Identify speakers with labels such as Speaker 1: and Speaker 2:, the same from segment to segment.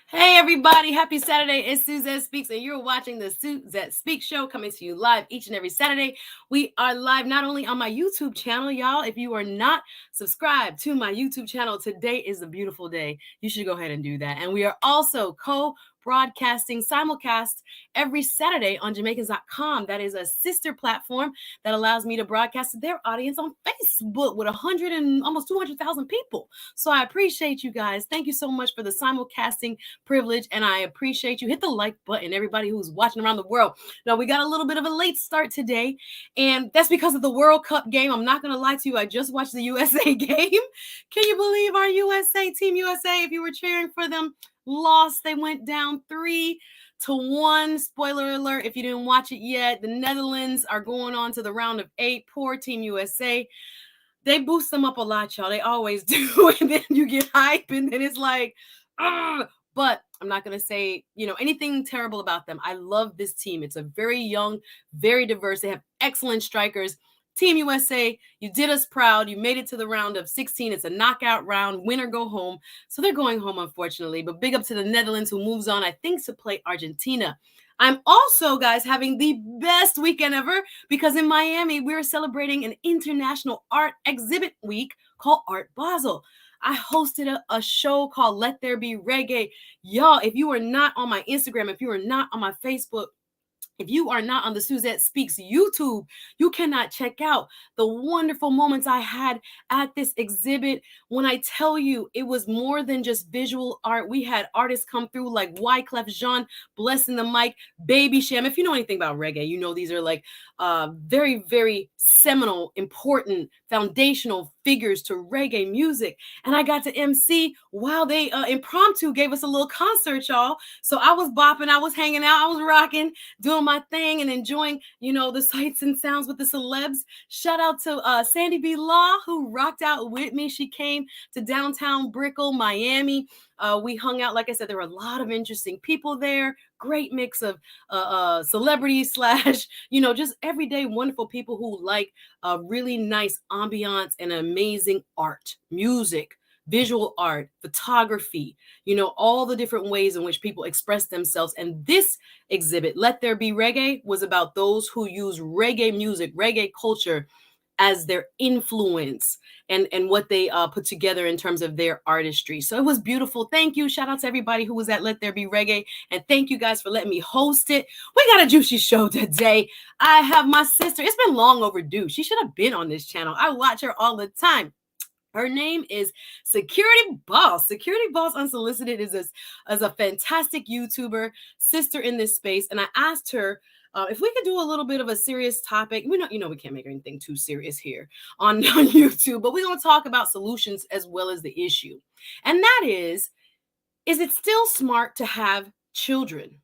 Speaker 1: Hey everybody, happy Saturday. It's Suzette Speaks, and you're watching the Suzette Speaks show coming to you live each and every Saturday. We are live not only on my YouTube channel, y'all. If you are not subscribed to my YouTube channel, today is a beautiful day. You should go ahead and do that. And we are also broadcasting simulcast every Saturday on Jamaicans.com. That is a sister platform that allows me to broadcast to their audience on Facebook with 100 and almost 200,000 people. So I appreciate you guys. Thank you so much for the simulcasting privilege, and I appreciate you. Hit the like button, everybody who's watching around the world. Now, we got a little bit of a late start today, and that's because of the World Cup game. I'm not going to lie to you. I just watched the USA game. Can you believe our Team USA, if you were cheering for them, lost? They went down 3-1. Spoiler alert, if you didn't watch it yet, the Netherlands are going on to the round of 8. Poor Team USA. They boost them up a lot, y'all. They always do. And then you get hype, and then it's like, but I'm not going to say, anything terrible about them. I love this team. It's a very young, very diverse. They have excellent strikers. Team USA, you did us proud. You made it to the round of 16. It's a knockout round, win or go home. So they're going home, unfortunately. But big up to the Netherlands, who moves on, I think, to play Argentina. I'm also, guys, having the best weekend ever because in Miami, we're celebrating an international art exhibit week called Art Basel. I hosted a show called Let There Be Reggae. Y'all, if you are not on my Instagram, if you are not on my Facebook, if you are not on the Suzette Speaks YouTube, you cannot check out the wonderful moments I had at this exhibit. When I tell you, it was more than just visual art. We had artists come through like Wyclef Jean, blessing the mic, Baby Sham. If you know anything about reggae, you know these are like very, very seminal, important, foundational figures to reggae music. And I got to MC while they impromptu gave us a little concert, y'all. So I was bopping, I was hanging out, I was rocking, doing my thing and enjoying, the sights and sounds with the celebs. Shout out to Sandy B. Law, who rocked out with me. She came to downtown Brickell, Miami. We hung out. Like I said, there were a lot of interesting people there. Great mix of celebrities slash, just everyday wonderful people who like really nice ambiance and amazing art, music, visual art, photography, all the different ways in which people express themselves. And this exhibit, Let There Be Reggae, was about those who use reggae music, reggae culture as their influence and what they put together in terms of their artistry. So it was beautiful. Thank you. Shout out to everybody who was at Let There Be Reggae. And thank you guys for letting me host it. We got a juicy show today. I have my sister. It's been long overdue. She should have been on this channel. I watch her all the time. Her name is SecurityBoss. SecurityBoss Unsolicited is a fantastic YouTuber, sister in this space. And I asked her if we could do a little bit of a serious topic. We can't make anything too serious here on YouTube, but we're going to talk about solutions as well as the issue. And that is it still smart to have children?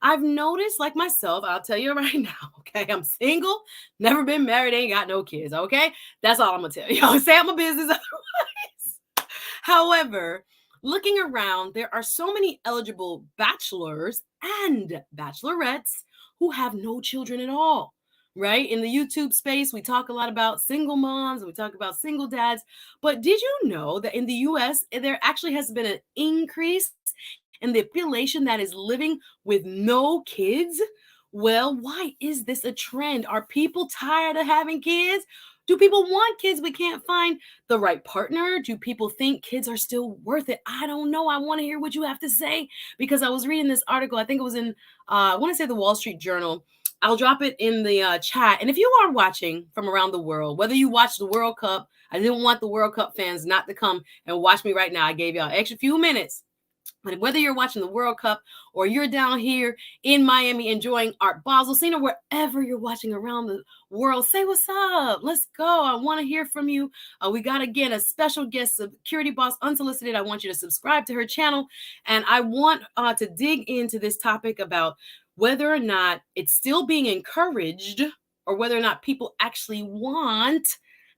Speaker 1: I've noticed, like myself, I'll tell you right now, okay? I'm single, never been married, ain't got no kids, okay? That's all I'm going to tell you. Y'all say I'm a business otherwise. However, looking around, there are so many eligible bachelors and bachelorettes who have no children at all, right? In the YouTube space, we talk a lot about single moms and we talk about single dads. But did you know that in the US, there actually has been an increase in the population that is living with no kids? Well, why is this a trend? Are people tired of having kids? Do people want kids but can't find the right partner? Do people think kids are still worth it? I don't know. I want to hear what you have to say because I was reading this article. I think it was in, I want to say the Wall Street Journal. I'll drop it in the chat. And if you are watching from around the world, whether you watch the World Cup, I didn't want the World Cup fans not to come and watch me right now. I gave y'all an extra few minutes. But whether you're watching the World Cup or you're down here in Miami enjoying Art Basel scene or wherever you're watching around the world, say what's up. Let's go. I want to hear from you. We got, again, a special guest, SecurityBoss Unsolicited. I want you to subscribe to her channel. And I want to dig into this topic about whether or not it's still being encouraged or whether or not people actually want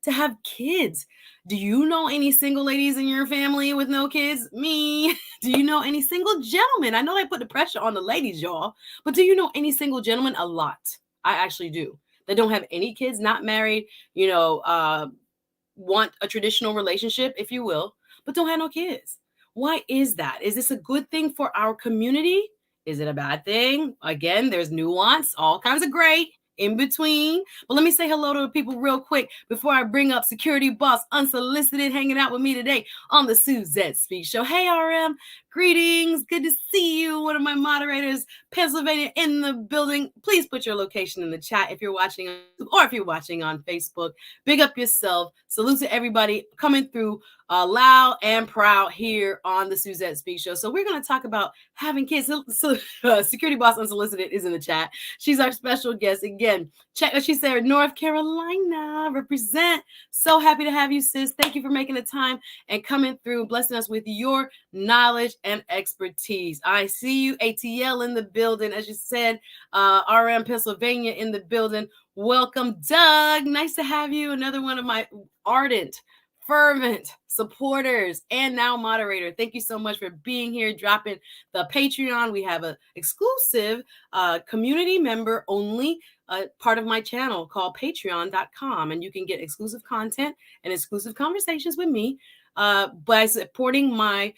Speaker 1: to have kids. Do you know any single ladies in your family with no kids? Me. Do you know any single gentlemen? I know they put the pressure on the ladies, y'all, but do you know any single gentlemen? A lot. I actually do. They don't have any kids, not married, want a traditional relationship, if you will, but don't have no kids. Why is that? Is this a good thing for our community? Is it a bad thing? Again, there's nuance, all kinds of gray in between. But let me say hello to the people real quick before I bring up Security Boss Unsolicited hanging out with me today on the Suzette Speak Show. Hey, RM, greetings. Good to see you. One of my moderators, Pennsylvania, in the building. Please put your location in the chat if you're watching or if you're watching on Facebook. Big up yourself. Salute to everybody coming through loud and proud here on the Suzette Speak Show. So we're going to talk about having kids. Security Boss Unsolicited is in the chat. She's our special guest. Again, check what she said. North Carolina, represent. So happy to have you, sis. Thank you for making the time and coming through, blessing us with your knowledge and expertise. I see you, ATL in the building. As you said, RM Pennsylvania in the building. Welcome, Doug. Nice to have you. Another one of my ardent, fervent supporters and now moderator. Thank you so much for being here, dropping the Patreon. We have an exclusive community member only part of my channel called patreon.com, and you can get exclusive content and exclusive conversations with me by supporting my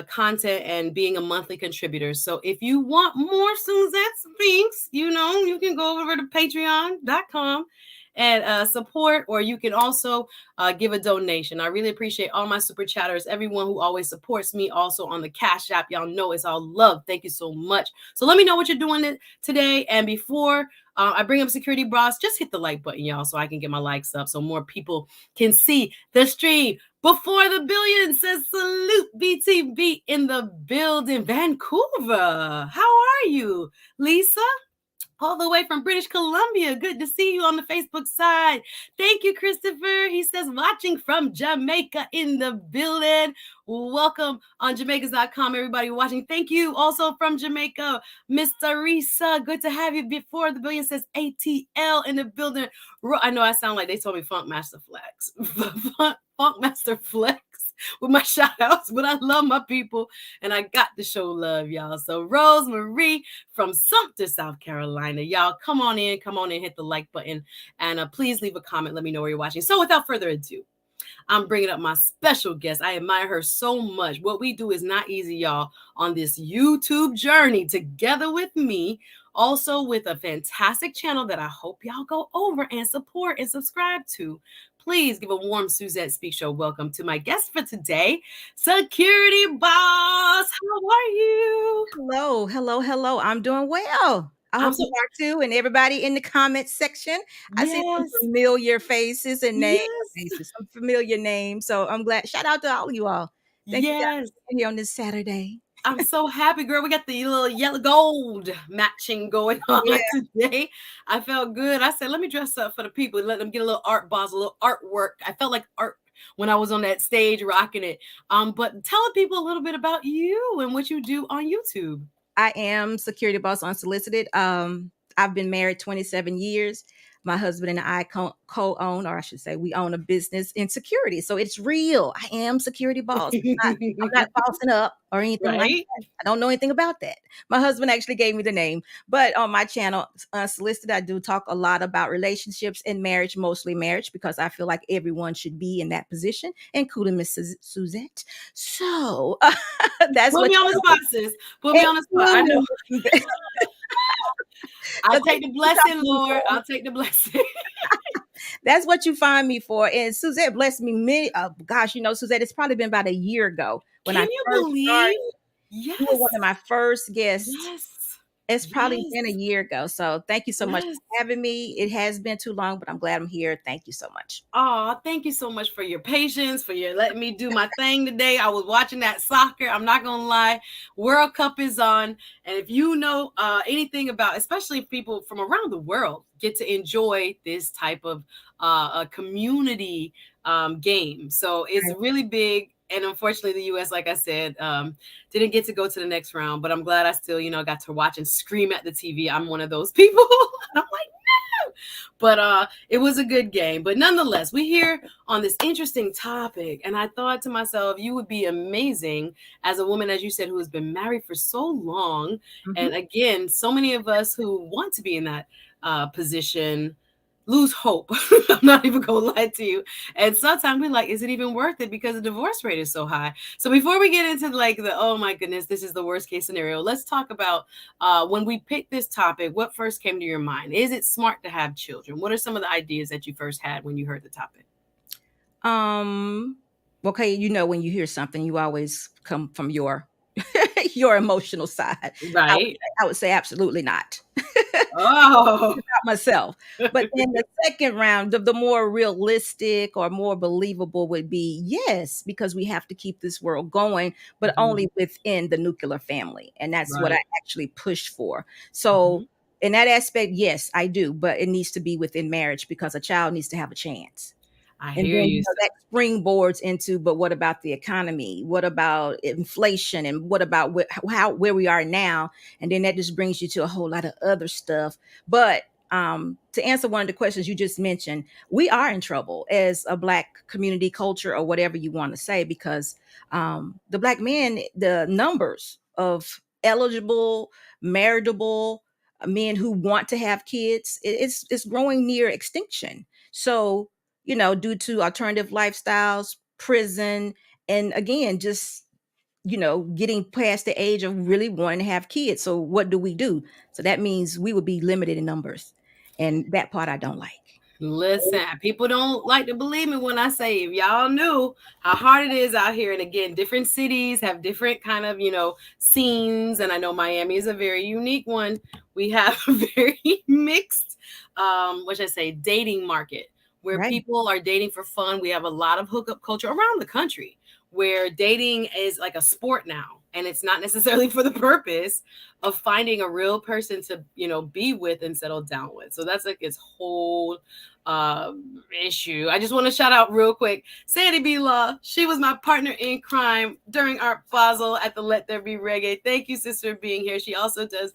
Speaker 1: content and being a monthly contributor. So if you want more Suzette Speaks, you can go over to patreon.com and support, or you can also give a donation. I really appreciate all my super chatters, everyone who always supports me also on the Cash App. Y'all know it's all love. Thank you so much. So let me know what you're doing today. And before I bring up Security Boss, just hit the like button, y'all, so I can get my likes up so more people can see the stream. Before the billion says salute, BTB in the building. Vancouver, how are you? Lisa? All the way from British Columbia. Good to see you on the Facebook side. Thank you, Christopher. He says, watching from Jamaica in the building. Welcome on Jamaicas.com, everybody watching. Thank you also from Jamaica, Miss Teresa. Good to have you. Before the billion says ATL in the building. I know I sound like they told me Funk Master Flex. Funk Master Flex with my shout outs, but I love my people and I got to show love, y'all. So Rosemary from Sumter, South Carolina, y'all come on in, hit the like button, and please leave a comment. Let me know where you're watching. So without further ado, I'm bringing up my special guest. I admire her so much. What we do is not easy, y'all, on this YouTube journey together with me, also with a fantastic channel that I hope y'all go over and support and subscribe to. Please give a warm Suzette Speak Show welcome to my guest for today, Security Boss. How are you?
Speaker 2: Hello. I'm doing well. I hope you are too, and everybody in the comment section. I see some familiar faces and names, some familiar names. So I'm glad. Shout out to all of you all. Thank you guys for being here on this Saturday.
Speaker 1: I'm so happy, girl. We got the little yellow gold matching going on today. I felt good. I said, let me dress up for the people and let them get a little art boss, a little artwork. I felt like art when I was on that stage rocking it. But tell people a little bit about you and what you do on YouTube.
Speaker 2: I am Security Boss Unsolicited. I've been married 27 years. My husband and I co-own, or I should say, we own a business in security. So it's real. I am Security Boss. I'm not bossing up or anything like that. I don't know anything about that. My husband actually gave me the name. But on my channel, Unsolicited, I do talk a lot about relationships and marriage, mostly marriage, because I feel like everyone should be in that position, including Miss Suzette. So that's
Speaker 1: Put me on the spot, sis. Put me on the spot. I know. I'll take the blessing, Lord. I'll take the blessing.
Speaker 2: That's what you find me for. And Suzette blessed me Suzette, it's probably been about a year ago when
Speaker 1: Can you believe?
Speaker 2: Yes. You were one of my first guests. Yes. It's probably been a year ago. So thank you so much for having me. It has been too long, but I'm glad I'm here. Thank you so much.
Speaker 1: Oh, thank you so much for your patience, for your letting me do my thing today. I was watching that soccer. I'm not going to lie. World Cup is on. And if you know anything about, especially people from around the world, get to enjoy this type of a community game. So it's really big. And unfortunately, the U.S., like I said, didn't get to go to the next round. But I'm glad I still, got to watch and scream at the TV. I'm one of those people. And I'm like, no. But it was a good game. But nonetheless, we're here on this interesting topic. And I thought to myself, you would be amazing as a woman, as you said, who has been married for so long. Mm-hmm. And again, so many of us who want to be in that position lose hope. I'm not even gonna lie to you. And sometimes we like, is it even worth it because the divorce rate is so high? So before we get into like the oh my goodness, this is the worst case scenario, let's talk about when we picked this topic, what first came to your mind? Is it smart to have children? What are some of the ideas that you first had when you heard the topic?
Speaker 2: Um, okay, you know, when you hear something, you always come from your your emotional side.
Speaker 1: Right.
Speaker 2: I would say absolutely not.
Speaker 1: Oh.
Speaker 2: About myself. But then the second round, the more realistic or more believable would be yes, because we have to keep this world going, but
Speaker 1: Mhm.
Speaker 2: only within the nuclear family. And that's what I
Speaker 1: Right.
Speaker 2: actually push for. So
Speaker 1: Mhm.
Speaker 2: in that aspect, yes, I do, but it needs to be within marriage because a child needs to have a chance.
Speaker 1: I
Speaker 2: And
Speaker 1: hear
Speaker 2: then,
Speaker 1: you.
Speaker 2: that springboards into, but what about the economy? What about inflation? And what about where we are now? And then that just brings you to a whole lot of other stuff. But to answer one of the questions you just mentioned, we are in trouble as a Black community culture or whatever you want to say, because the Black men, the numbers of eligible, marriageable men who want to have kids, it's growing near extinction. So due to alternative lifestyles, prison, and again, just, getting past the age of really wanting to have kids. So what do we do? So that means we would be limited in numbers. And that part I don't like.
Speaker 1: Listen, people don't like to believe me when I say if y'all knew how hard it is out here. And again, different cities have different kind of, scenes. And I know Miami is a very unique one. We have a very mixed, what should I say, dating market where
Speaker 2: Right.
Speaker 1: people are dating for fun. We have a lot of hookup culture around the country where dating is like a sport now. And it's not necessarily for the purpose of finding a real person to, be with and settle down with. So that's like its whole issue. I just want to shout out real quick Sandy B. Law. She was my partner in crime during Art Basel at the Let There Be Reggae. Thank you, sister, for being here. She also does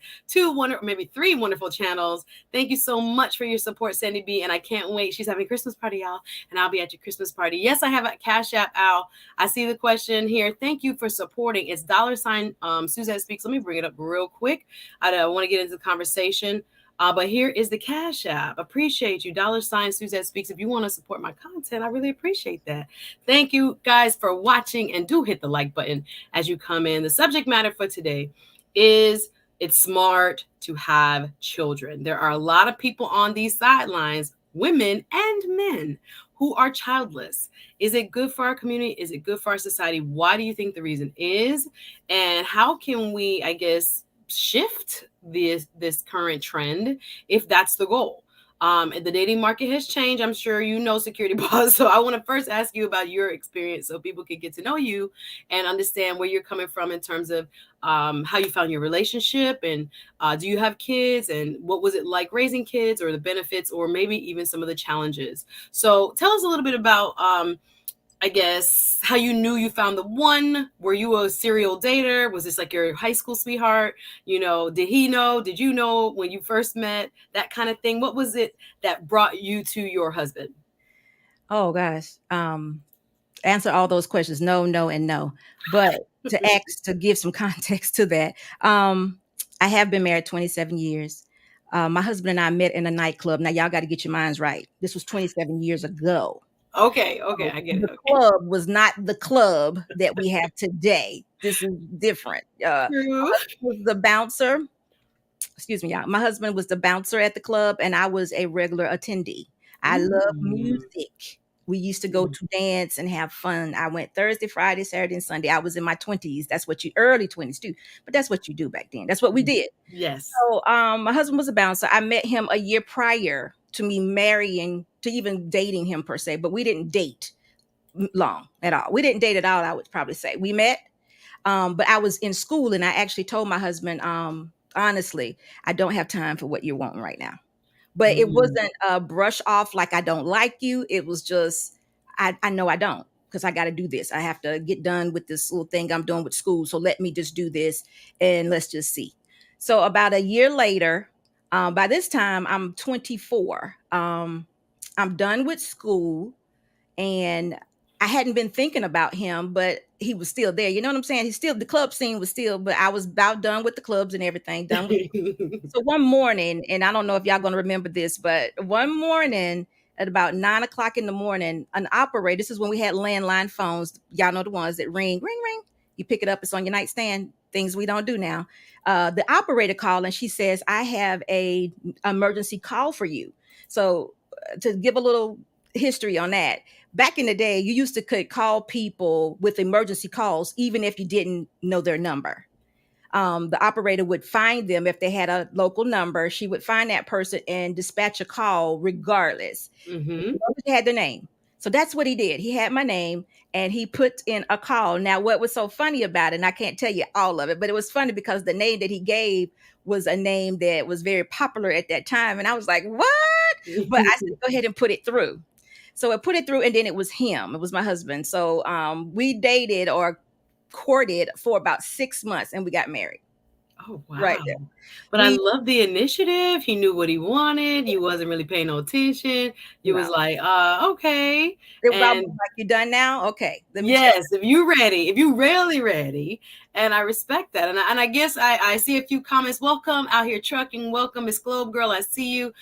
Speaker 1: maybe three wonderful channels. Thank you so much for your support, Sandy B. And I can't wait. She's having a Christmas party, y'all, and I'll be at your Christmas party. Yes, I have a Cash App out. I see the question here. Thank you for supporting. It's $ Suzette Speaks. Let me bring it up real quick. I want to get into the conversation. But here is the Cash App. Appreciate you. $Suzette Speaks. If you want to support my content, I really appreciate that. Thank you guys for watching, and do hit the like button as you come in. The subject matter for today is it's smart to have children. There are a lot of people on these sidelines, women and men, who are childless. Is it good for our community? Is it good for our society? Why do you think the reason is? And how can we, I guess, shift this current trend if that's the goal? The dating market has changed. I'm sure you know, Security Boss. So I want to first ask you about your experience so people can get to know you and understand where you're coming from in terms of how you found your relationship, and do you have kids, and what was it like raising kids, or the benefits, or maybe even some of the challenges. So tell us a little bit about I guess, how you knew you found the one. Were you a serial dater? Was this like your high school sweetheart? Did he know? Did you know when you first met? That kind of thing. What was it that brought you to your husband?
Speaker 2: Oh gosh. Answer all those questions. No, no, and no. But to give some context to that, I have been married 27 years. My husband and I met in a nightclub. Now y'all got to get your minds right. This was 27 years ago.
Speaker 1: Okay,
Speaker 2: So
Speaker 1: I get it.
Speaker 2: the
Speaker 1: Okay.
Speaker 2: club was not the club that we have today. This is different. My
Speaker 1: True.
Speaker 2: husband was the bouncer. Excuse me, y'all. My husband was the bouncer at the club, and I was a regular attendee. I love
Speaker 1: Mm.
Speaker 2: music. We used to go to dance and have fun. I went Thursday, Friday, Saturday, and Sunday. I was in my 20s. That's what you early 20s do. But that's what you do back then. That's what we did.
Speaker 1: Yes.
Speaker 2: So my husband was a bouncer. I met him a year prior to me marrying, to even dating him per se, but we didn't date long at all. We didn't date at all, I would probably say. We met, but I was in school, and I actually told my husband, honestly, I don't have time for what you're wanting right now. But it
Speaker 1: Mm.
Speaker 2: wasn't a brush off like I don't like you. It was just, I know I don't, because I got to do this. I have to get done with this little thing I'm doing with school. So let me just do this and let's just see. So about a year later, by this time I'm 24. I'm done with school, and I hadn't been thinking about him, but he was still there. You know what I'm saying? He's still, the club scene was still, but I was about done with the clubs and everything, done with. So one morning, and I don't know if y'all gonna remember this, but one morning at about 9 o'clock in the morning, an operator, this is when we had landline phones. Y'all know the ones that ring, ring, ring. You pick it up, it's on your nightstand, things we don't do now. The operator called and she says, I have a emergency call for you. So to give a little history on that, back in the day, you used to could call people with emergency calls, even if you didn't know their number. The operator would find them if they had a local number. She would find that person and dispatch a call regardless.
Speaker 1: Mm-hmm.
Speaker 2: He had their name. So that's what he did. He had my name and he put in a call. Now, what was so funny about it, and I can't tell you all of it, but it was funny because the name that he gave was a name that was very popular at that time. And I was like, what? But I said, go ahead and put it through. So I put it through, and then it was him. It was my husband. So we dated or courted for about 6 months and we got married.
Speaker 1: Oh, wow.
Speaker 2: Right there.
Speaker 1: But I love the initiative. He knew what he wanted. You wasn't really paying no attention. You was like, okay.
Speaker 2: And like, you done now? Okay.
Speaker 1: Yes, if you ready, if you really ready. And I respect that. And I guess I see a few comments. Welcome out here trucking. Welcome, Miss Globe Girl. I see you.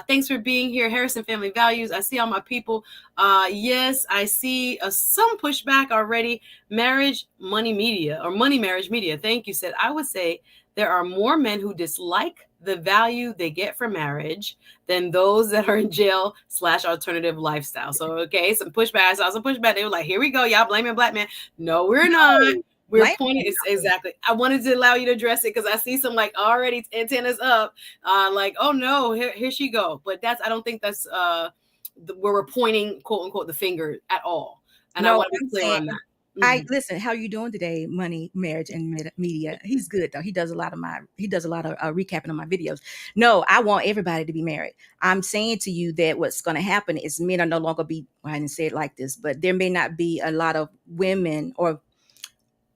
Speaker 1: Thanks for being here. Harrison Family Values. I see all my people. Yes, I see some pushback already. Marriage, money media or money marriage media. Thank you, said. I would say there are more men who dislike the value they get from marriage than those that are in jail / alternative lifestyle. So, okay, some pushback. I saw some pushback. They were like, here we go. Y'all blaming black men. No, we're not. We're pointing. Exactly. I wanted to allow you to address it because I see some like already antennas up. Like, oh no, here she go. But I don't think that's where we're pointing, quote unquote, the finger at all. And I want to be clear on that.
Speaker 2: Listen, how you doing today? Money, marriage, and media. He's good though. He does a lot of recapping of my videos. No, I want everybody to be married. I'm saying to you that what's going to happen is men are no longer I didn't say it like this, but there may not be a lot of women or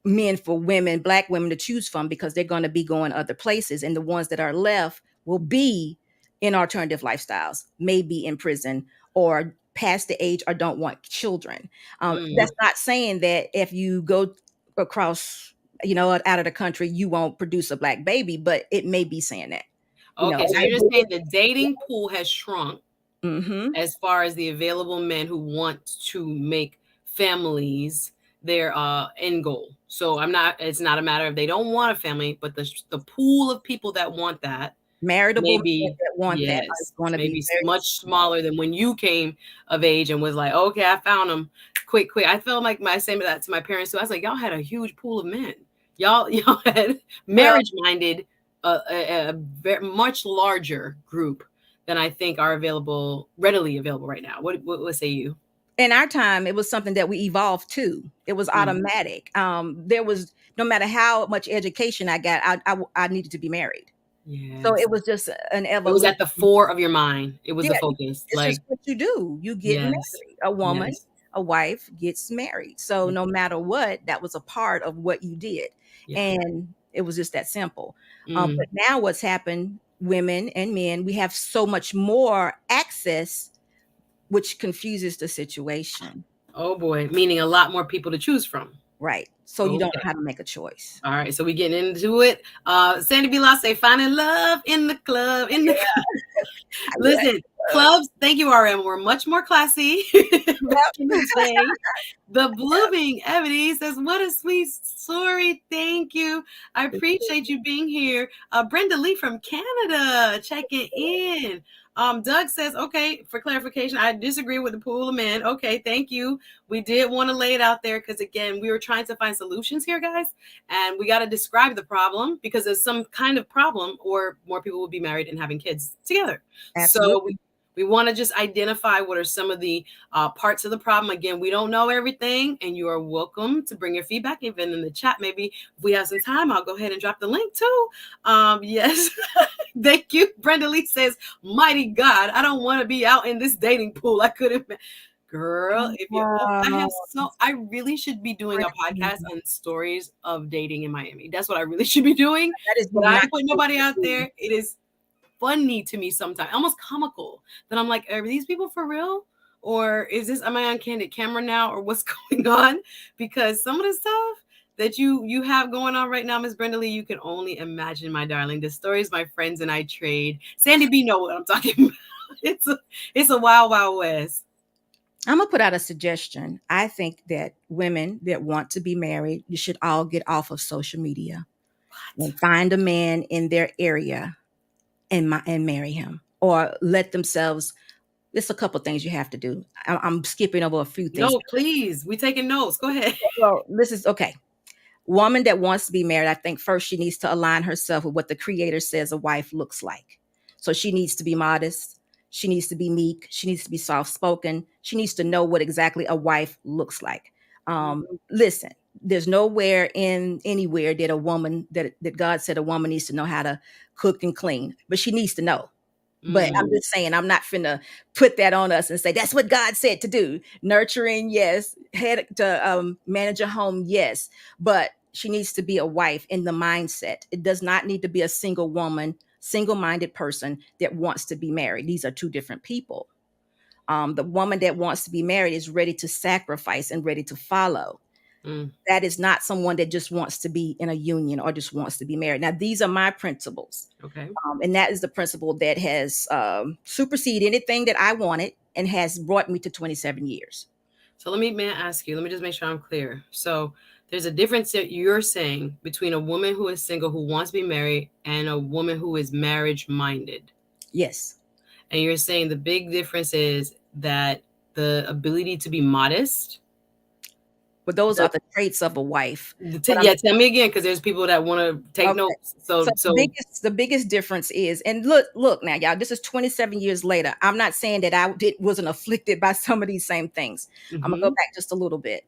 Speaker 2: men for women, black women to choose from because they're going to be going other places. And the ones that are left will be in alternative lifestyles, maybe in prison or past the age or don't want children. That's not saying that if you go across, out of the country, you won't produce a black baby, but it may be saying that.
Speaker 1: Okay, so you're just saying the dating pool has shrunk as far as the available men who want to make families their end goal. So it's not a matter of they don't want a family, but the pool of people that want that,
Speaker 2: marriageable
Speaker 1: maybe
Speaker 2: that want that is going to be
Speaker 1: much smaller than when you came of age and was like, okay, I found them quick. I felt like saying that to my parents too. I was like, y'all had a huge pool of men. Y'all had marriage minded, a very much larger group than I think are readily available right now. What say you?
Speaker 2: In our time, it was something that we evolved to. It was automatic. There was, no matter how much education I got, I needed to be married. Yes. So it was just an evolution.
Speaker 1: It was at the fore of your mind. It was the focus.
Speaker 2: It's like, just what you do. You get married. A woman, a wife gets married. So no matter what, that was a part of what you did. And it was just that simple. But now what's happened, women and men, we have so much more access, which confuses the situation.
Speaker 1: Oh boy, meaning a lot more people to choose from.
Speaker 2: Right. So you don't know how to make a choice.
Speaker 1: All right. So we getting into it. Sandy B. Law say, finding love in the club. Listen, clubs, thank you, RM. We're much more classy back in the day. The Blooming Ebony says, what a sweet story. Thank you. I appreciate you being here. Brenda Lee from Canada checking in. Doug says, okay, for clarification, I disagree with the pool of men. Okay, thank you. We did want to lay it out there because, again, we were trying to find solutions here, guys. And we got to describe the problem because there's some kind of problem or more people will be married and having kids together. Absolutely. So we want to just identify what are some of the parts of the problem. Again, we don't know everything, and you are welcome to bring your feedback, even in the chat. Maybe if we have some time, I'll go ahead and drop the link too. Yes. Thank you. Brenda Lee says, mighty God, I don't want to be out in this dating pool. I couldn't. Girl, I really should be doing a podcast on stories of dating in Miami. That's what I really should be doing. But I don't put nobody out there. It is funny to me sometimes, almost comical, that I'm like, are these people for real? or is this, am I on candid camera now, or what's going on? Because some of the stuff that you have going on right now, Miss Brenda Lee, you can only imagine, my darling. The stories my friends and I trade. Sandy B know what I'm talking about. It's a wild, wild west.
Speaker 2: I'm gonna put out a suggestion. I think that women that want to be married, you should all get off of social media
Speaker 1: What?
Speaker 2: and find a man in their area and marry him, or let themselves. There's a couple things you have to do. I'm skipping over a few things.
Speaker 1: No, please. We taking notes. Go ahead.
Speaker 2: Well, this is okay. Woman that wants to be married, I think first she needs to align herself with what the creator says a wife looks like. So she needs to be modest. She needs to be meek. She needs to be soft spoken. She needs to know what exactly a wife looks like. Listen, there's nowhere in anywhere that a woman that God said a woman needs to know how to cook and clean, but she needs to know. But I'm just saying, I'm not finna put that on us and say that's what God said to do. Nurturing, yes. Head to manage a home, yes. But she needs to be a wife in the mindset. It does not need to be a single woman, single-minded person that wants to be married. These are two different people. The woman that wants to be married is ready to sacrifice and ready to follow. That is not someone that just wants to be in a union or just wants to be married. Now, these are my principles.
Speaker 1: Okay.
Speaker 2: And that is the principle that has superseded anything that I wanted and has brought me to 27 years.
Speaker 1: So may I ask you, let me just make sure I'm clear. So there's a difference that you're saying between a woman who is single, who wants to be married, and a woman who is marriage minded.
Speaker 2: Yes.
Speaker 1: And you're saying the big difference is that the ability to be modest.
Speaker 2: But those are the traits of a wife.
Speaker 1: Tell me again, because there's people that want to take notes. So
Speaker 2: the biggest difference is, and look now, y'all, this is 27 years later. I'm not saying that wasn't afflicted by some of these same things. I'm gonna go back just a little bit.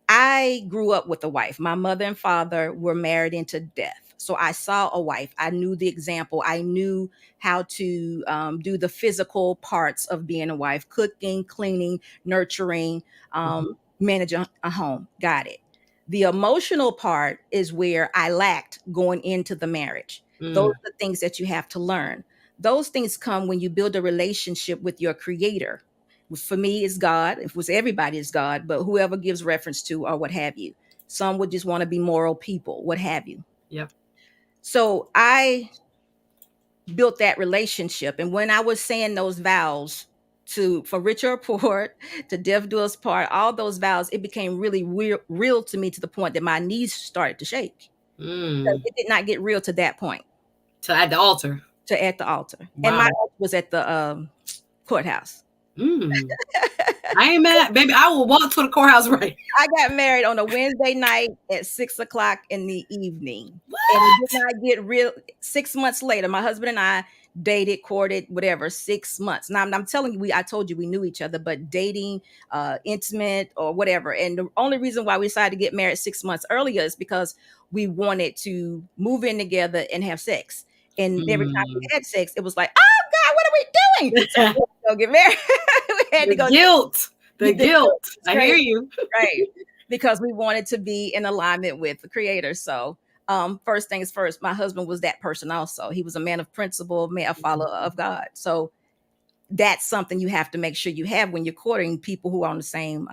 Speaker 2: I grew up with a wife. My mother and father were married into death. So I saw a wife. I knew the example. I knew how to do the physical parts of being a wife: cooking, cleaning, nurturing, managing a home. Got it. The emotional part is where I lacked going into the marriage. Those are the things that you have to learn. Those things come when you build a relationship with your creator. For me, it's God. If it was everybody, it's God, but whoever gives reference to or what have you. Some would just want to be moral people, what have you.
Speaker 1: Yep.
Speaker 2: So I built that relationship. And when I was saying those vows for richer or poor, to death do us part, all those vows, it became really real to me, to the point that my knees started to shake. It did not get real to that point.
Speaker 1: At the altar.
Speaker 2: Wow. And my altar was at the courthouse.
Speaker 1: I ain't mad, baby. I will walk to the courthouse right.
Speaker 2: I got married on a Wednesday night at 6:00 in the evening.
Speaker 1: What?
Speaker 2: And it did not get real. 6 months later, my husband and I dated, courted, whatever, 6 months. Now I'm telling you, I told you we knew each other, but dating, intimate or whatever. And the only reason why we decided to get married 6 months earlier is because we wanted to move in together and have sex. And every time we had sex, it was like, oh God, what are we doing? So we had to go get married. We had to go.
Speaker 1: The guilt. I hear you.
Speaker 2: Right. Because we wanted to be in alignment with the creator. So first things first, my husband was that person also. He was a man of principle, a follower of God. So that's something you have to make sure you have when you're courting people who are on the same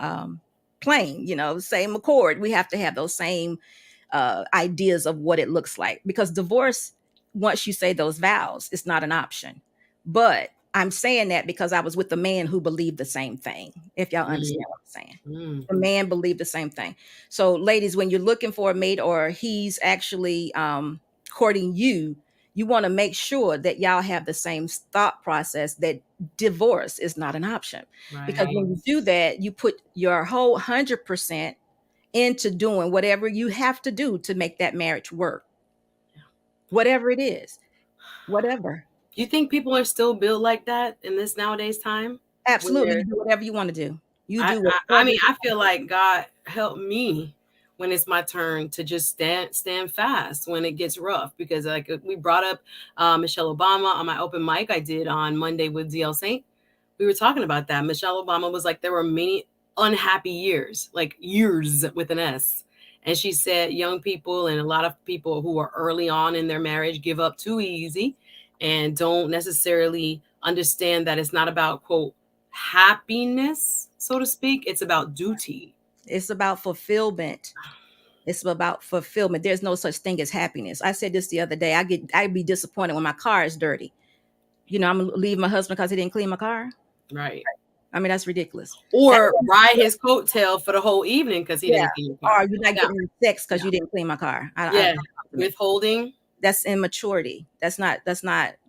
Speaker 2: plane, same accord. We have to have those same ideas of what it looks like. Because divorce, once you say those vows, it's not an option. But I'm saying that because I was with a man who believed the same thing, if y'all understand what I'm saying. The man believed the same thing. So ladies, when you're looking for a mate or he's actually courting you, you want to make sure that y'all have the same thought process, that divorce is not an option. Right. Because when you do that, you put your whole 100% into doing whatever you have to do to make that marriage work. Whatever it is, whatever.
Speaker 1: You think people are still built like that in this nowadays time?
Speaker 2: Absolutely. You do whatever you want to do.
Speaker 1: I feel like God helped me when it's my turn to just stand fast when it gets rough, because like we brought up Michelle Obama on my open mic I did on Monday with DL Saint. We were talking about that. Michelle Obama was like, there were many unhappy years, like years with an S. And she said young people and a lot of people who are early on in their marriage give up too easy and don't necessarily understand that it's not about, quote, happiness, so to speak. It's about duty.
Speaker 2: It's about fulfillment. It's about fulfillment. There's no such thing as happiness. I said this the other day. I'd be disappointed when my car is dirty. I'm gonna leave my husband because he didn't clean my car.
Speaker 1: Right.
Speaker 2: I mean, that's ridiculous.
Speaker 1: Or ride his coattail for the whole evening because he
Speaker 2: Yeah.
Speaker 1: didn't clean your car.
Speaker 2: Or you're not
Speaker 1: Yeah.
Speaker 2: getting the sex because
Speaker 1: Yeah.
Speaker 2: you didn't clean my car.
Speaker 1: Yeah. Withholding.
Speaker 2: That's immaturity. That's not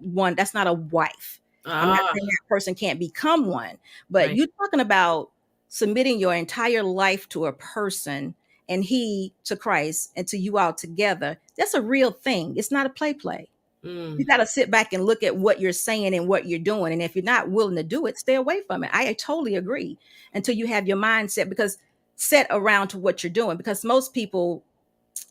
Speaker 2: one. That's not a wife. I'm not saying that person can't become one, but
Speaker 1: Right.
Speaker 2: you're talking about submitting your entire life to a person and he to Christ and to you all together. That's a real thing. It's not a play. You got to sit back and look at what you're saying and what you're doing. And if you're not willing to do it, stay away from it. I totally agree until you have your mindset set around to what you're doing, because most people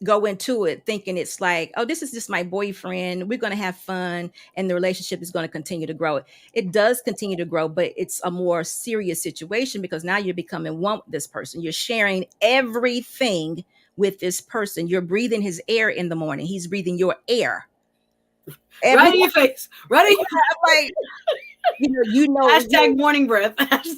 Speaker 2: go into it thinking it's like, oh, this is just my boyfriend. We're going to have fun and the relationship is going to continue to grow. It does continue to grow, but it's a more serious situation because now you're becoming one with this person. You're sharing everything with this person. You're breathing his air in the morning. He's breathing your air.
Speaker 1: Right in your face. Right in your
Speaker 2: face. Like,
Speaker 1: hashtag morning breath.
Speaker 2: His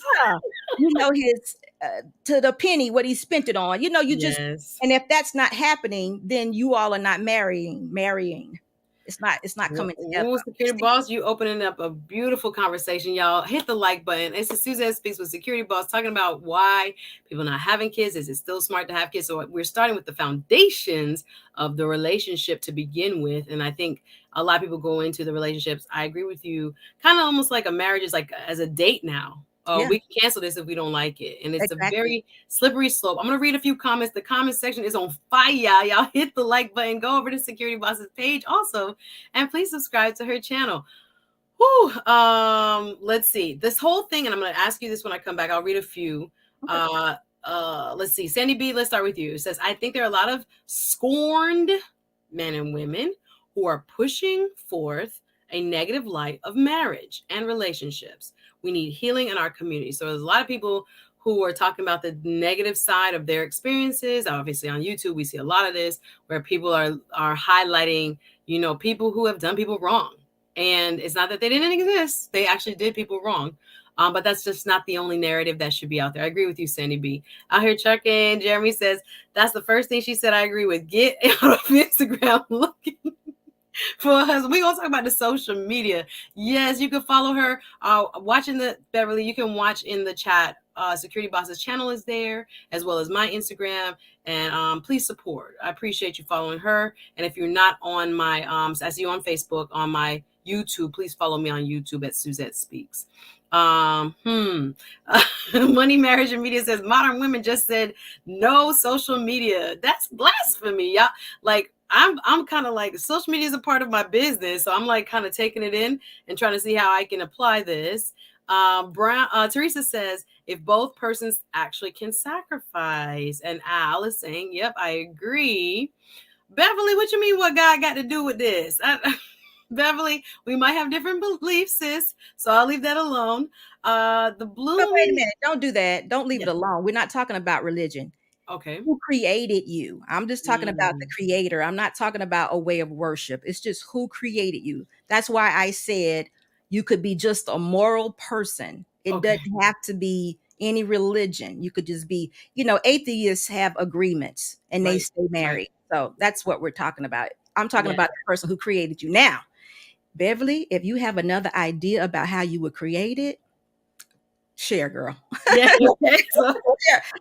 Speaker 2: to the penny what he spent it on. Just, and if that's not happening, then you all are not marrying. It's not coming together.
Speaker 1: Security Boss, you opening up a beautiful conversation, y'all. Hit the like button. It's Suzette Speaks with Security Boss, talking about why people not having kids. Is it still smart to have kids? So we're starting with the foundations of the relationship to begin with. And I think a lot of people go into the relationships. I agree with you. Kind of almost like a marriage is like as a date now. We can cancel this if we don't like it. And it's a very slippery slope. I'm going to read a few comments. The comment section is on fire. Y'all hit the like button. Go over to Security Boss's page also. And please subscribe to her channel. Whew. Let's see. This whole thing, and I'm going to ask you this when I come back. I'll read a few. Okay. Let's see. Sandy B, let's start with you. It says, I think there are a lot of scorned men and women who are pushing forth a negative light of marriage and relationships. We need healing in our community. So there's a lot of people who are talking about the negative side of their experiences. Obviously on YouTube, we see a lot of this where people are highlighting, people who have done people wrong. And it's not that they didn't exist. They actually did people wrong. But that's just not the only narrative that should be out there. I agree with you, Sandy B. Out here, Chuck and Jeremy says, that's the first thing she said. I agree with. Get out of Instagram looking for a husband. We're going to talk about the social media. Yes, you can follow her. Watching the Beverly, you can watch in the chat. Security Boss's channel is there, as well as my Instagram. And please support. I appreciate you following her. And if you're not on my, I see you on Facebook, on my YouTube, please follow me on YouTube at Suzette Speaks. Money, Marriage, and Media says modern women just said no social media. That's blasphemy, y'all. Like, I'm kind of like, social media is a part of my business. So I'm like kind of taking it in and trying to see how I can apply this. Teresa says, if both persons actually can sacrifice. And Al is saying, yep, I agree. Beverly, what you mean what God got to do with this? Beverly, we might have different beliefs, sis. So I'll leave that alone. The blue.
Speaker 2: But wait a minute. Don't do that. Don't leave it alone. We're not talking about religion.
Speaker 1: Okay.
Speaker 2: Who created you? I'm just talking about the creator. I'm not talking about a way of worship. It's just who created you. That's why I said you could be just a moral person. It doesn't have to be any religion. You could just be, atheists have agreements and they stay married. So that's what we're talking about. I'm talking about the person who created you. Now, Beverly, if you have another idea about how you were created, share, girl.
Speaker 1: Yeah, okay. So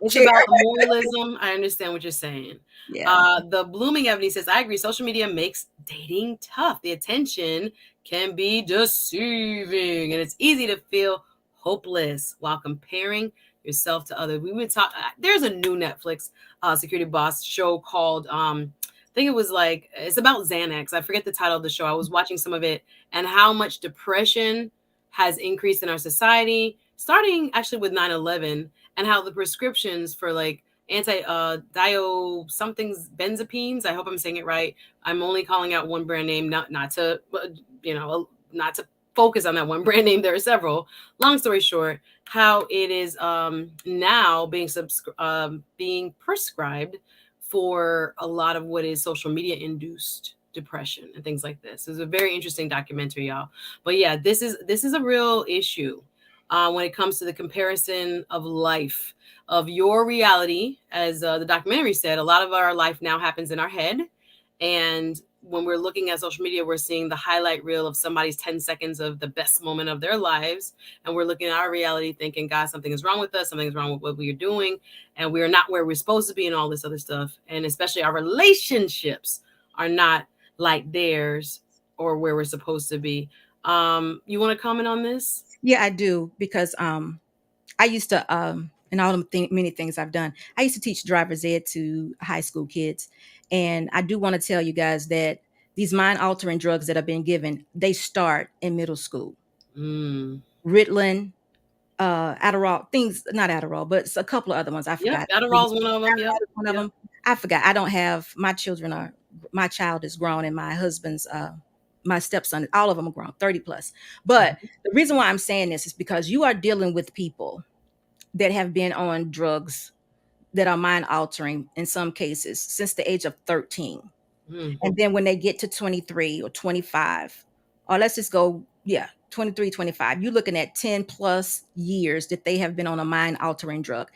Speaker 1: it's about moralism. I understand what you're saying. Yeah. The Blooming Ebony says, I agree. Social media makes dating tough. The attention can be deceiving, and it's easy to feel hopeless while comparing yourself to others. We would talk. There's a new Netflix Security Boss show called I think it was like, it's about Xanax. I forget the title of the show. I was watching some of it and how much depression has increased in our society, starting actually with 9/11, and how the prescriptions for like dio something's benzapines. I hope I'm saying it right. I'm only calling out one brand name, not to not to focus on that one brand name. There are several. Long story short, how it is now being prescribed for a lot of what is social media induced depression and things like this. It's a very interesting documentary, y'all. But yeah, this is a real issue. when it comes to the comparison of life, of your reality. As the documentary said, a lot of our life now happens in our head. And when we're looking at social media, we're seeing the highlight reel of somebody's 10 seconds of the best moment of their lives. And we're looking at our reality thinking, God, something is wrong with us. Something is wrong with what we are doing. And we're not where we're supposed to be and all this other stuff. And especially our relationships are not like theirs or where we're supposed to be. You want to comment on this?
Speaker 2: Yeah, I do, because I used to and all the many things I've done. I used to teach driver's ed to high school kids, and I do want to tell you guys that these mind altering drugs that have been given, they start in middle school.
Speaker 1: Mm.
Speaker 2: Ritalin, Adderall, things, not Adderall, but it's a couple of other ones. I
Speaker 1: Yep,
Speaker 2: forgot.
Speaker 1: Adderall's one of them. Yep,
Speaker 2: Adderall is one of
Speaker 1: yep.
Speaker 2: them. I forgot. I don't have, my children are, my child is grown, and my husband's, my stepson, all of them are grown, 30 plus. But the reason why I'm saying this is because you are dealing with people that have been on drugs that are mind altering in some cases since the age of 13.
Speaker 1: Mm.
Speaker 2: And then when they get to 23 or 25, or let's just go, yeah, 23, 25, you're looking at 10 plus years that they have been on a mind altering drug.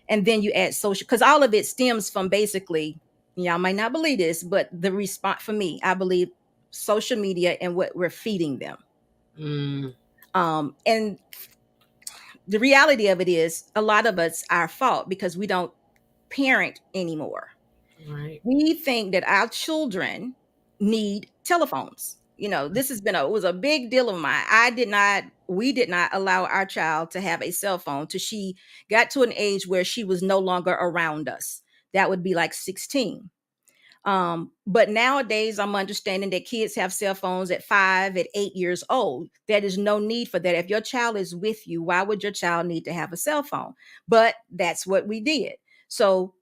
Speaker 2: And then you add social, because all of it stems from basically, y'all might not believe this, but the response for me, I believe social media and what we're feeding them.
Speaker 1: Mm.
Speaker 2: And the reality of it is a lot of it's our fault because we don't parent anymore.
Speaker 1: Right.
Speaker 2: We think that our children need telephones. You know, this has been it was a big deal of mine. We did not allow our child to have a cell phone till she got to an age where she was no longer around us. That would be like 16. But nowadays, I'm understanding that kids have cell phones at 5, at 8 years old. There is no need for that. If your child is with you, why would your child need to have a cell phone? But that's what we did. So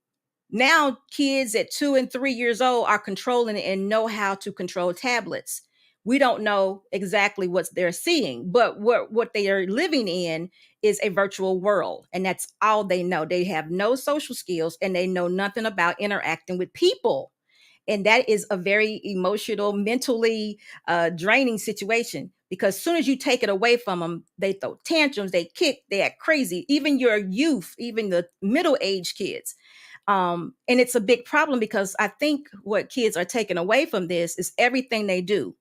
Speaker 2: now kids at 2 and 3 years old are controlling and know how to control tablets. We don't know exactly what they're seeing, but what they are living in is a virtual world. And that's all they know. They have no social skills and they know nothing about interacting with people. And that is a very emotional, mentally draining situation, because as soon as you take it away from them, they throw tantrums, they kick, they act crazy. Even your youth, even the middle-aged kids. And it's a big problem because I think what kids are taking away from this is everything they do,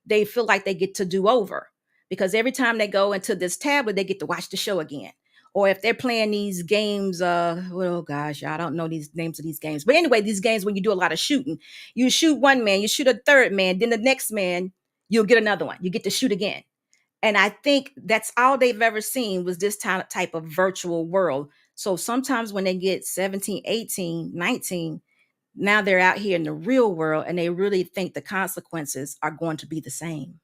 Speaker 2: they feel like they get to do over, because every time they go into this tablet, they get to watch the show again. Or if they're playing these games, oh gosh, I don't know these names of these games. But anyway, these games when you do a lot of shooting, you shoot one man, you shoot a third man, then the next man, you'll get another one. You get to shoot again. And I think that's all they've ever seen was this type of virtual world. So sometimes when they get 17, 18, 19, now they're out here in the real world and they really think the consequences are going to be the same.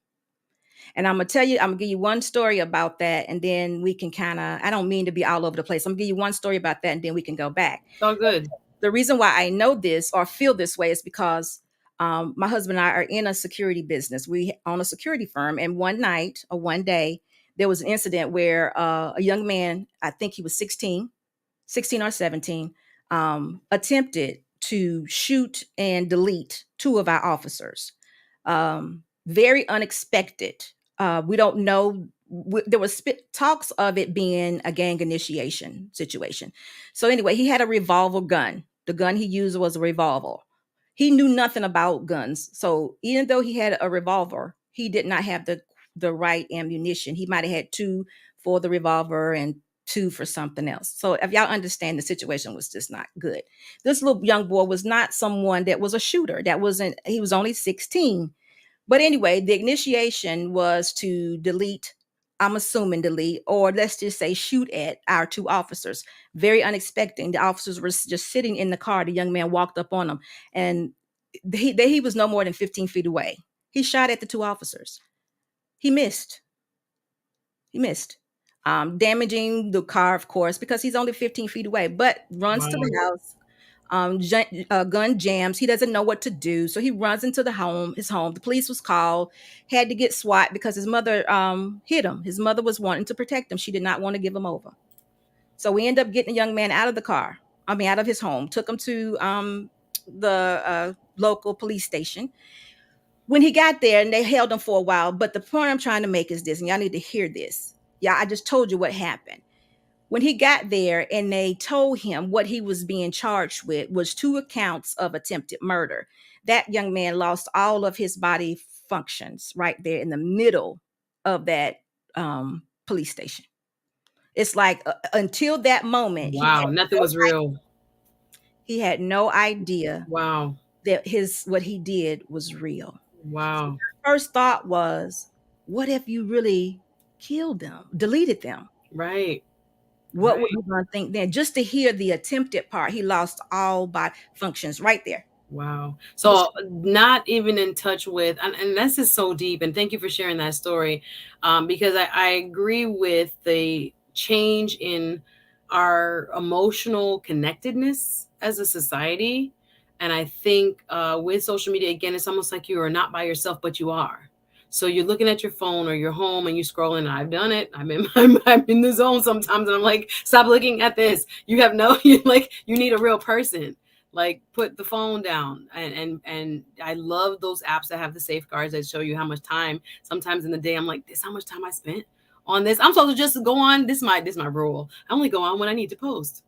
Speaker 2: And I'm gonna give you one story about that, and then we can kind of, I don't mean to be all over the place. I'm gonna give you one story about that, and then we can go back.
Speaker 1: It's all good.
Speaker 2: The reason why I know this or feel this way is because my husband and I are in a security business. We own a security firm, and one night or one day, there was an incident where a young man, I think he was 16 or 17, attempted to shoot and delete two of our officers. Very unexpected. We don't know. There was talks of it being a gang initiation situation. So anyway, he had a revolver gun. The gun he used was a revolver. He knew nothing about guns. So even though he had a revolver, he did not have the right ammunition. He might have had two for the revolver and two for something else. So if y'all understand, the situation was just not good. This little young boy was not someone that was a shooter. He was only 16. But anyway, the initiation was to delete, I'm assuming delete, or let's just say shoot at our two officers. Very unexpected. The officers were just sitting in the car. The young man walked up on them, and he was no more than 15 feet away. He shot at the two officers. He missed. Damaging the car, of course, because he's only 15 feet away, but runs to the house. Gun jams. He doesn't know what to do. So he runs into his home. The police was called, had to get SWAT because his mother hit him. His mother was wanting to protect him. She did not want to give him over. So we end up getting the young man out of out of his home, took him to the local police station. When he got there, and they held him for a while, but the point I'm trying to make is this, and y'all need to hear this. Yeah, I just told you what happened. When he got there and they told him what he was being charged with was 2 accounts of attempted murder. That young man lost all of his body functions right there in the middle of that police station. It's like until that moment,
Speaker 1: Wow, nothing was real.
Speaker 2: he had no idea
Speaker 1: Wow.
Speaker 2: that what he did was real. So
Speaker 1: Wow.
Speaker 2: my first thought was, what if you really killed them, deleted them?
Speaker 1: Right.
Speaker 2: What
Speaker 1: Right.
Speaker 2: were you going to think then? Just to hear the attempted part, he lost all body functions right there.
Speaker 1: Wow.
Speaker 2: Just
Speaker 1: So not even in touch with, and this is so deep. And thank you for sharing that story. Because I agree with the change in our emotional connectedness as a society. And I think with social media, again, it's almost like you are not by yourself, but you are. So you're looking at your phone or you're home and you scrolling. And I've done it. I'm in the zone sometimes, and I'm like, stop looking at this. You have no, you like, you need a real person. Like, put the phone down. And I love those apps that have the safeguards that show you how much time. Sometimes in the day I'm like, this how much time I spent on this. I'm supposed to just go on. This my rule. I only go on when I need to post.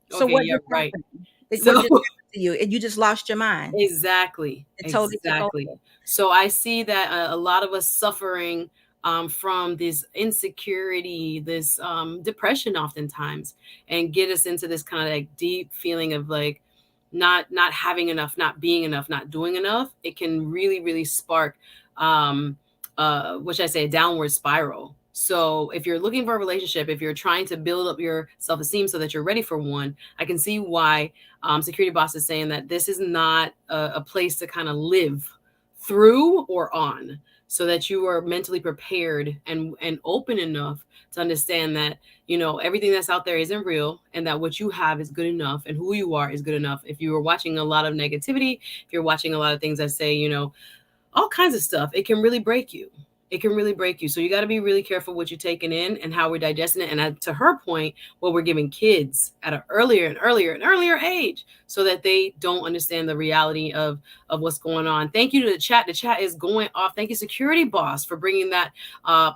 Speaker 2: so
Speaker 1: Okay,
Speaker 2: what
Speaker 1: yeah,
Speaker 2: just
Speaker 1: right.
Speaker 2: happened? What
Speaker 1: So
Speaker 2: just happened to you? And you just lost your mind.
Speaker 1: exactly,
Speaker 2: It totally took
Speaker 1: exactly.
Speaker 2: over.
Speaker 1: So I see that a lot of us suffering from this insecurity, this depression, oftentimes, and get us into this kind of like deep feeling of like not having enough, not being enough, not doing enough. It can really, really spark, what should I say, a downward spiral. So if you're looking for a relationship, if you're trying to build up your self-esteem so that you're ready for one, I can see why Security Boss is saying that this is not a place to kind of live through or on, so that you are mentally prepared and open enough to understand that, everything that's out there isn't real, and that what you have is good enough, and who you are is good enough. If you are watching a lot of negativity, if you're watching a lot of things that say, all kinds of stuff, it can really break you. It can really break you. So you got to be really careful what you're taking in and how we're digesting it. And to her point, what we're giving kids at an earlier age, so that they don't understand the reality of what's going on. Thank you to the chat. The chat is going off. Thank you, Security Boss, for bringing that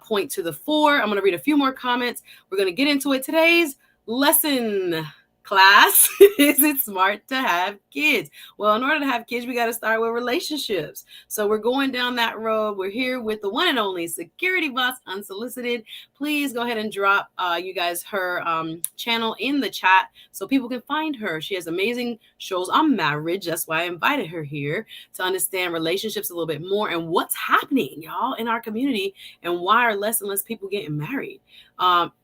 Speaker 1: point to the fore. I'm going to read a few more comments. We're going to get into it. Today's lesson, class, is it smart to have kids? Well, in order to have kids, we got to start with relationships. So we're going down that road. We're here with the one and only Security Boss Unsolicited. Please go ahead and drop you guys her channel in the chat so people can find her. She has amazing shows on marriage. That's why I invited her here, to understand relationships a little bit more and what's happening, y'all, in our community, and why are less and less people getting married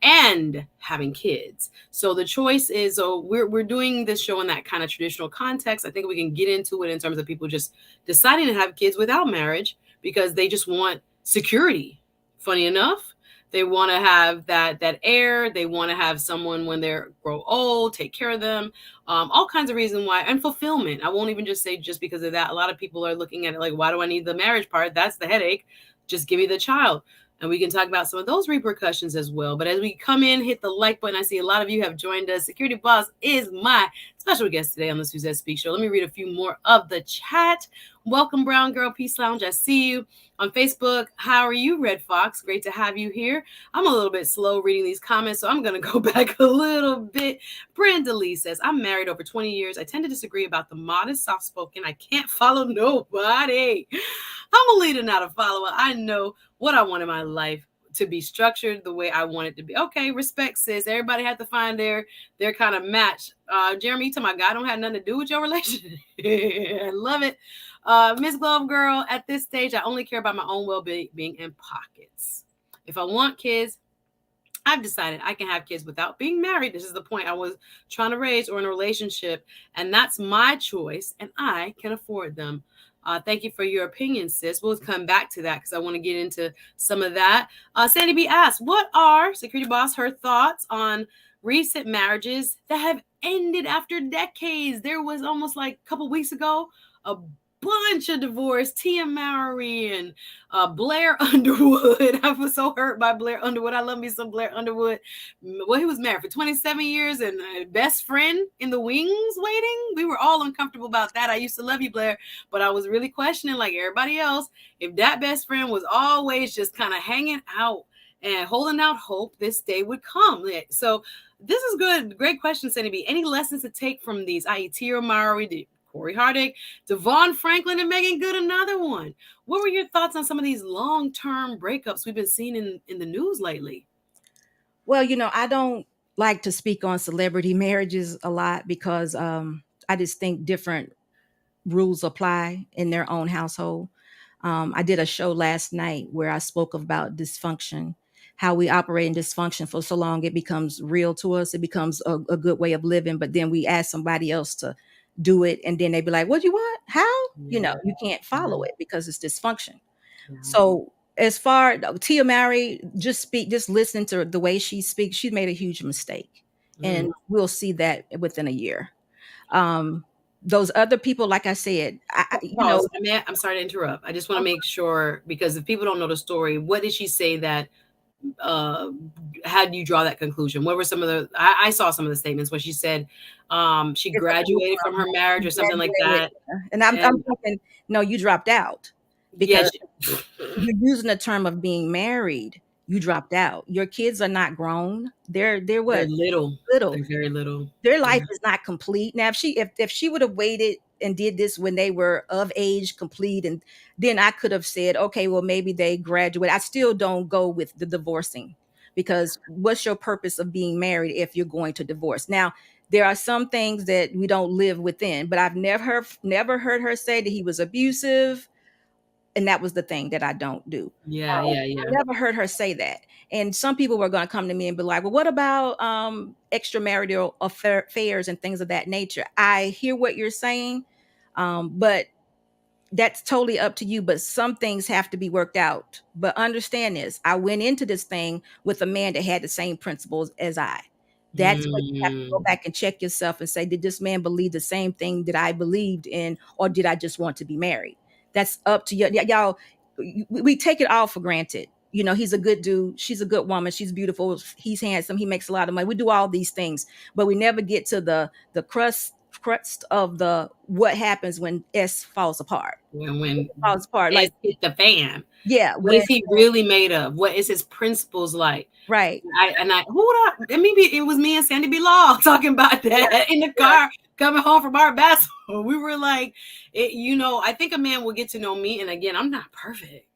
Speaker 1: and having kids. So the choice is, so we're doing this show in that kind of traditional context. I think we can get into it in terms of people just deciding to have kids without marriage because they just want security. Funny enough, they want to have that heir. They want to have someone when they grow old, take care of them. All kinds of reasons why, and fulfillment. I won't even just say just because of that. A lot of people are looking at it like, why do I need the marriage part? That's the headache. Just give me the child. And we can talk about some of those repercussions as well. But as we come in, hit the like button. I see a lot of you have joined us. Security Boss is my special guest today on the Suzette Speak Show. Let me read a few more of the chat. Welcome, Brown Girl Peace Lounge. I see you on Facebook. How are you, Red Fox? Great to have you here. I'm a little bit slow reading these comments, so I'm going to go back a little bit. Brenda Lee says, I'm married over 20 years. I tend to disagree about the modest, soft-spoken. I can't follow nobody. I'm a leader, not a follower. I know what I want in my life to be structured the way I want it to be. Okay, respect, sis. Everybody has to find their kind of match. Jeremy, you talking about God don't have nothing to do with your relationship. I love it. Miss Glove Girl, at this stage, I only care about my own well-being and pockets. If I want kids, I've decided I can have kids without being married. This is the point I was trying to raise, or in a relationship. And that's my choice, and I can afford them. Thank you for your opinion, sis. We'll come back to that because I want to get into some of that. Sandy B asked, what are, Security Boss, her thoughts on recent marriages that have ended after decades? There was almost like a couple weeks ago, a bunch of divorce. Tia Mowry and Blair Underwood. I was so hurt by Blair Underwood. I love me some Blair Underwood. Well, he was married for 27 years and best friend in the wings waiting. We were all uncomfortable about that. I used to love you, Blair, but I was really questioning, like everybody else, if that best friend was always just kind of hanging out and holding out hope this day would come. So this is good. Great question, Cindy B. Any lessons to take from these, i.e. Tia Mowry, Corey Hardick, Devon Franklin, and Megan Good, another one. What were your thoughts on some of these long-term breakups we've been seeing in the news lately?
Speaker 2: Well, I don't like to speak on celebrity marriages a lot because I just think different rules apply in their own household. I did a show last night where I spoke about dysfunction, how we operate in dysfunction for so long it becomes real to us. It becomes a good way of living, but then we ask somebody else to do it, and then they be like, "What do you want? How?"
Speaker 1: Yeah.
Speaker 2: You can't follow it because it's dysfunction.
Speaker 1: Yeah.
Speaker 2: So as far Tia Mowry, just listening to the way she speaks, she made a huge mistake, and we'll see that within a year. Um, those other people, like I said,
Speaker 1: Pause. I'm sorry to interrupt. I just want to make sure, because if people don't know the story, what did she say that uh how do you draw that conclusion? What were some of the I saw some of the statements where she said she graduated from her marriage or something like that.
Speaker 2: And I'm
Speaker 1: And
Speaker 2: thinking, no, you dropped out
Speaker 1: yeah,
Speaker 2: because you're using the term of being married. You dropped out. Your kids are not grown. They're
Speaker 1: they're
Speaker 2: what?
Speaker 1: little.
Speaker 2: Little.
Speaker 1: They're very little.
Speaker 2: Their
Speaker 1: Yeah.
Speaker 2: life is not complete. Now, if she would have waited and did this when they were of age, complete, and then I could have said, okay, well, maybe they graduate. I still don't go with the divorcing, because what's your purpose of being married if you're going to divorce? Now, there are some things that we don't live within, but I've never heard her say that he was abusive, and that was the thing that I don't do.
Speaker 1: Yeah, yeah,
Speaker 2: I
Speaker 1: yeah.
Speaker 2: never heard her say that. And some people were going to come to me and be like, well, what about extramarital affairs and things of that nature? I hear what you're saying, but that's totally up to you. But some things have to be worked out. But understand this, I went into this thing with a man that had the same principles as I. That's what you have to go back and check yourself and say, did this man believe the same thing that I believed in, or did I just want to be married? That's up to you. Y'all, we take it all for granted. He's a good dude. She's a good woman. She's beautiful. He's handsome. He makes a lot of money. We do all these things, but we never get to the crust of the what happens when S falls apart.
Speaker 1: When
Speaker 2: Falls apart,
Speaker 1: it's
Speaker 2: like,
Speaker 1: hit the fan.
Speaker 2: yeah,
Speaker 1: What
Speaker 2: when
Speaker 1: is he really made of? What is his principles like?
Speaker 2: right,
Speaker 1: And maybe it was me and Sandy B. Law talking about that in the car coming home from our basketball. We were like, I think a man will get to know me, and again, I'm not perfect,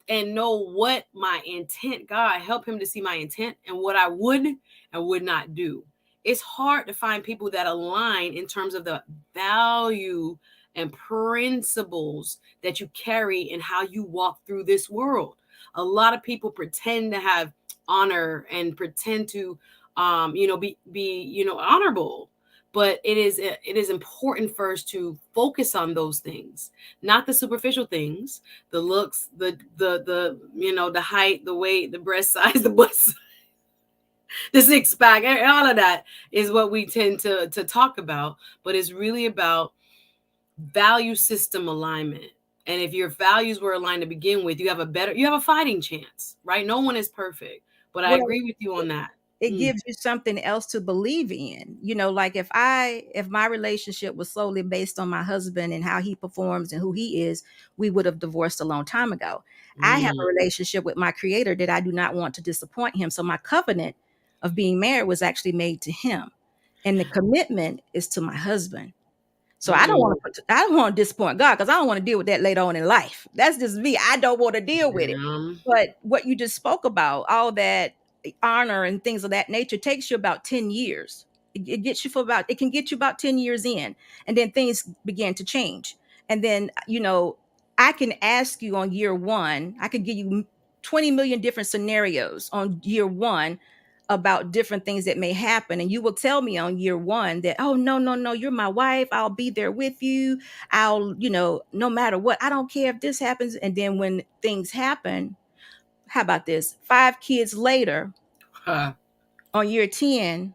Speaker 1: and know what my intent. God help him to see my intent and what I would and would not do. It's hard to find people that align in terms of the value and principles that you carry in how you walk through this world. A lot of people pretend to have honor and pretend to be honorable, but it is important first to focus on those things, not the superficial things, the looks, the height, the weight, the breast size, the bust, the six pack, all of that is what we tend to talk about. But it's really about value system alignment. And if your values were aligned to begin with, you have a fighting chance, right? No one is perfect, but I
Speaker 2: well,
Speaker 1: agree with you on that.
Speaker 2: it gives you something else to believe in. Like if my relationship was solely based on my husband and how he performs and who he is, we would have divorced a long time ago. I have a relationship with my creator that I do not want to disappoint him. So my covenant of being married was actually made to him, and the commitment is to my husband. So I don't want to disappoint God, because I don't want to deal with that later on in life. That's just me. I don't want to deal with it. But what you just spoke about, all that honor and things of that nature, takes you about 10 years. It can get you about 10 years in, and then things begin to change. And then, I can ask you on year one, I could give you 20 million different scenarios on year one about different things that may happen, and you will tell me on year one that, oh, no, no, no, you're my wife, I'll be there with you, I'll, no matter what, I don't care if this happens. And then when things happen, how about this, 5 kids later, on year 10,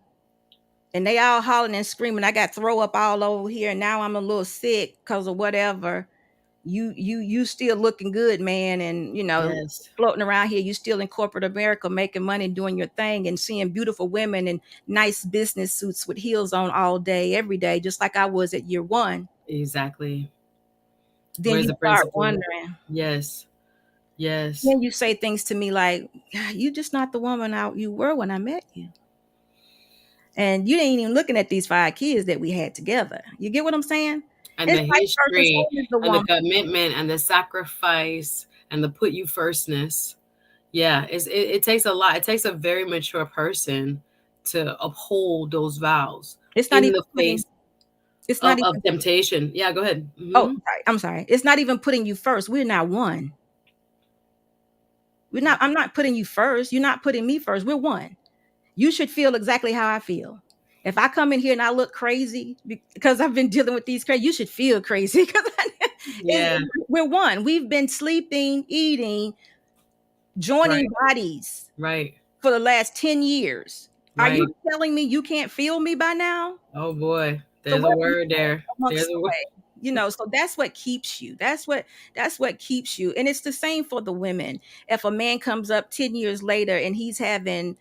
Speaker 2: and they all hollering and screaming, I got throw up all over here, and now I'm a little sick because of whatever. You still looking good, man, and
Speaker 1: Yes.
Speaker 2: floating around here. You still in corporate America, making money, doing your thing, and seeing beautiful women in nice business suits with heels on all day, every day, just like I was at year one.
Speaker 1: Exactly.
Speaker 2: Then
Speaker 1: Where's
Speaker 2: you
Speaker 1: the
Speaker 2: start
Speaker 1: principle?
Speaker 2: wondering,
Speaker 1: Yes. Yes.
Speaker 2: Then you say things to me like, "You just not the woman you were when I met you." And you ain't even looking at these 5 kids that we had together. You get what I'm saying?
Speaker 1: And
Speaker 2: It's
Speaker 1: the
Speaker 2: like versus
Speaker 1: history
Speaker 2: who is the
Speaker 1: and the
Speaker 2: woman.
Speaker 1: commitment and the sacrifice and the put you firstness. Yeah, it takes a lot. It takes a very mature person to uphold those vows
Speaker 2: It's not
Speaker 1: in
Speaker 2: even
Speaker 1: the
Speaker 2: putting.
Speaker 1: face
Speaker 2: It's not
Speaker 1: of
Speaker 2: even.
Speaker 1: temptation. Yeah, go ahead.
Speaker 2: Oh, sorry. I'm sorry. It's not even putting you first. We're not one. We're not. I'm not putting you first. You're not putting me first. We're one. You should feel exactly how I feel. If I come in here and I look crazy because I've been dealing with these crazy, you should feel crazy because
Speaker 1: Yeah,
Speaker 2: we're one. We've been sleeping, eating,
Speaker 1: right,
Speaker 2: joining bodies
Speaker 1: right,
Speaker 2: for the last 10 years. Are
Speaker 1: right.
Speaker 2: you telling me you can't feel me by now?
Speaker 1: Oh boy,
Speaker 2: So
Speaker 1: there's
Speaker 2: what
Speaker 1: a
Speaker 2: are you
Speaker 1: word there.
Speaker 2: doing amongst
Speaker 1: There's
Speaker 2: the
Speaker 1: a word.
Speaker 2: way? So that's what keeps you. That's what keeps you. And it's the same for the women. If a man comes up 10 years later and he's having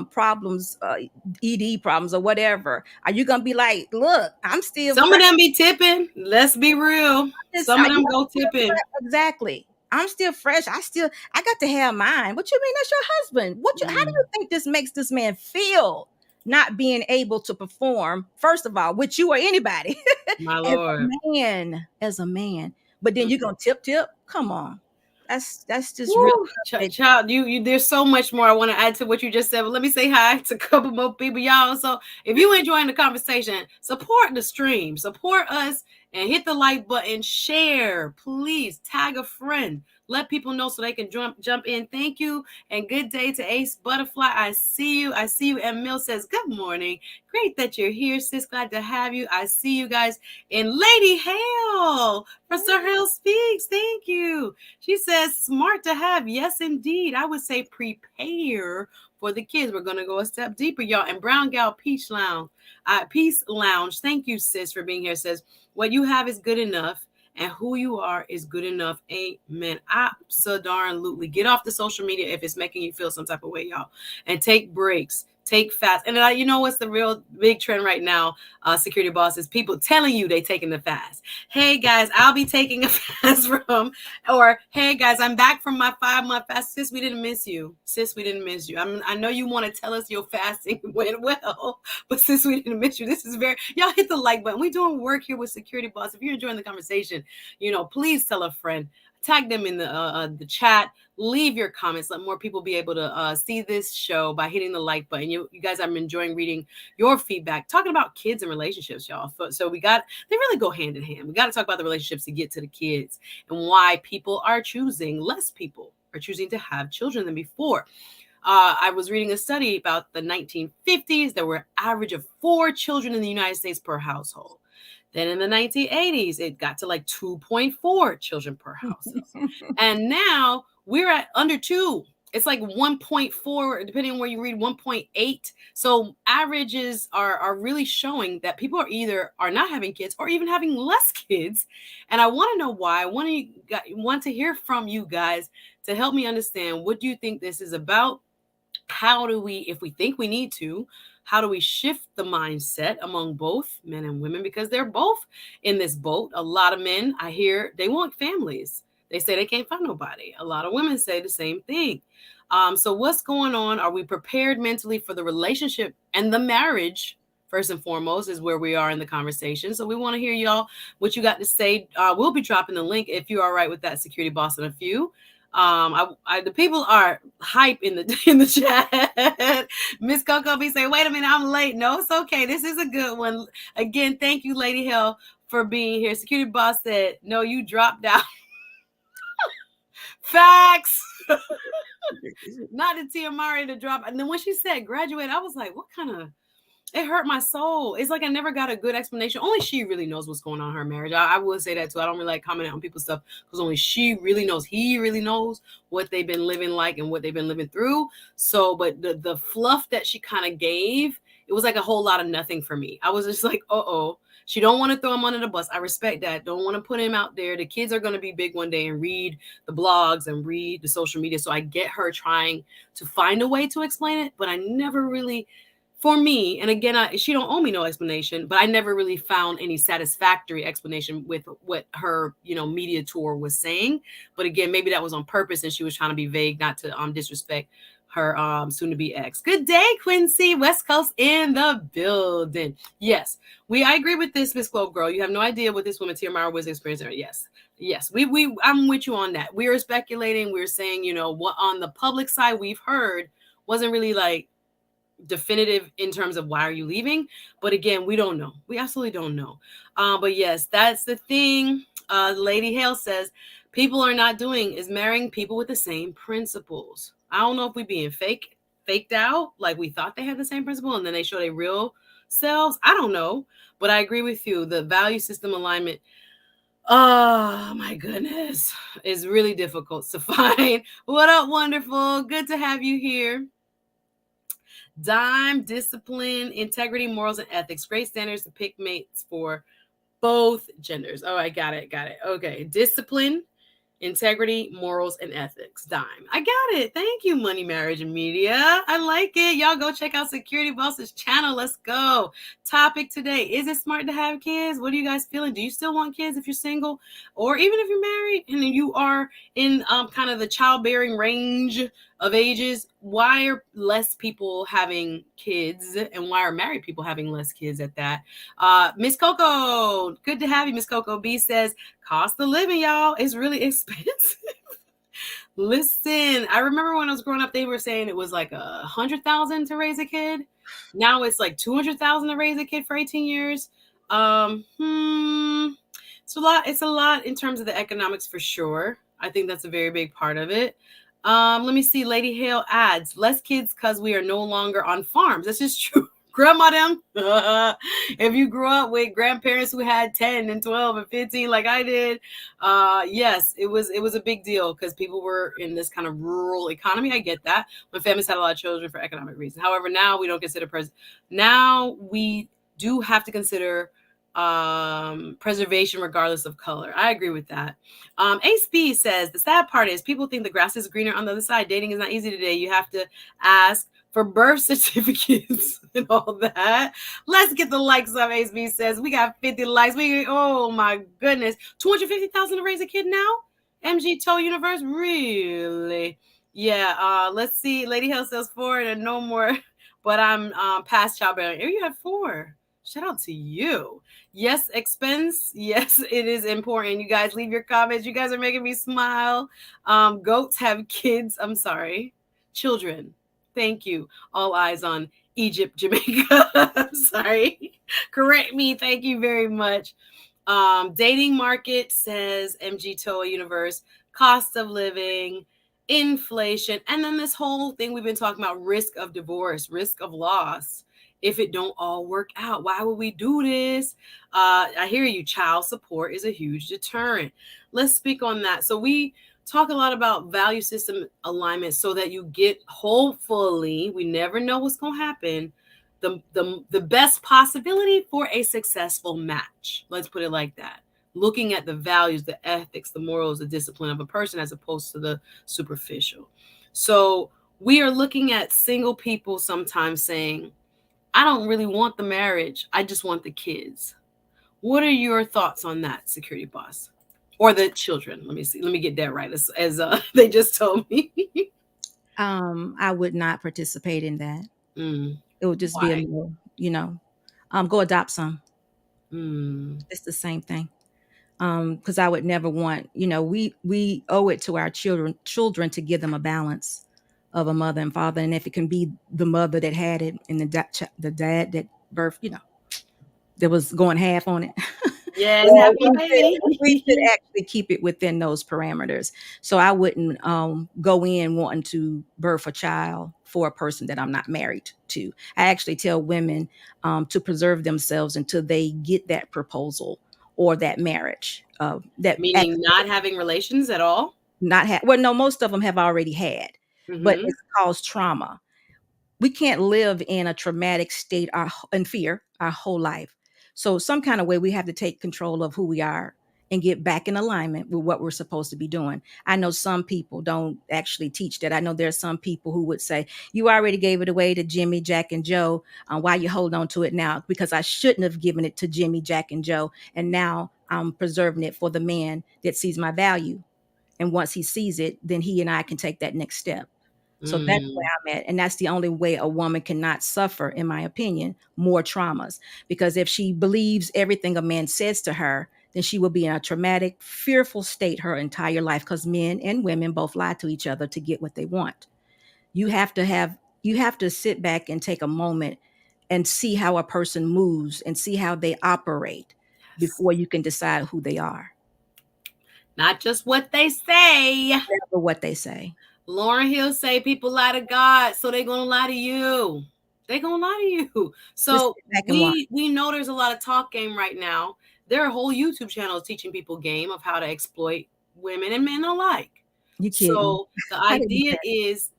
Speaker 2: problems, ED problems or whatever, are you gonna be like, look, I'm still
Speaker 1: Some of
Speaker 2: fresh?
Speaker 1: them be tipping. Let's be real. Some of them go tipping.
Speaker 2: Exactly. I'm still fresh. I got to have mine. What you mean that's your husband? How do you think this makes this man feel not being able to perform, first of all, with you or anybody
Speaker 1: My
Speaker 2: as
Speaker 1: Lord.
Speaker 2: a man. But then you're gonna tip. Come on. That's just real
Speaker 1: Woo,
Speaker 2: stuff.
Speaker 1: child, you there's so much more I want to add to what you just said, but let me say hi to a couple more people, y'all. So if you enjoying the conversation, support the stream, support us, and hit the like button, share, please tag a friend, let people know so they can jump in. Thank you and good day to Ace Butterfly. I see you. And Mill says good morning. Great that you're here, sis. Glad to have you. I see you guys. And Lady Hale for Sir Hale Speaks. Thank you. She says, smart to have. Yes, indeed. I would say prepare for the kids. We're going to go a step deeper, y'all. And Brown Gal Peace Lounge. Thank you, sis, for being here. Says, what you have is good enough. And who you are is good enough. Amen. Absolutely. Get off the social media if it's making you feel some type of way, y'all. And take breaks. Take fast. And you know what's the real big trend right now, Security Boss, is people telling you they taking the fast. Hey guys, I'll be taking a fast from, or hey guys, I'm back from my 5-month fast. Sis, we didn't miss you. Sis, we didn't miss you. I know you want to tell us your fasting went well, but sis, we didn't miss you. This is y'all hit the like button. We're doing work here with Security Boss. If you're enjoying the conversation, please tell a friend, tag them in the chat, leave your comments, let more people be able to see this show by hitting the like button. You guys, I'm enjoying reading your feedback, talking about kids and relationships, y'all. So they really go hand in hand. We got to talk about the relationships to get to the kids and why less people are choosing to have children than before. I was reading a study about the 1950s. There were an average of 4 children in the United States per household. Then in the 1980s, it got to like 2.4 children per household. And now we're at under 2. It's like 1.4, depending on where you read, 1.8. So averages are really showing that people are not having kids or even having less kids. And I want to know why. I want to hear from you guys to help me understand, what do you think this is about? How do we, if we think we need to, how do we shift the mindset among both men and women? Because they're both in this boat. A lot of men, I hear, they want families. They say they can't find nobody. A lot of women say the same thing. So what's going on? Are we prepared mentally for the relationship and the marriage? First and foremost is where we are in the conversation. So we want to hear y'all, what you got to say. We'll be dropping the link if you're all right with that, Security Boss, in a few. The people are hype in the chat. Miss Coco be saying, wait a minute, I'm late. No, it's okay. This is a good one. Again, thank you, Lady Hell, for being here. Security Boss said, no, you dropped out. Facts. Not the Tia Mari to drop. And then when she said graduate, I was like, what kind of, it hurt my soul. It's like I never got a good explanation. Only she really knows what's going on in her marriage. I will say that too. I don't really like commenting on people's stuff because only she really knows. He really knows what they've been living like and what they've been living through. So, but the fluff that she kind of gave, it was like a whole lot of nothing for me. I was just like, uh-oh. She don't want to throw him under the bus. I respect that. Don't want to put him out there. The kids are going to be big one day and read the blogs and read the social media. So I get her trying to find a way to explain it, but I never really for me, and again, she don't owe me no explanation, but I never really found any satisfactory explanation with what her, media tour was saying. But again, maybe that was on purpose and she was trying to be vague, not to disrespect her soon to be ex. Good day, Quincy, West Coast in the building. Yes, I agree with this, Miss Globe Girl. You have no idea what this woman Tia Mara was experiencing. Yes, we I'm with you on that. We are speculating. We're saying, what on the public side we've heard wasn't really like definitive in terms of why are you leaving, but again, we don't know. We absolutely don't know. But yes, that's the thing. Lady Hale says people are not doing is marrying people with the same principles. I don't know if we being faked out, like we thought they had the same principle and then they show their real selves. I don't know, but I agree with you. The value system alignment, oh my goodness, is really difficult to find. What up, wonderful? Good to have you here. Dime, discipline, integrity, morals, and ethics. Great standards to pick mates for both genders. Oh, I got it. Okay. Discipline, integrity, morals, and ethics. Dime. I got it. Thank you, Money, Marriage, and Media. I like it. Y'all go check out Security Boss's channel. Let's go. Topic today. Is it smart to have kids? What are you guys feeling? Do you still want kids if you're single? Or even if you're married and you are in kind of the childbearing range of ages? Why are less people having kids? And why are married people having less kids at that? Miss Coco, good to have you, Miss Coco B says, cost of living, y'all, is really expensive. Listen, I remember when I was growing up, they were saying it was like $100,000 to raise a kid. Now it's like $200,000 to raise a kid for 18 years. It's a lot. It's a lot in terms of the economics for sure. I think that's a very big part of it. Let me see. Lady Hale adds less kids because we are no longer on farms. This is true. Grandma them. If you grew up with grandparents who had 10 and 12 and 15 like I did, yes, it was a big deal because people were in this kind of rural economy. I get that. When families had a lot of children for economic reasons. However, now we don't consider now we do have to consider preservation regardless of color. I agree with that. Ace B says the sad part is people think the grass is greener on the other side. Dating is not easy today. You have to ask for birth certificates and all that. Let's get the likes up. Ace B says we got 50 likes. Oh my goodness, 250,000 to raise a kid now. MG Toe Universe, really? Yeah. Let's see. Lady Hill says 4 and no more. But I'm past childbearing. Oh, you have 4. Shout out to you. Yes, expense. Yes, it is important. You guys leave your comments. You guys are making me smile. Goats have kids. I'm sorry. Children. Thank you. All eyes on Egypt, Jamaica. I'm sorry. Correct me. Thank you very much. Dating market says MG Toa Universe. Cost of living, inflation, and then this whole thing we've been talking about, risk of divorce, risk of loss. If it don't all work out, why would we do this? I hear you. Child support is a huge deterrent. Let's speak on that. So we talk a lot about value system alignment so that you get, hopefully, we never know what's going to happen, the best possibility for a successful match. Let's put it like that. Looking at the values, the ethics, the morals, the discipline of a person as opposed to the superficial. So we are looking at single people sometimes saying, I don't really want the marriage. I just want the kids. What are your thoughts on that, Security Boss? Or the children? Let me see. Let me get that right. As they just told me.
Speaker 2: I would not participate in that. It would just
Speaker 1: Why?
Speaker 2: be go adopt some.
Speaker 1: Mm.
Speaker 2: It's the same thing. Because I would never want, we owe it to our children to give them a balance of a mother and father. And if it can be the mother that had it and the dad that birthed, that was going half on it.
Speaker 1: Yes,
Speaker 2: Well,
Speaker 1: happy baby.
Speaker 2: we should actually keep it within those parameters. So I wouldn't go in wanting to birth a child for a person that I'm not married to. I actually tell women to preserve themselves until they get that proposal or that marriage.
Speaker 1: Meaning not having relations at all?
Speaker 2: Well, no, most of them have already had, but it's caused trauma. We can't live in a traumatic state in fear our whole life. So some kind of way we have to take control of who we are and get back in alignment with what we're supposed to be doing. I know some people don't actually teach that. I know there are some people who would say, you already gave it away to Jimmy, Jack, and Joe. Why you hold on to it now? Because I shouldn't have given it to Jimmy, Jack, and Joe. And now I'm preserving it for the man that sees my value. And once he sees it, then he and I can take that next step. So that's where I'm at. And that's the only way a woman cannot suffer, in my opinion, more traumas. Because if she believes everything a man says to her, then she will be in a traumatic, fearful state her entire life, because men and women both lie to each other to get what they want. You have to sit back and take a moment and see how a person moves and see how they operate before you can decide who they are.
Speaker 1: Not just what they say.
Speaker 2: Never what they say.
Speaker 1: Lauren Hill say people lie to God, so they're gonna lie to you. They're gonna lie to you. So we know there's a lot of talk game right now. There are whole YouTube channels teaching people game of how to exploit women and men alike.
Speaker 2: You kidding?
Speaker 1: So the idea is,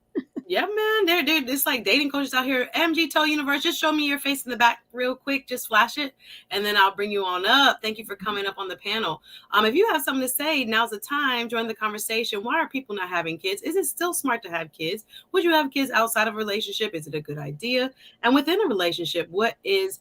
Speaker 1: yeah, man, they're it's like dating coaches out here. MG Toe Universe, just show me your face in the back real quick. Just flash it, and then I'll bring you on up. Thank you for coming up on the panel. If you have something to say, now's the time. Join the conversation. Why are people not having kids? Is it still smart to have kids? Would you have kids outside of a relationship? Is it a good idea? And within a relationship, what is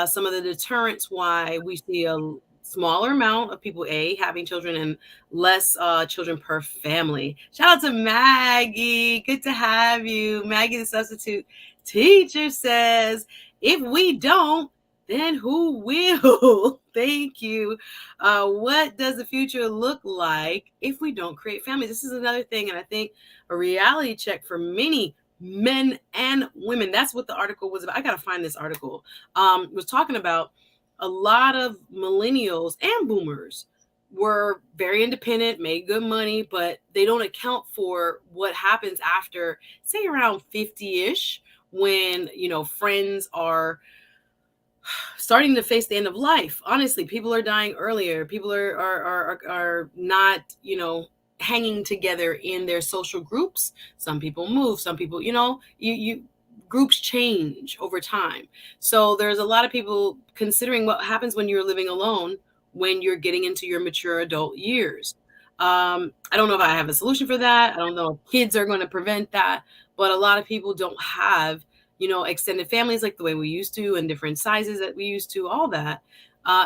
Speaker 1: some of the deterrents why we see a smaller amount of people having children and less children per family? Shout out to Maggie. Good to have you. Maggie, the substitute teacher, says, if we don't, then who will? Thank you. What does the future look like if we don't create families? This is another thing, and I think a reality check for many men and women. That's what the article was about. I gotta find this article. Was talking about a lot of millennials and boomers were very independent, made good money, but they don't account for what happens after, say, around 50-ish, when, friends are starting to face the end of life. Honestly, people are dying earlier. People are not, hanging together in their social groups. Some people move, some people, groups change over time. So there's a lot of people considering what happens when you're living alone, when you're getting into your mature adult years. I don't know if I have a solution for that. I don't know if kids are going to prevent that, but a lot of people don't have, extended families like the way we used to, and different sizes that we used to, all that.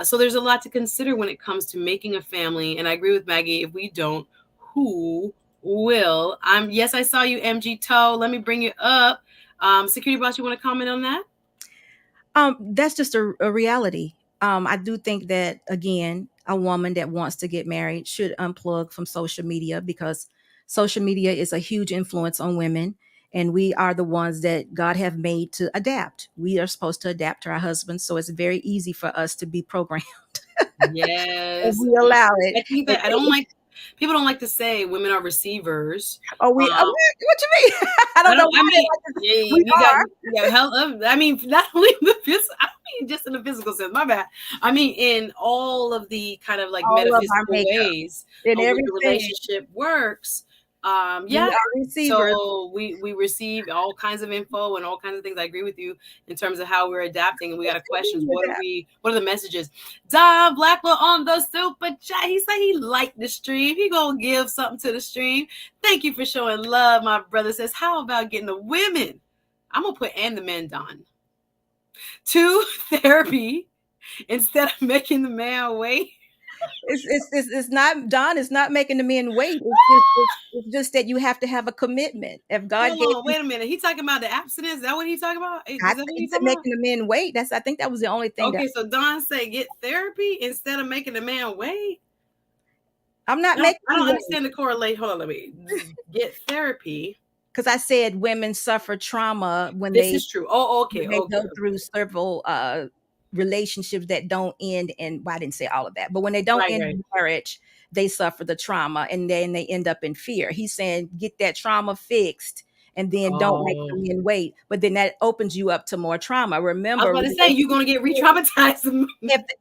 Speaker 1: So there's a lot to consider when it comes to making a family. And I agree with Maggie. If we don't, who will? Yes, I saw you, MG Toe. Let me bring you up. Security Boss, you want to comment on that?
Speaker 2: That's just a reality. I do think that, again, a woman that wants to get married should unplug from social media, because social media is a huge influence on women. And we are the ones that God have made to adapt. We are supposed to adapt to our husbands. So it's very easy for us to be programmed.
Speaker 1: Yes.
Speaker 2: If we allow it.
Speaker 1: I think that people don't like to say women are receivers.
Speaker 2: Oh, what you mean? I don't know.
Speaker 1: I mean, not only in the physical, just in the physical sense. My bad. I mean, in all of the kind of like metaphysical ways of which the relationship works. So we receive all kinds of info and all kinds of things. I agree with you in terms of how we're adapting, and we got a question. What are the messages? Don Blackwell on the super chat. He said he liked the stream. He gonna give something to the stream. Thank you for showing love. My brother says, how about getting the women? I'm gonna put and the men, Don, to therapy instead of making the man wait.
Speaker 2: It's not, Don is not making the men wait. It's just that you have to have a commitment. If God
Speaker 1: wait a minute, he talking about the abstinence. Is that what he's talking about?
Speaker 2: I think making the men wait. I think that was the only thing.
Speaker 1: Okay, so Don say get therapy instead of making the man wait.
Speaker 2: I'm not making.
Speaker 1: I don't understand the correlate. Hold on, let me get therapy.
Speaker 2: Because I said women suffer trauma when
Speaker 1: this is true. Oh, okay.
Speaker 2: They go through several relationships that don't end, and I didn't say all of that, but when they don't end in marriage, they suffer the trauma, and then they end up in fear. He's saying get that trauma fixed, and then don't make the men wait. But then that opens you up to more trauma. Remember,
Speaker 1: I was about to say you're going to get re-traumatized.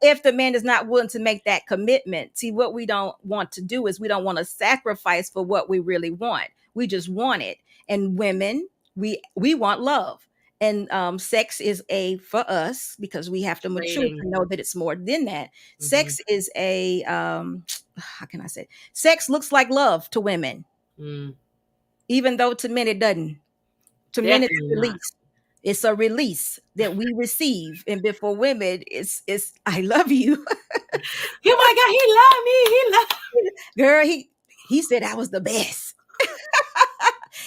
Speaker 2: If the man is not willing to make that commitment. See, what we don't want to do is we don't want to sacrifice for what we really want. We just want it. And women, we want love. And sex is for us, because we have to mature to
Speaker 1: Trading.
Speaker 2: know that it's more than that.
Speaker 1: Mhm.
Speaker 2: Sex is how can I say? Sex looks like love to women, even though to men it doesn't. To men it's
Speaker 1: Definitely
Speaker 2: a
Speaker 1: not.
Speaker 2: release. It's a release that we receive, and for women, it's I love you.
Speaker 1: Oh my God, he loved me. He loved.
Speaker 2: Girl, he said I was the best.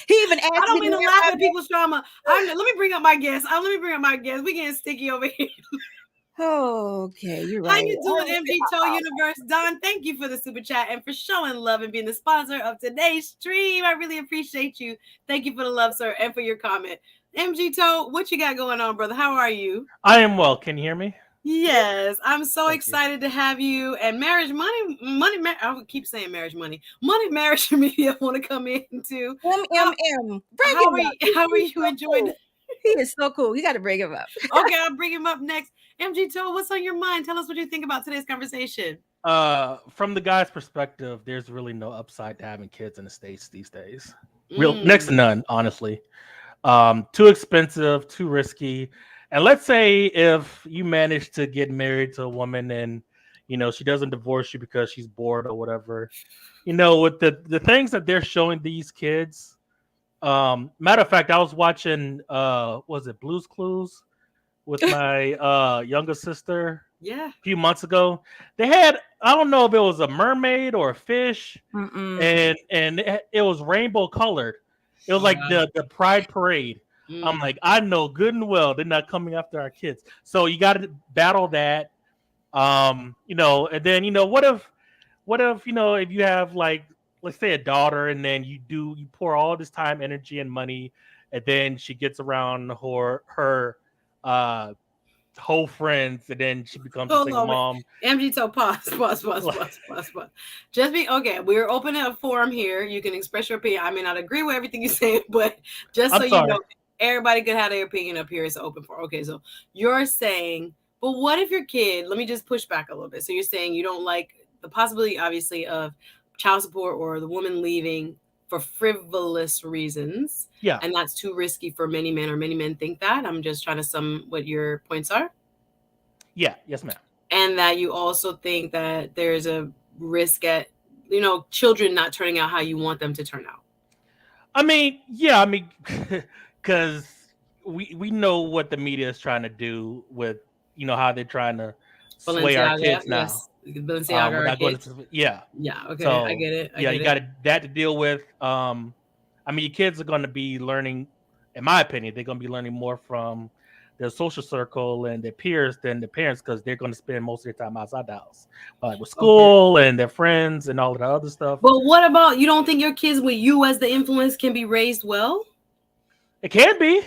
Speaker 2: He even
Speaker 1: I
Speaker 2: asked
Speaker 1: don't
Speaker 2: me
Speaker 1: mean
Speaker 2: to
Speaker 1: to
Speaker 2: wear
Speaker 1: laugh
Speaker 2: my
Speaker 1: at people's trauma. Let me bring up my guest. Let me bring up my guest. We getting sticky over here.
Speaker 2: Okay, you're
Speaker 1: How
Speaker 2: right.
Speaker 1: you doing, MG Toe Universe? Don, thank you for the super chat and for showing love and being the sponsor of today's stream. I really appreciate you. Thank you for the love, sir, and for your comment. MG Toe, what you got going on, brother? How are you?
Speaker 3: I am well. Can you hear me?
Speaker 1: Yes, I'm so
Speaker 3: Thank you.
Speaker 1: excited to have you. And marriage, money. I would keep saying marriage, money, marriage media. I want to come in too.
Speaker 2: MMM.
Speaker 1: How are you enjoying?
Speaker 2: Cool. He is so cool. You got to bring him up.
Speaker 1: Okay, I'll bring him up next. MG Toe, what's on your mind? Tell us what you think about today's conversation.
Speaker 3: From the guy's perspective, there's really no upside to having kids in the States these days. Next to none, honestly. Too expensive, too risky. And let's say if you manage to get married to a woman and she doesn't divorce you because she's bored or whatever, with the things that they're showing these kids. Matter of fact, I was watching was it Blue's Clues with my younger sister
Speaker 1: Yeah.
Speaker 3: a few months ago. They had, I don't know if it was a mermaid or a fish, and it was rainbow colored. It was like the Pride Parade. I'm like, I know good and well they're not coming after our kids. So you got to battle that. And then what if if you have, like, let's say, a daughter, and then you pour all this time, energy, and money, and then she gets around her whole friends, and then she becomes a single mom.
Speaker 1: MG Toe, pause. Just okay. We're opening a forum here. You can express your opinion. I may not agree with everything you say, but just so you know, everybody could have their opinion up here. It's open for. Okay, so you're saying, but what if your kid? Let me just push back a little bit. So you're saying you don't like the possibility, obviously, of child support or the woman leaving for frivolous reasons.
Speaker 3: Yeah.
Speaker 1: And that's too risky for many men, or many men think that. I'm just trying to sum what your points are.
Speaker 3: Yeah. Yes, ma'am.
Speaker 1: And that you also think that there's a risk at, children not turning out how you want them to turn out.
Speaker 3: I mean, yeah, because we know what the media is trying to do with, how they're trying to sway our kids now.
Speaker 1: Yes. Balenciaga,
Speaker 3: yeah.
Speaker 1: Yeah. Okay.
Speaker 3: So,
Speaker 1: I get it.
Speaker 3: You got that to deal with. Your kids are going to be learning, in my opinion, they're going to be learning more from their social circle and their peers than their parents, because they're going to spend most of their time outside the house, like with school and their friends and all of the other stuff.
Speaker 1: But what about, you don't think your kids with you as the influence can be raised well?
Speaker 3: It can be.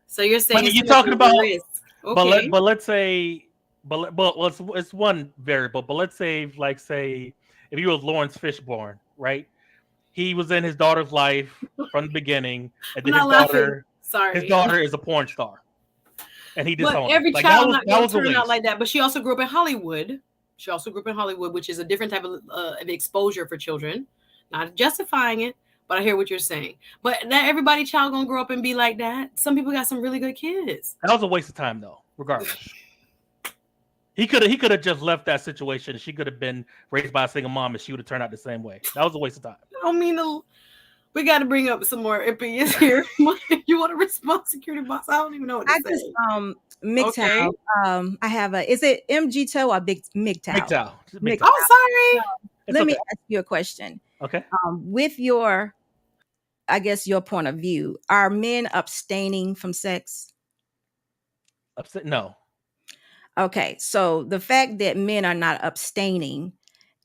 Speaker 1: So you're saying
Speaker 3: you're talking about
Speaker 1: risk.
Speaker 3: Okay. But let's say, it's one variable. But let's say, if you was Lawrence Fishburne, right? He was in his daughter's life from the beginning, and then his daughter is a porn star, and he disowned her.
Speaker 1: Every child not going to turn out like that. But she also grew up in Hollywood. Which is a different type of exposure for children. Not justifying it, but I hear what you're saying. But not everybody child gonna grow up and be like that. Some people got some really good kids.
Speaker 3: That was a waste of time, though. Regardless, he could have just left that situation. She could have been raised by a single mom, and she would have turned out the same way. That was a waste of time.
Speaker 1: I don't mean to. We got to bring up some more opinions here. You want to respond, SecurityBoss? I don't even know what to say.
Speaker 2: MGTOW. I have is it MGTOW or MGTOW?
Speaker 3: MGTOW.
Speaker 1: Oh, sorry.
Speaker 2: Let me ask you a question.
Speaker 3: Okay.
Speaker 2: With your point of view, are men abstaining from sex?
Speaker 3: No.
Speaker 2: Okay, so the fact that men are not abstaining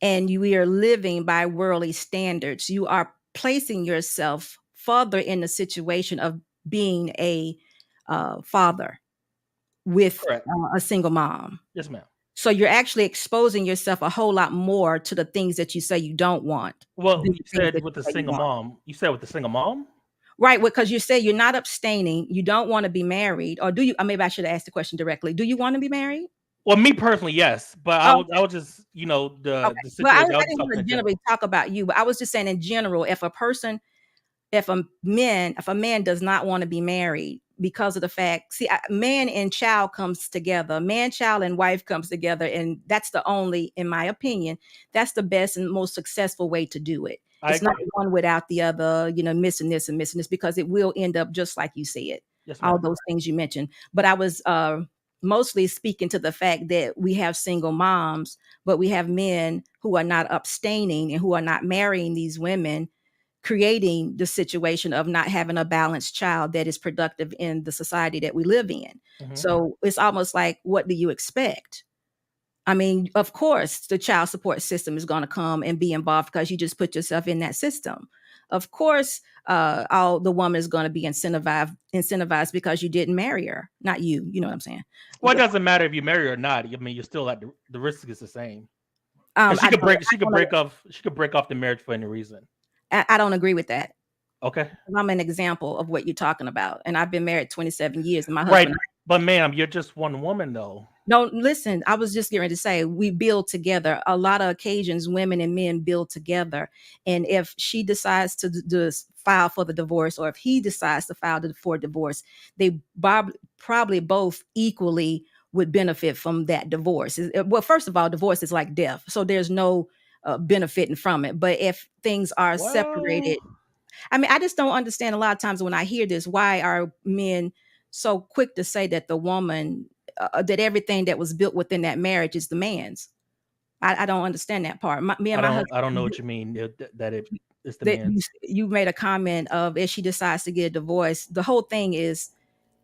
Speaker 2: and you are living by worldly standards, you are placing yourself further in the situation of being a father with a single mom.
Speaker 3: Yes, ma'am.
Speaker 2: So you're actually exposing yourself a whole lot more to the things that you say you don't want.
Speaker 3: Well, you said with the single mom. You said with the single mom?
Speaker 2: Right, because you say you're not abstaining, you don't want to be married, or do you? Maybe I should ask the question directly. Do you want to be married?
Speaker 3: Well, me personally, yes, but I would just, the situation.
Speaker 2: Well, I didn't want to generally talk about you, but I was just saying in general, if a man does not want to be married, because of the fact, see, man and child comes together, man, child, and wife comes together. And that's the only, in my opinion, that's the best and most successful way to do it.
Speaker 3: I
Speaker 2: It's not
Speaker 3: agree.
Speaker 2: one without the other, missing this and missing this, because it will end up just like you said,
Speaker 3: Yes,
Speaker 2: all
Speaker 3: ma'am.
Speaker 2: those things you mentioned. But I was mostly speaking to the fact that we have single moms, but we have men who are not abstaining and who are not marrying these women, creating the situation of not having a balanced child that is productive in the society that we live in.
Speaker 3: Mm-hmm.
Speaker 2: So it's almost like, what do you expect? I mean, of course, the child support system is going to come and be involved because you just put yourself in that system. Of course, all the woman is going to be incentivized because you didn't marry her, not you. You know what I'm saying?
Speaker 3: Well, it doesn't matter if you marry or not. I mean, you're still at the risk is the same.
Speaker 2: I
Speaker 3: She could
Speaker 2: don't,
Speaker 3: break off the marriage for any reason.
Speaker 2: I don't agree with that.
Speaker 3: Okay.
Speaker 2: I'm an example of what you're talking about, and I've been married 27 years, and my
Speaker 3: Right.
Speaker 2: husband.
Speaker 3: But ma'am, you're just one woman though.
Speaker 2: No, listen, I was just going to say we build together. A lot of occasions, women and men build together. And if she decides to file for the divorce, or if he decides to file for divorce, they probably both equally would benefit from that divorce. Well, first of all, divorce is like death. So there's no benefiting from it. But if things are separated, I mean, I just don't understand a lot of times when I hear this, why are men so quick to say that the woman, that everything that was built within that marriage is the man's? I don't understand that part. Me and my husband,
Speaker 3: I don't know what you mean that it's the
Speaker 2: that
Speaker 3: man's.
Speaker 2: you made a comment of, if she decides to get a divorce, the whole thing is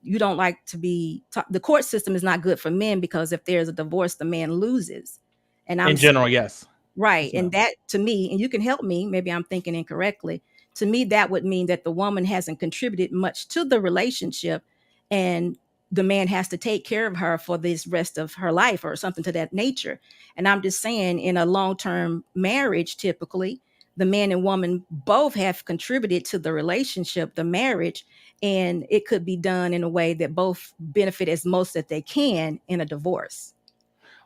Speaker 2: you don't like to be, the court system is not good for men, because if there's a divorce, the man loses. And I'm
Speaker 3: In general, yes.
Speaker 2: right.
Speaker 3: Yes,
Speaker 2: And that, to me, and you can help me, maybe I'm thinking incorrectly. To me, that would mean that the woman hasn't contributed much to the relationship, and the man has to take care of her for this rest of her life or something to that nature. And I'm just saying, in a long-term marriage, typically, the man and woman both have contributed to the relationship, the marriage, and it could be done in a way that both benefit as most that they can in a divorce.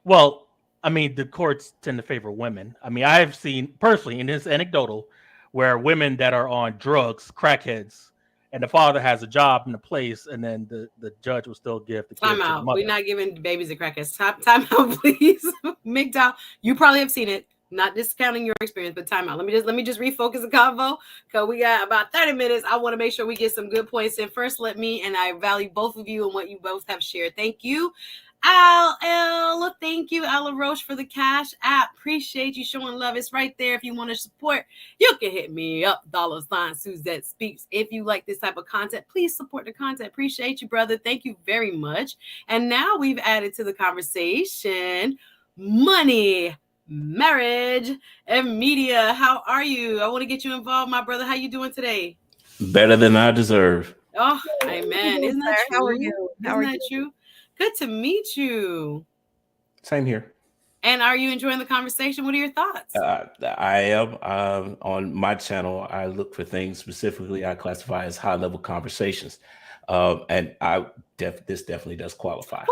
Speaker 3: Well, I mean, the courts tend to favor women. I mean, I've seen personally, in this anecdotal, where women that are on drugs, crackheads, and the father has a job in a place, and then the judge will still give the kid to the mother.
Speaker 1: We're not giving babies to crackheads. Time out, please. MGTOW, you probably have seen it. Not discounting your experience, but time out. Let me just refocus the convo, because we got about 30 minutes. I want to make sure we get some good points in. First, and I value both of you and what you both have shared. Thank you. Al, thank you, Ella Roche, for the Cash App. Appreciate you showing love. It's right there. If you want to support, you can hit me up, $ Suzette Speaks. If you like this type of content, please support the content. Appreciate you, brother. Thank you very much. And now we've added to the conversation money, marriage, and media. How are you? I want to get you involved, my brother. How you doing today?
Speaker 4: Better than I deserve.
Speaker 1: Oh, amen. Isn't that true?
Speaker 2: How are you?
Speaker 1: Isn't that true? Good to meet you.
Speaker 4: Same here.
Speaker 1: And are you enjoying the conversation? What are your thoughts?
Speaker 4: I am. On my channel, I look for things specifically I classify as high-level conversations. And this definitely does qualify.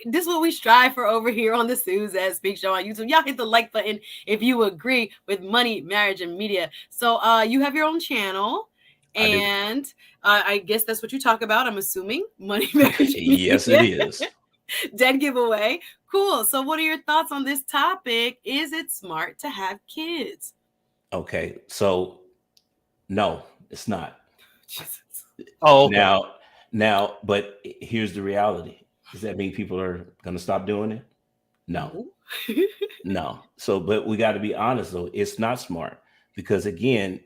Speaker 1: This is what we strive for over here on the Suzette Speak Show on YouTube. Y'all hit the like button if you agree with money, marriage, and media. So you have your own channel. And I guess that's what you talk about. I'm assuming money, marriage.
Speaker 4: Yes, it is.
Speaker 1: Dead giveaway. Cool. So what are your thoughts on this topic? Is it smart to have kids?
Speaker 4: Okay. So no, it's not.
Speaker 1: Jesus.
Speaker 3: Oh, okay.
Speaker 4: Now, but here's the reality. Does that mean people are going to stop doing it? No. No. So, but we got to be honest though. It's not smart, because again,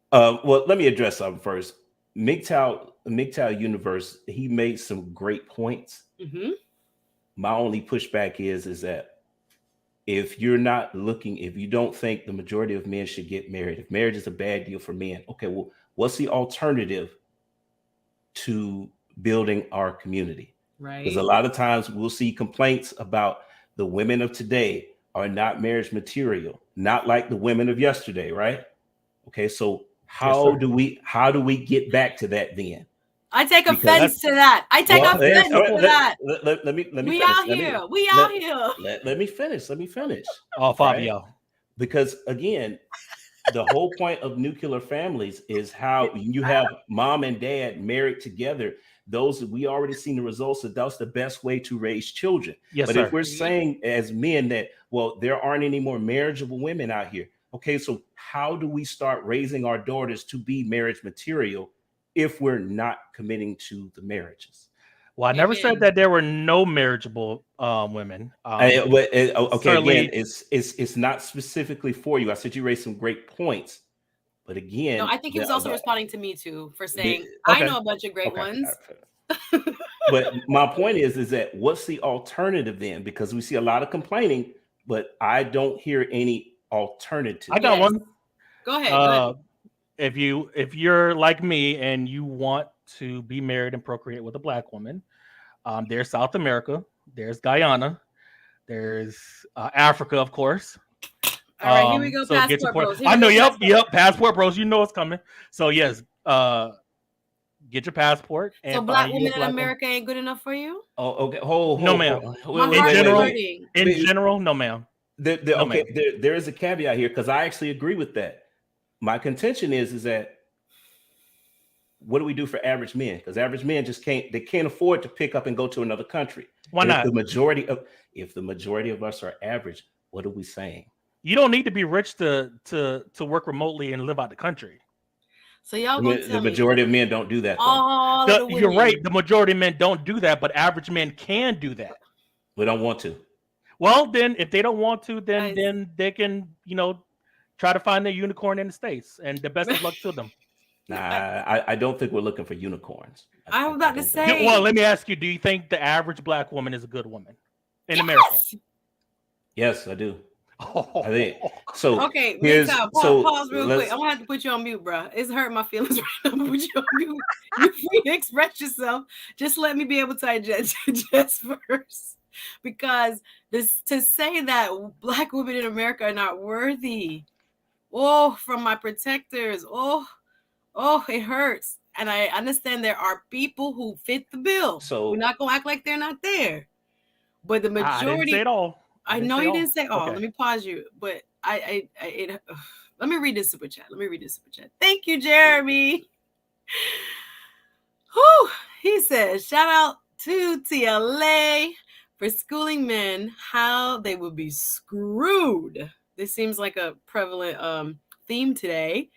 Speaker 4: well, let me address something first. MGTOW Universe, he made some great points. Mm-hmm. My only pushback is that if you don't think the majority of men should get married, if marriage is a bad deal for men, okay, well, what's the alternative to building our community? Right. Because a lot of times we'll see complaints about the women of today are not marriage material, not like the women of yesterday, right? Okay, so how do we get back to that then?
Speaker 1: I take offense to that. Let me finish.
Speaker 4: Let me finish.
Speaker 3: Oh, Fabio.
Speaker 4: Because again, the whole point of nuclear families is how you have mom and dad married together. Those we already seen the results of. That's the best way to raise children.
Speaker 3: Yes,
Speaker 4: but
Speaker 3: sir.
Speaker 4: if we're saying as men that, well, there aren't any more marriageable women out here. Okay, so how do we start raising our daughters to be marriage material if we're not committing to the marriages?
Speaker 3: Well, I never said that there were no marriageable women.
Speaker 4: Okay,
Speaker 3: certainly,
Speaker 4: again, it's not specifically for you. I said you raised some great points, but again,
Speaker 1: no, I think he was also responding to me too for saying
Speaker 3: okay.
Speaker 1: I know a bunch of great ones.
Speaker 4: But my point is that what's the alternative then? Because we see a lot of complaining, but I don't hear any alternative.
Speaker 3: I got one.
Speaker 1: Go ahead.
Speaker 3: If you're like me and you want to be married and procreate with a Black woman, there's South America, there's Guyana, there's Africa, of course.
Speaker 1: All right, here we go.
Speaker 3: So
Speaker 1: Passport Bros.
Speaker 3: I know. Yep. Passport Bros. You know it's coming. So yes, get your passport. And
Speaker 1: so Black women in America ain't good enough for you?
Speaker 4: Oh, okay.
Speaker 3: No, ma'am. In general, no, ma'am.
Speaker 4: There is a caveat here because I actually agree with that. My contention is that what do we do for average men? Because average men just can't afford to pick up and go to another country.
Speaker 3: Why not?
Speaker 4: If the majority of us are average, what are we saying?
Speaker 3: You don't need to be rich to work remotely and live out the country.
Speaker 1: So y'all
Speaker 4: the majority of men don't do that.
Speaker 3: You're right. The majority of men don't do that, but average men can do that.
Speaker 4: We don't want to.
Speaker 3: Well, then if they don't want to, then they can, try to find their unicorn in the States, and the best of luck to them.
Speaker 4: Nah, I don't think we're looking for unicorns.
Speaker 1: I was about to say.
Speaker 3: Well, let me ask you: do you think the average Black woman is a good woman in America?
Speaker 4: Yes, I do. I think so.
Speaker 1: Okay, pause real quick. I'm gonna have to put you on mute, bro. It's hurting my feelings right now. I'm gonna put you on mute. You're free to express yourself. Just let me be able to digest first, because to say that Black women in America are not worthy. From my protectors. It hurts. And I understand there are people who fit the bill. So we're not gonna act like they're not there. But the majority.
Speaker 3: I didn't say it all.
Speaker 1: I know you didn't say all. Okay. Let me pause you. But let me read this super chat. Thank you, Jeremy. Whew. He says, shout out to TLA for schooling men how they will be screwed. This seems like a prevalent theme today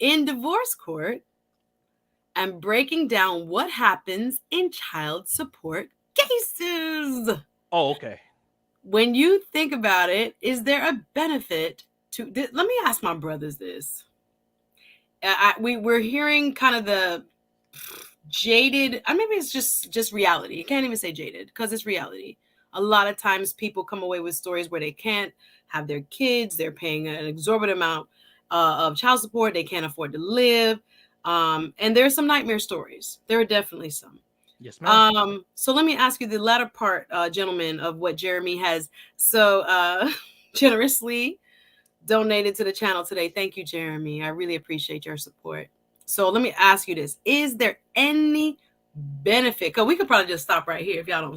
Speaker 1: in divorce court, and breaking down what happens in child support cases.
Speaker 3: Oh, okay.
Speaker 1: When you think about it, is there a benefit to this? Let me ask my brothers this. We're hearing kind of the jaded, maybe it's just reality. You can't even say jaded because it's reality. A lot of times people come away with stories where they can't have their kids. They're paying an exorbitant amount of child support. They can't afford to live. And there are some nightmare stories. There are definitely some.
Speaker 3: Yes, ma'am.
Speaker 1: So let me ask you the latter part, gentlemen, of what Jeremy has so generously donated to the channel today. Thank you, Jeremy. I really appreciate your support. So let me ask you this. Is there any benefit? Because we could probably just stop right here if y'all don't.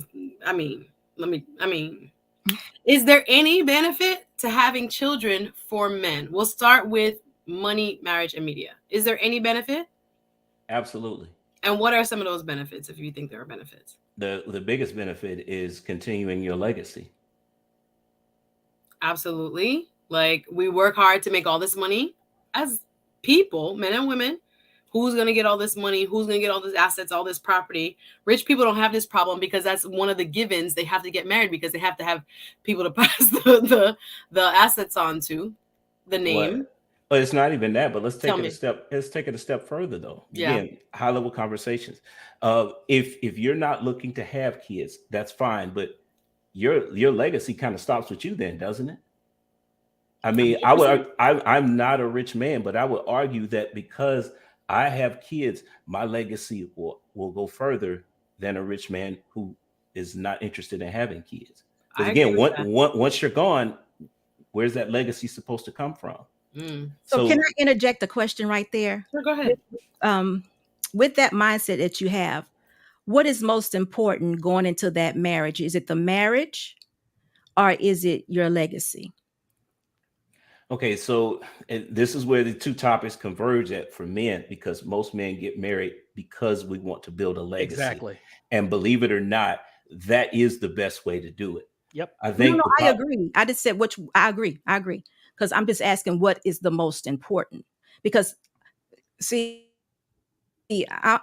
Speaker 1: Is there any benefit to having children for men? We'll start with money, marriage, and media. Is there any benefit?
Speaker 4: Absolutely.
Speaker 1: And what are some of those benefits, if you think there are benefits?
Speaker 4: The biggest benefit is continuing your legacy.
Speaker 1: Absolutely. Like, we work hard to make all this money as people, men and women. Who's going to get all this money? Who's going to get all these assets, all this property? Rich people don't have this problem because that's one of the givens. They have to get married because they have to have people to pass the assets on to, the name.
Speaker 4: But it's not even that. But let's take it a step further, though.
Speaker 1: Yeah.
Speaker 4: Again, high level conversations. If you're not looking to have kids, that's fine. But your legacy kind of stops with you, then, doesn't it? I mean, I'm not a rich man, but I would argue that because I have kids, my legacy will go further than a rich man who is not interested in having kids. Because again, once you're gone, where's that legacy supposed to come from?
Speaker 2: So can I interject a question right there?
Speaker 1: Sure, go ahead.
Speaker 2: With that mindset that you have, what is most important going into that marriage? Is it the marriage or is it your legacy?
Speaker 4: Okay, so this is where the two topics converge at for men, because most men get married because we want to build a legacy.
Speaker 3: Exactly.
Speaker 4: And believe it or not, that is the best way to do it.
Speaker 3: Yep.
Speaker 4: I think
Speaker 2: No, I agree. I just said I agree. Because I'm just asking what is the most important. Because see, I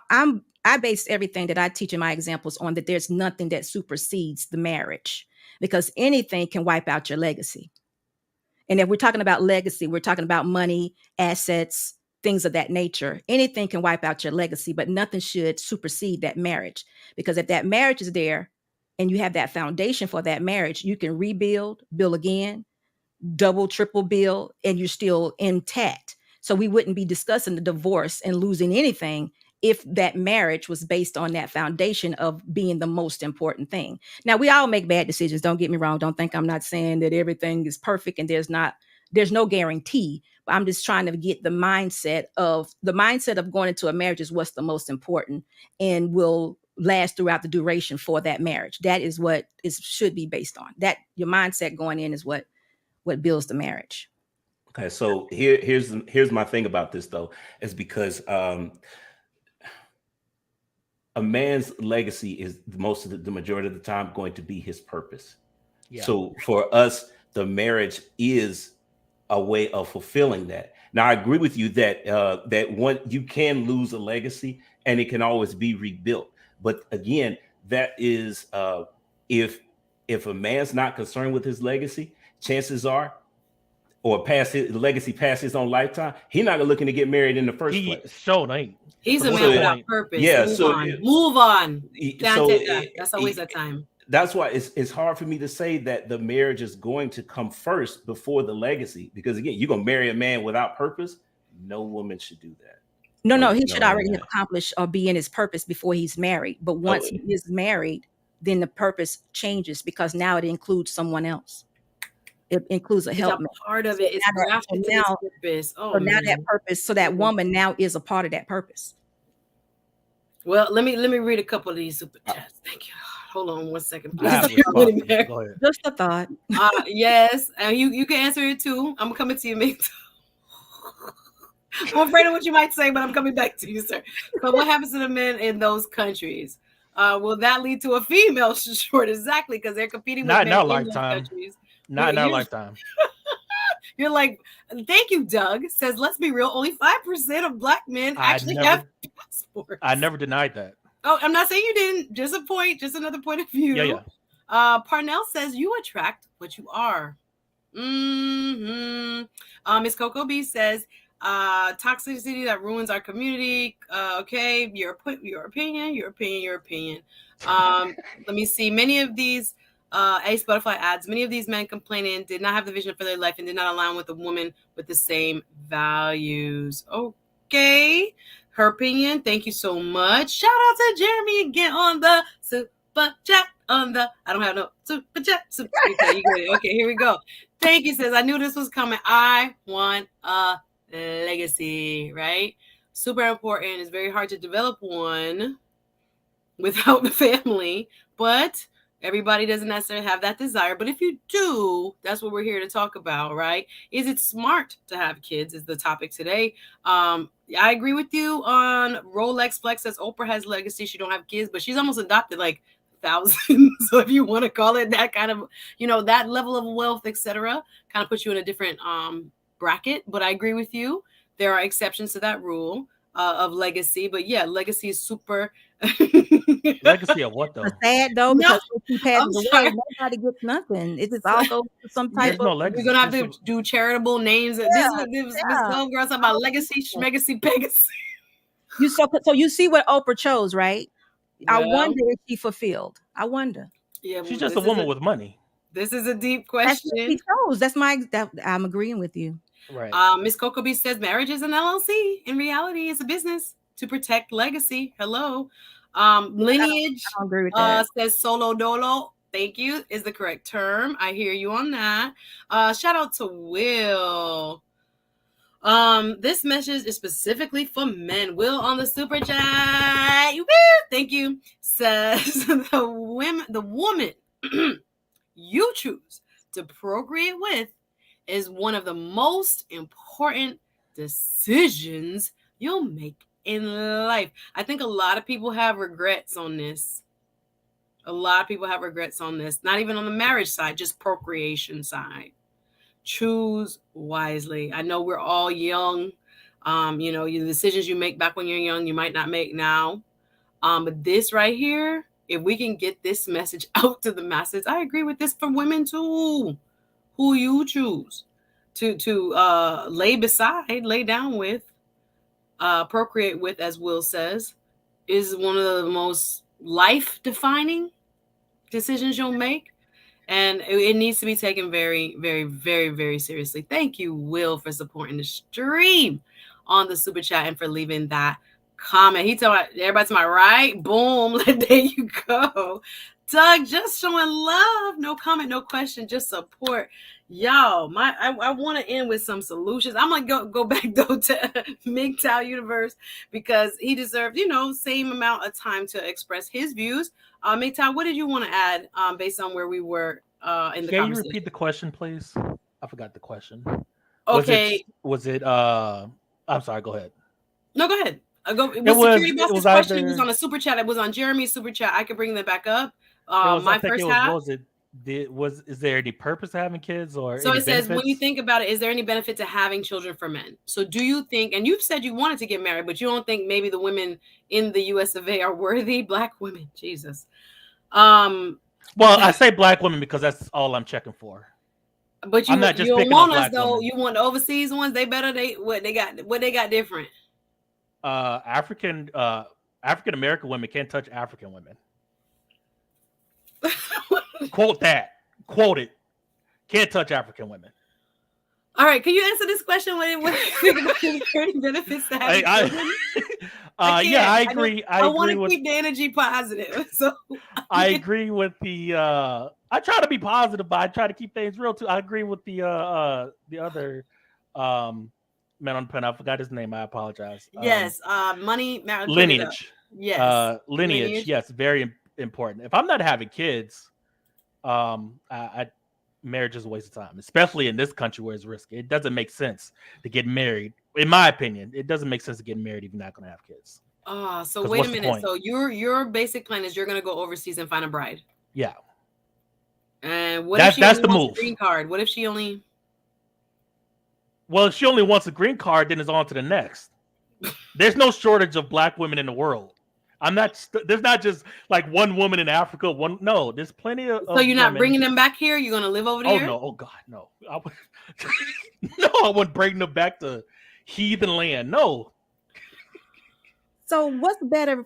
Speaker 2: base everything that I teach in my examples on that there's nothing that supersedes the marriage, because anything can wipe out your legacy. And if we're talking about legacy, we're talking about money, assets, things of that nature. Anything can wipe out your legacy, but nothing should supersede that marriage. Because if that marriage is there and you have that foundation for that marriage, you can rebuild, build again, double, triple bill, and you're still intact. So we wouldn't be discussing the divorce and losing anything if that marriage was based on that foundation of being the most important thing. Now, we all make bad decisions. Don't get me wrong. Don't think I'm not saying that everything is perfect and there's no guarantee. But I'm just trying to get the mindset of going into a marriage is what's the most important and will last throughout the duration for that marriage. That is what it should be based on. That your mindset going in is what builds the marriage.
Speaker 4: Okay, so here's my thing about this though, is because a man's legacy is the majority of the time going to be his purpose. Yeah. So for us, the marriage is a way of fulfilling that. Now, I agree with you that you can lose a legacy and it can always be rebuilt. But again, that is if a man's not concerned with his legacy, chances are, or past his legacy past his own lifetime, he's not looking to get married in the first place.
Speaker 1: He's a man without purpose.
Speaker 4: Yeah,
Speaker 1: move on.
Speaker 4: That's
Speaker 1: a waste of time.
Speaker 4: That's why it's hard for me to say that the marriage is going to come first before the legacy, because again, you're gonna marry a man without purpose. No woman should do that.
Speaker 2: No, he should already have accomplished or be in his purpose before he's married. But once he is married, then the purpose changes, because now it includes someone else. It includes a helpmate.
Speaker 1: Part of it is grafted to his purpose.
Speaker 2: So now that purpose, so that woman now is a part of that purpose.
Speaker 1: Well, let me read a couple of these super chats. Thank you. Hold on 1 second, please.
Speaker 3: Go ahead.
Speaker 2: Just a thought.
Speaker 1: Yes, and you can answer it too. I'm coming to you, mate. I'm afraid of what you might say, but I'm coming back to you, sir. But what happens to the men in those countries? Will that lead to a female short? Exactly, because they're competing with men in those countries.
Speaker 3: Not in our lifetime.
Speaker 1: You're like, thank you, Doug. Says, let's be real, only 5% of black men actually have passports.
Speaker 3: I never denied that.
Speaker 1: Oh, I'm not saying you didn't. Just a point, just another point of view.
Speaker 3: Yeah.
Speaker 1: Parnell says, you attract what you are. Miss Coco B says, toxicity that ruins our community. Okay, your opinion. Let me see. Many of these Ace Butterfly adds, many of these men complaining did not have the vision for their life and did not align with a woman with the same values. Okay, her opinion. Thank you so much. Shout out to Jeremy again on the super chat. I don't have no super chat. Okay, you good. Okay, here we go. Thank you. Says, I knew this was coming. I want a legacy, right? Super important. It's very hard to develop one without the family, but everybody doesn't necessarily have that desire. But if you do, that's what we're here to talk about, right? Is it smart to have kids is the topic today. I agree with you on Rolex Flex says Oprah has legacy. She don't have kids, but she's almost adopted like thousands. So if you want to call it that kind of, that level of wealth, etc., kind of puts you in a different bracket. But I agree with you. There are exceptions to that rule of legacy. But yeah, legacy is super.
Speaker 3: Legacy of what though?
Speaker 2: It's sad though, because she passes away, nobody gets nothing. It just all goes to some type of.
Speaker 3: No legacy.
Speaker 1: We're gonna have to do charitable names. Yeah, this little girl talking about legacy, schmegacy, pegacy.
Speaker 2: So you see what Oprah chose, right? Yeah. I wonder if she fulfilled. I wonder.
Speaker 1: Yeah,
Speaker 3: she's just a woman with money.
Speaker 1: This is a deep question.
Speaker 2: That's what she chose. I'm agreeing with you.
Speaker 3: Right.
Speaker 1: Miss Coco B says marriage is an LLC. In reality, it's a business to protect legacy. Hello. Lineage
Speaker 2: I don't agree with that.
Speaker 1: Says solo dolo. Thank you is the correct term. I hear you on that. Shout out to Will. This message is specifically for men. Will on the super chat. Thank you. Says the woman you choose to procreate with is one of the most important decisions you'll make in life. I think a lot of people have regrets on this. A lot of people have regrets on this, not even on the marriage side, just procreation side. Choose wisely. I know we're all young. The decisions you make back when you're young, you might not make now. But this right here, if we can get this message out to the masses, I agree with this for women too. Who you choose to lay down with, procreate with, as Will says, is one of the most life-defining decisions you'll make. And it needs to be taken very, very, very, very seriously. Thank you, Will, for supporting the stream on the super chat and for leaving that comment. He told everybody's my right. Boom. There you go. Doug, just showing love. No comment, no question, just support. Y'all, I want to end with some solutions. I'm gonna go back though to MGTOW Universe because he deserves, same amount of time to express his views. MGTOW, what did you want to add based on where we were in the conversation?
Speaker 3: Can you repeat the question, please? I forgot the question.
Speaker 1: Okay.
Speaker 3: Was it I'm sorry, go ahead.
Speaker 1: No, go ahead. SecurityBoss's question. It was on a super chat. It was on Jeremy's super chat. I could bring that back up. My first half.
Speaker 3: Is there any purpose to having kids or
Speaker 1: so it says benefits? When you think about it, is there any benefit to having children for men? So do you think, and you've said you wanted to get married, but you don't think maybe the women in the US of A are worthy? Black women, Jesus.
Speaker 3: Well, I say black women because that's all I'm checking for.
Speaker 1: But you don't want us though. Women. You want the overseas ones. They better. What they got different.
Speaker 3: African American women can't touch African women. Quote that. Quote it. Can't touch African women.
Speaker 1: All right. Can you answer this question? What do you think about the benefits to having children?
Speaker 3: I agree.
Speaker 1: I want to keep the energy positive. So
Speaker 3: I agree with the. I try to be positive, but I try to keep things real too. I agree with the other man on the pen. I forgot his name. I apologize.
Speaker 1: Yes. Money.
Speaker 3: Lineage.
Speaker 1: Yes.
Speaker 3: Lineage. Yes. Very important. If I'm not having kids, marriage is a waste of time, especially in this country where it's risky. It doesn't make sense to get married. In my opinion, it doesn't make sense to get married if you're not going to have kids.
Speaker 1: So wait a minute. So your basic plan is you're going to go overseas and find a bride.
Speaker 3: Yeah.
Speaker 1: And what if she only wants a green card? What if she only?
Speaker 3: Well, if she only wants a green card, then it's on to the next. There's no shortage of black women in the world. There's not just like one woman in Africa. No, there's plenty of.
Speaker 1: So you're not bringing them back here? You're gonna live over there?
Speaker 3: Oh no! Oh God, no! I wouldn't bring them back to heathen land. No.
Speaker 2: So what's better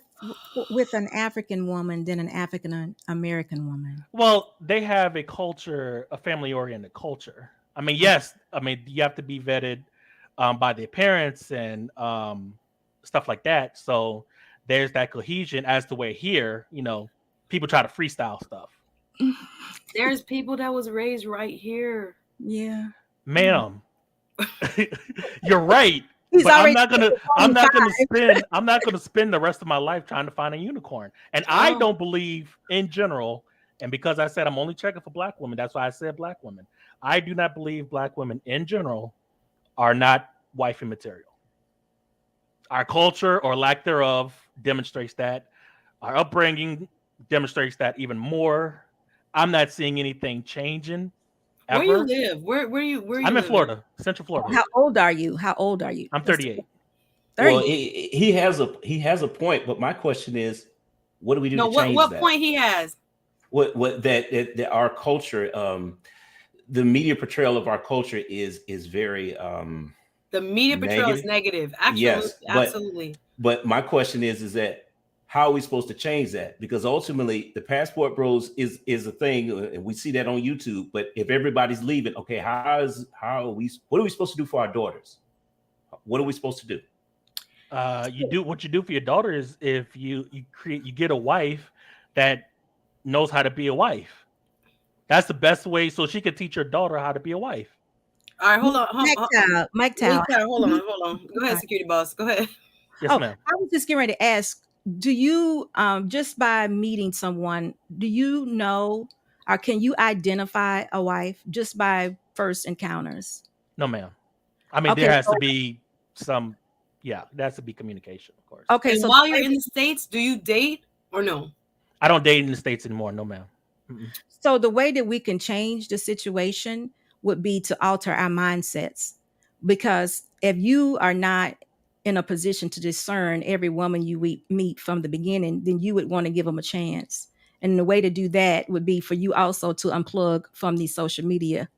Speaker 2: with an African woman than an African American woman?
Speaker 3: Well, they have a culture, a family-oriented culture. I mean, yes. I mean, you have to be vetted by their parents and stuff like that. So there's that cohesion. As the way here, people try to freestyle stuff.
Speaker 1: There's people that was raised right here.
Speaker 2: Yeah,
Speaker 3: ma'am. You're right. But I'm not gonna spend the rest of my life trying to find a unicorn. And I don't believe in general. And because I said I'm only checking for black women, that's why I said black women. I do not believe black women in general are not wifey material. Our culture or lack thereof demonstrates that. Our upbringing demonstrates that even more. I'm not seeing anything changing. Ever.
Speaker 1: Where you live? Where you?
Speaker 3: I'm in Florida, Central Florida.
Speaker 2: How old are you?
Speaker 3: I'm 38.
Speaker 4: Well, he has a point, but my question is, what do we do to change
Speaker 1: what
Speaker 4: that?
Speaker 1: Point he has?
Speaker 4: What that our culture, the media portrayal of our culture is very
Speaker 1: the media portrayal is negative. Actually,
Speaker 4: yes,
Speaker 1: absolutely.
Speaker 4: But my question is that how are we supposed to change that? Because ultimately, the passport bros is a thing, and we see that on YouTube. But if everybody's leaving, okay, what are we supposed to do for our daughters? What are we supposed to do?
Speaker 3: You do what you do for your daughter is if you get a wife that knows how to be a wife. That's the best way, so she can teach her daughter how to be a wife.
Speaker 1: All right, hold on.
Speaker 2: MGTOW.
Speaker 1: Hold on. Go ahead, security boss. Go ahead.
Speaker 3: Yes, ma'am.
Speaker 2: I was just getting ready to ask, do you, just by meeting someone, do you know or can you identify a wife just by first encounters?
Speaker 3: No, ma'am. I mean,
Speaker 2: Okay,
Speaker 3: there has
Speaker 2: so-
Speaker 3: to be some. Yeah, there has to be communication, of course.
Speaker 2: Okay,
Speaker 1: And
Speaker 2: so
Speaker 1: while you're in the States, do you date or no?
Speaker 3: I don't date in the States anymore. No, ma'am.
Speaker 2: so the way that we can change the situation would be to alter our mindsets, because if you are not in a position to discern every woman you meet from the beginning, then you would want to give them a chance. And the way to do that would be for you also to unplug from these social media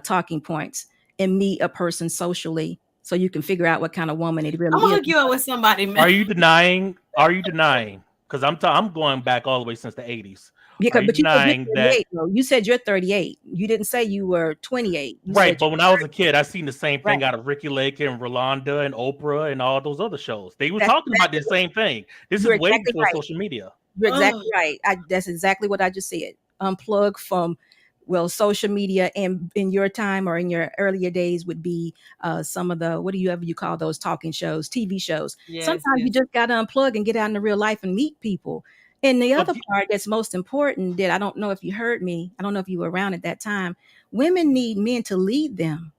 Speaker 2: talking points and meet a person socially, so you can figure out what kind of woman it
Speaker 1: I'm
Speaker 2: really
Speaker 1: gonna
Speaker 2: is.
Speaker 1: hook you up with somebody, man.
Speaker 3: Are you denying? Because I'm going back all the way since the 80s.
Speaker 2: Yeah,
Speaker 3: Are you
Speaker 2: but you said
Speaker 3: denying
Speaker 2: you're
Speaker 3: that?
Speaker 2: 38, though. You said you're 38. You didn't say you were 28. You
Speaker 3: Right,
Speaker 2: said
Speaker 3: but when I was a kid, I seen the same thing
Speaker 2: Right.
Speaker 3: out of Ricky Lake and Rolanda and Oprah and all those other shows. They were
Speaker 2: That's
Speaker 3: talking about the same thing. This is
Speaker 2: You're
Speaker 3: way
Speaker 2: exactly
Speaker 3: before
Speaker 2: right.
Speaker 3: social media.
Speaker 2: You're exactly
Speaker 1: Ugh.
Speaker 2: right. That's exactly what I just said. Unplug from, well, social media, and in your time or in your earlier days would be some of the, what do you call those talking shows, TV shows.
Speaker 1: Yes,
Speaker 2: Sometimes you
Speaker 1: yes.
Speaker 2: just got to unplug and get out into real life and meet people. And the other part that's most important, that I don't know if you heard me, I don't know if you were around at that time, women need men to lead them.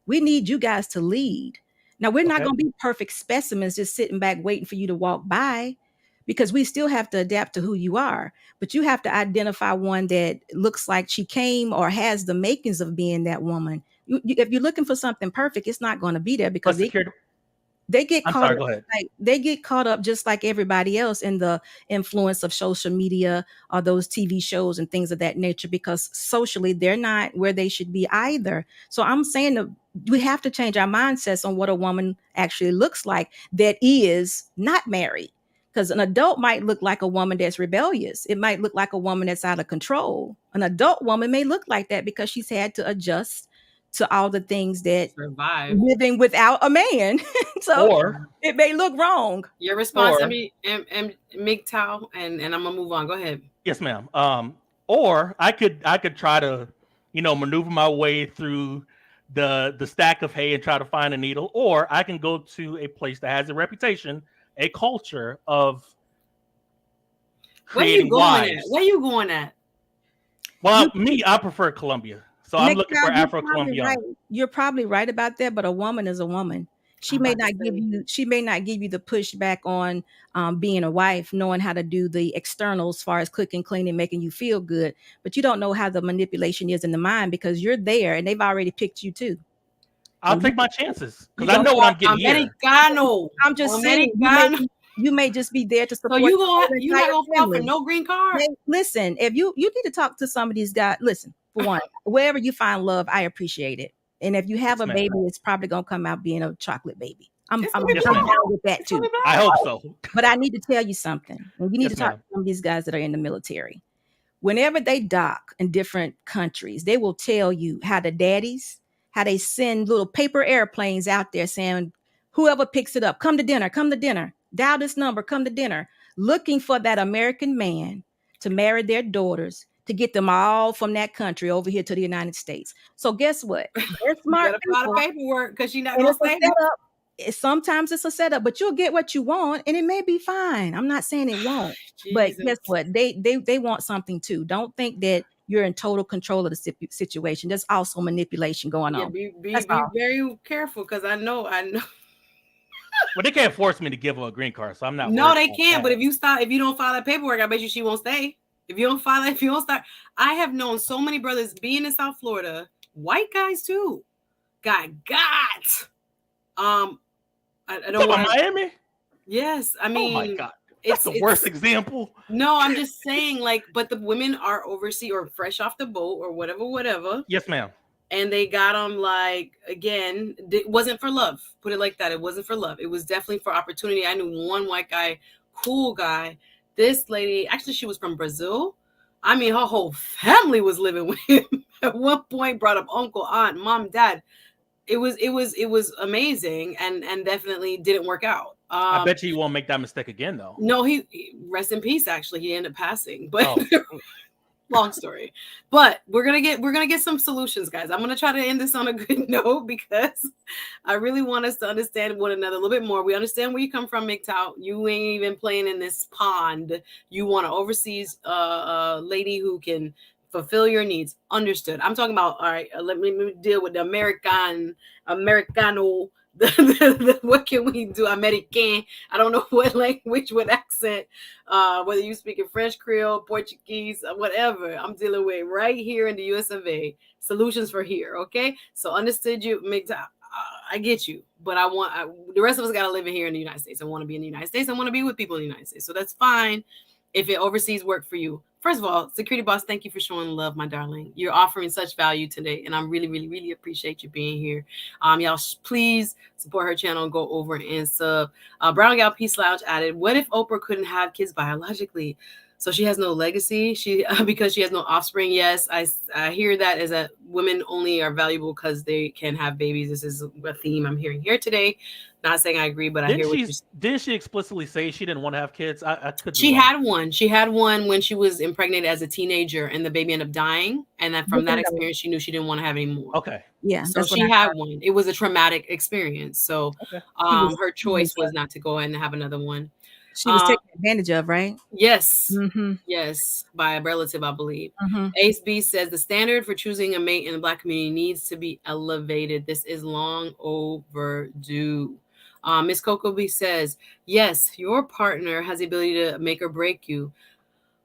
Speaker 2: We need you guys to lead. Now, we're not
Speaker 3: Okay.
Speaker 2: going to be perfect specimens just sitting back waiting for you to walk by, because we still have to adapt to who you are. But you have to identify one that looks like she came or has the makings of being that woman. If you're looking for something perfect, it's not going to be there,
Speaker 3: But
Speaker 2: because
Speaker 3: security.
Speaker 2: they get
Speaker 3: I'm
Speaker 2: caught
Speaker 3: sorry.
Speaker 2: up,
Speaker 3: Go ahead.
Speaker 2: like they get caught up just like everybody else in the influence of social media or those TV shows and things of that nature, because socially they're not where they should be either. So I'm saying that we have to change our mindsets on what a woman actually looks like that is not married. Because an adult might look like a woman that's rebellious. It might look like a woman that's out of control. An adult woman may look like that because she's had to adjust to all the things that
Speaker 1: Survive.
Speaker 2: living without a man. So
Speaker 3: Or
Speaker 2: it may look wrong.
Speaker 1: Your response,
Speaker 3: Or-
Speaker 1: I mean, MGTOW, and I'm gonna move on. Go ahead.
Speaker 3: yes, ma'am. Or I could try to, maneuver my way through the stack of hay and try to find a needle, or I can go to a place that has a reputation, a culture of
Speaker 1: Where you
Speaker 3: creating
Speaker 1: going at?
Speaker 3: wives.
Speaker 1: Where you going at?
Speaker 3: Well, I prefer Colombia, so I'm looking for Afro-Colombian.
Speaker 2: Right. You're probably right about that, but a woman is a woman. She
Speaker 1: I'm
Speaker 2: may
Speaker 1: about to
Speaker 2: not give
Speaker 1: say.
Speaker 2: you. She may not give you the pushback on being a wife, knowing how to do the externals, as far as cooking, cleaning, making you feel good. But you don't know how the manipulation is in the mind, because you're there and they've already picked you too.
Speaker 3: I'll
Speaker 2: And
Speaker 3: take my chances because I know what I'm getting here.
Speaker 1: Americano.
Speaker 2: I'm just saying,
Speaker 1: Americano.
Speaker 2: you may just be there to
Speaker 1: So
Speaker 2: support.
Speaker 1: you're
Speaker 2: the
Speaker 1: not
Speaker 2: entire
Speaker 1: gonna fall for
Speaker 2: family.
Speaker 1: no green card?
Speaker 2: Hey, listen, if you need to talk to some of these guys, listen, for one, wherever you find love, I appreciate it. And if you have
Speaker 3: Yes,
Speaker 2: a
Speaker 3: ma'am.
Speaker 2: baby, it's probably gonna come out being a chocolate baby. I'm
Speaker 1: It's gonna be
Speaker 3: Yes,
Speaker 2: down
Speaker 3: ma'am.
Speaker 2: with that
Speaker 1: It's gonna
Speaker 2: too.
Speaker 1: be
Speaker 3: I
Speaker 1: black.
Speaker 3: hope so.
Speaker 2: But I need to tell you something. And you need
Speaker 3: Yes,
Speaker 2: to talk
Speaker 3: ma'am.
Speaker 2: to some of these guys that are in the military. Whenever they dock in different countries, they will tell you how they send little paper airplanes out there saying, whoever picks it up, come to dinner, dial this number, come to dinner, looking for that American man to marry their daughters, to get them all from that country over here to the United States. So guess what? They're
Speaker 1: You
Speaker 2: smart
Speaker 1: gotta file
Speaker 2: people.
Speaker 1: the paperwork because she's not
Speaker 2: And
Speaker 1: gonna
Speaker 2: it's a
Speaker 1: stay.
Speaker 2: setup. Sometimes it's a setup, but you'll get what you want, and it may be fine. I'm not saying it won't, but
Speaker 1: Jesus.
Speaker 2: guess what? They want something too. Don't think that you're in total control of the situation. There's also manipulation going
Speaker 1: Yeah,
Speaker 2: on.
Speaker 1: be
Speaker 2: That's all.
Speaker 1: very careful because I know.
Speaker 3: But they can't force me to give her a green card, so I'm not.
Speaker 1: No,
Speaker 3: worried
Speaker 1: they
Speaker 3: about
Speaker 1: can't.
Speaker 3: that.
Speaker 1: But if you don't file that paperwork, I bet you she won't stay. If you don't start, I have known so many brothers being in South Florida, white guys too, got. I don't want
Speaker 3: Miami.
Speaker 1: Yes, I mean,
Speaker 3: Oh my god, that's the worst example.
Speaker 1: No, I'm just saying, but the women are overseas or fresh off the boat or whatever.
Speaker 3: Yes, ma'am.
Speaker 1: And they got them again, it wasn't for love. Put it like that. It wasn't for love. It was definitely for opportunity. I knew one white guy, cool guy. This lady, actually, she was from Brazil. I mean, her whole family was living with him. At one point, brought up uncle, aunt, mom, dad. It was amazing, and definitely didn't work out.
Speaker 3: I bet you won't make that mistake again, though.
Speaker 1: No, he rest in peace. Actually, he ended up passing, but long story. But we're gonna get some solutions, guys. I'm gonna try to end this on a good note because I really want us to understand one another a little bit more. We understand where you come from, MGTOW. You ain't even playing in this pond. You want an overseas lady who can fulfill your needs. Understood. I'm talking about, all right, let me deal with the Americano. What can we do? American. I don't know what language, what accent, whether you speak in French, Creole, Portuguese, whatever. I'm dealing with right here in the US of A. Solutions for here, okay? So understood you, I get you, but the rest of us got to live in here in the United States. I want to be in the United States. I want to be with people in the United States. So that's fine if it overseas work for you. First of all, Security Boss, thank you for showing love, my darling. You're offering such value today, and I'm really, really, really appreciate you being here. Y'all, please support her channel and go over and sub. Brown Gal Peace Lounge added, what if Oprah couldn't have kids biologically? So she has no legacy. Because she has no offspring. Yes, I hear that as that women only are valuable because they can have babies. This is a theme I'm hearing here today. Not saying I agree, but I hear what you're saying.
Speaker 3: Didn't she explicitly say she didn't want to have kids? I could.
Speaker 1: She had one. She had one when she was impregnated as a teenager, and the baby ended up dying. And then from that experience, she knew she didn't want to have any more.
Speaker 3: Okay.
Speaker 2: Yeah.
Speaker 1: So she had one. It was a traumatic experience. So her choice was not to go ahead and have another one.
Speaker 2: She was taken advantage of, right?
Speaker 1: Yes. Mm-hmm. Yes. By a relative, I believe. Mm-hmm. Ace B says the standard for choosing a mate in the Black community needs to be elevated. This is long overdue. Miss Coco B says, yes, your partner has the ability to make or break you.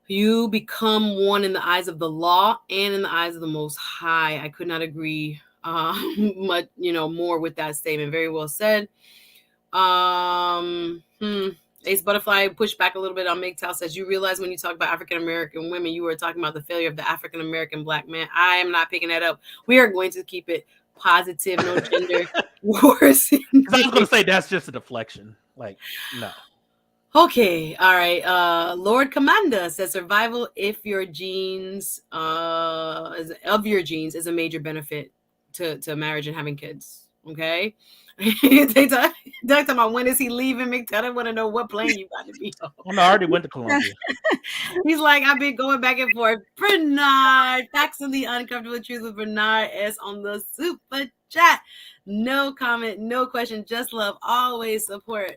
Speaker 1: You become one in the eyes of the law and in the eyes of the Most High. I could not agree much, more with that statement. Very well said. Ace Butterfly pushed back a little bit on MGTOW, says, you realize when you talk about African-American women, you were talking about the failure of the African-American Black man. I am not picking that up. We are going to keep it positive, no gender wars.
Speaker 3: I was going to say that's just a deflection. Like, no.
Speaker 1: Okay, all right. Lord Commander says survival if your genes is a major benefit to marriage and having kids. Okay. They talk about when is he leaving MGTOW. I want to know what plane you got to be on.
Speaker 3: Well, no, I already went to Colombia.
Speaker 1: He's like, I've been going back and forth. Bernard, facts of the uncomfortable truth with Bernard S on the super chat. No comment, no question, just love. Always supportive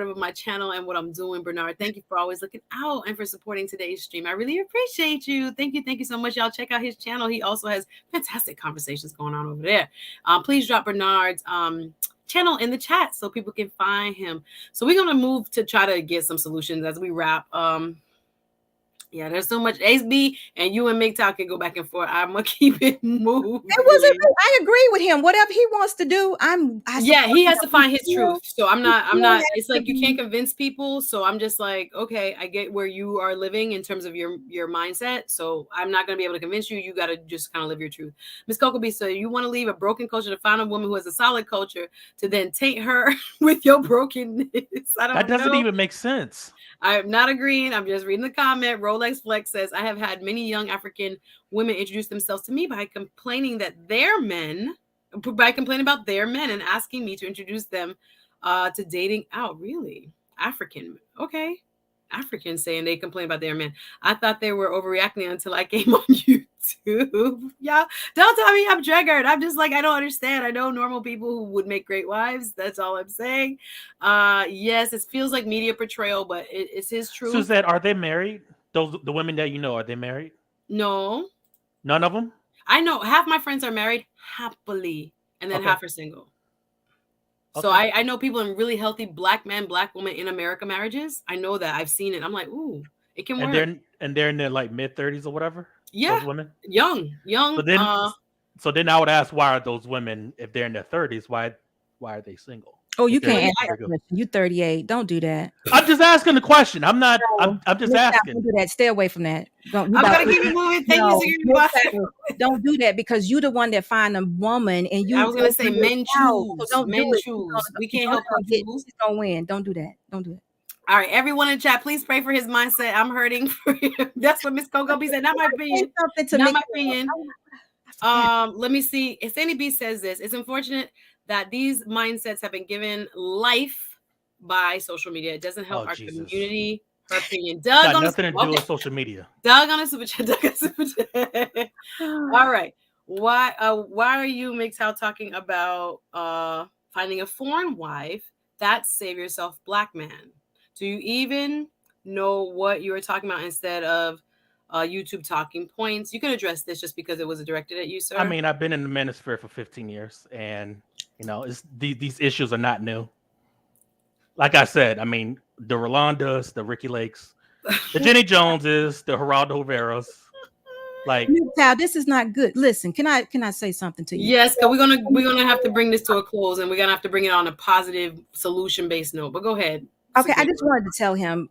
Speaker 1: of my channel and what I'm doing, Bernard. Thank you for always looking out and for supporting today's stream. I really appreciate you. Thank you so much. Y'all check out his channel. He also has fantastic conversations going on over there. Please drop Bernard's channel in the chat so people can find him. So we're gonna move to try to get some solutions as we wrap. Yeah, there's so much. Ace B and you and MGTOW can go back and forth. I'm gonna keep it moving.
Speaker 2: I agree with him. Whatever he wants to do,
Speaker 1: he has to find his truth. So I'm not. It's like you can't convince people. So I'm just like, okay, I get where you are living in terms of your mindset. So I'm not gonna be able to convince you. You got to just kind of live your truth. Miss Coco B, so you want to leave a broken culture to find a woman who has a solid culture to then taint her with your brokenness.
Speaker 3: That doesn't even make sense.
Speaker 1: I'm not agreeing. I'm just reading the comment. Rolex Flex says, I have had many young African women introduce themselves to me by complaining about their men and asking me to introduce them to dating out. Really? African. Okay. Africans saying they complain about their men. I thought they were overreacting until I came on YouTube. Y'all, don't tell me I'm triggered. I'm just like, I don't understand. I know normal people who would make great wives. That's all I'm saying. Yes, it feels like media portrayal, but it's his truth.
Speaker 3: Suzette, are they married? The women that you know, are they married?
Speaker 1: No.
Speaker 3: None of them?
Speaker 1: I know half my friends are married happily, and then half are single. Okay. So I know people in really healthy Black men, Black women in America marriages. I know that. I've seen it. I'm like, ooh, it can work.
Speaker 3: And they're in their like mid-30s or whatever?
Speaker 1: Yeah.
Speaker 3: Those women?
Speaker 1: Young.
Speaker 3: So then I would ask, why are those women, if they're in their 30s, why are they single?
Speaker 2: Oh, you can't answer that question. You 38. Don't do that.
Speaker 3: I'm just asking the question. I'm not. I'm just asking.
Speaker 2: Don't do that. Stay away from that.
Speaker 1: I'm gonna keep it moving. Thank you.
Speaker 2: Don't do that because you're the one that find a woman and you.
Speaker 1: I was gonna say men choose.
Speaker 2: So don't
Speaker 1: men
Speaker 2: do
Speaker 1: choose. We can't help
Speaker 2: you. He's gonna win. Don't do that. Don't do it.
Speaker 1: All right, everyone in chat, please pray for his mindset. I'm hurting for him. That's what Miss Coco B said. Not my opinion. Not my opinion. Let me see. If Sandy B says this, it's unfortunate that these mindsets have been given life by social media. It doesn't help our community. Her opinion. Doug
Speaker 3: got nothing to do with social media.
Speaker 1: Doug on a super chat. All right. Why are you, MGTOW, talking about finding a foreign wife? That's save yourself Black man. Do you even know what you were talking about instead of YouTube talking points. You can address this just because it was directed at you, sir.
Speaker 3: I mean, I've been in the manosphere for 15 years, and these issues are not new. Like I said, I mean, the Rolandas, the Ricky Lakes, the Jenny Joneses, the Geraldo Riveros. Like,
Speaker 2: this is not good. Listen, can I say something to you?
Speaker 1: Yes, because we're gonna have to bring this to a close, and we're gonna have to bring it on a positive, solution-based note. But go ahead.
Speaker 2: Okay, I just wanted to tell him,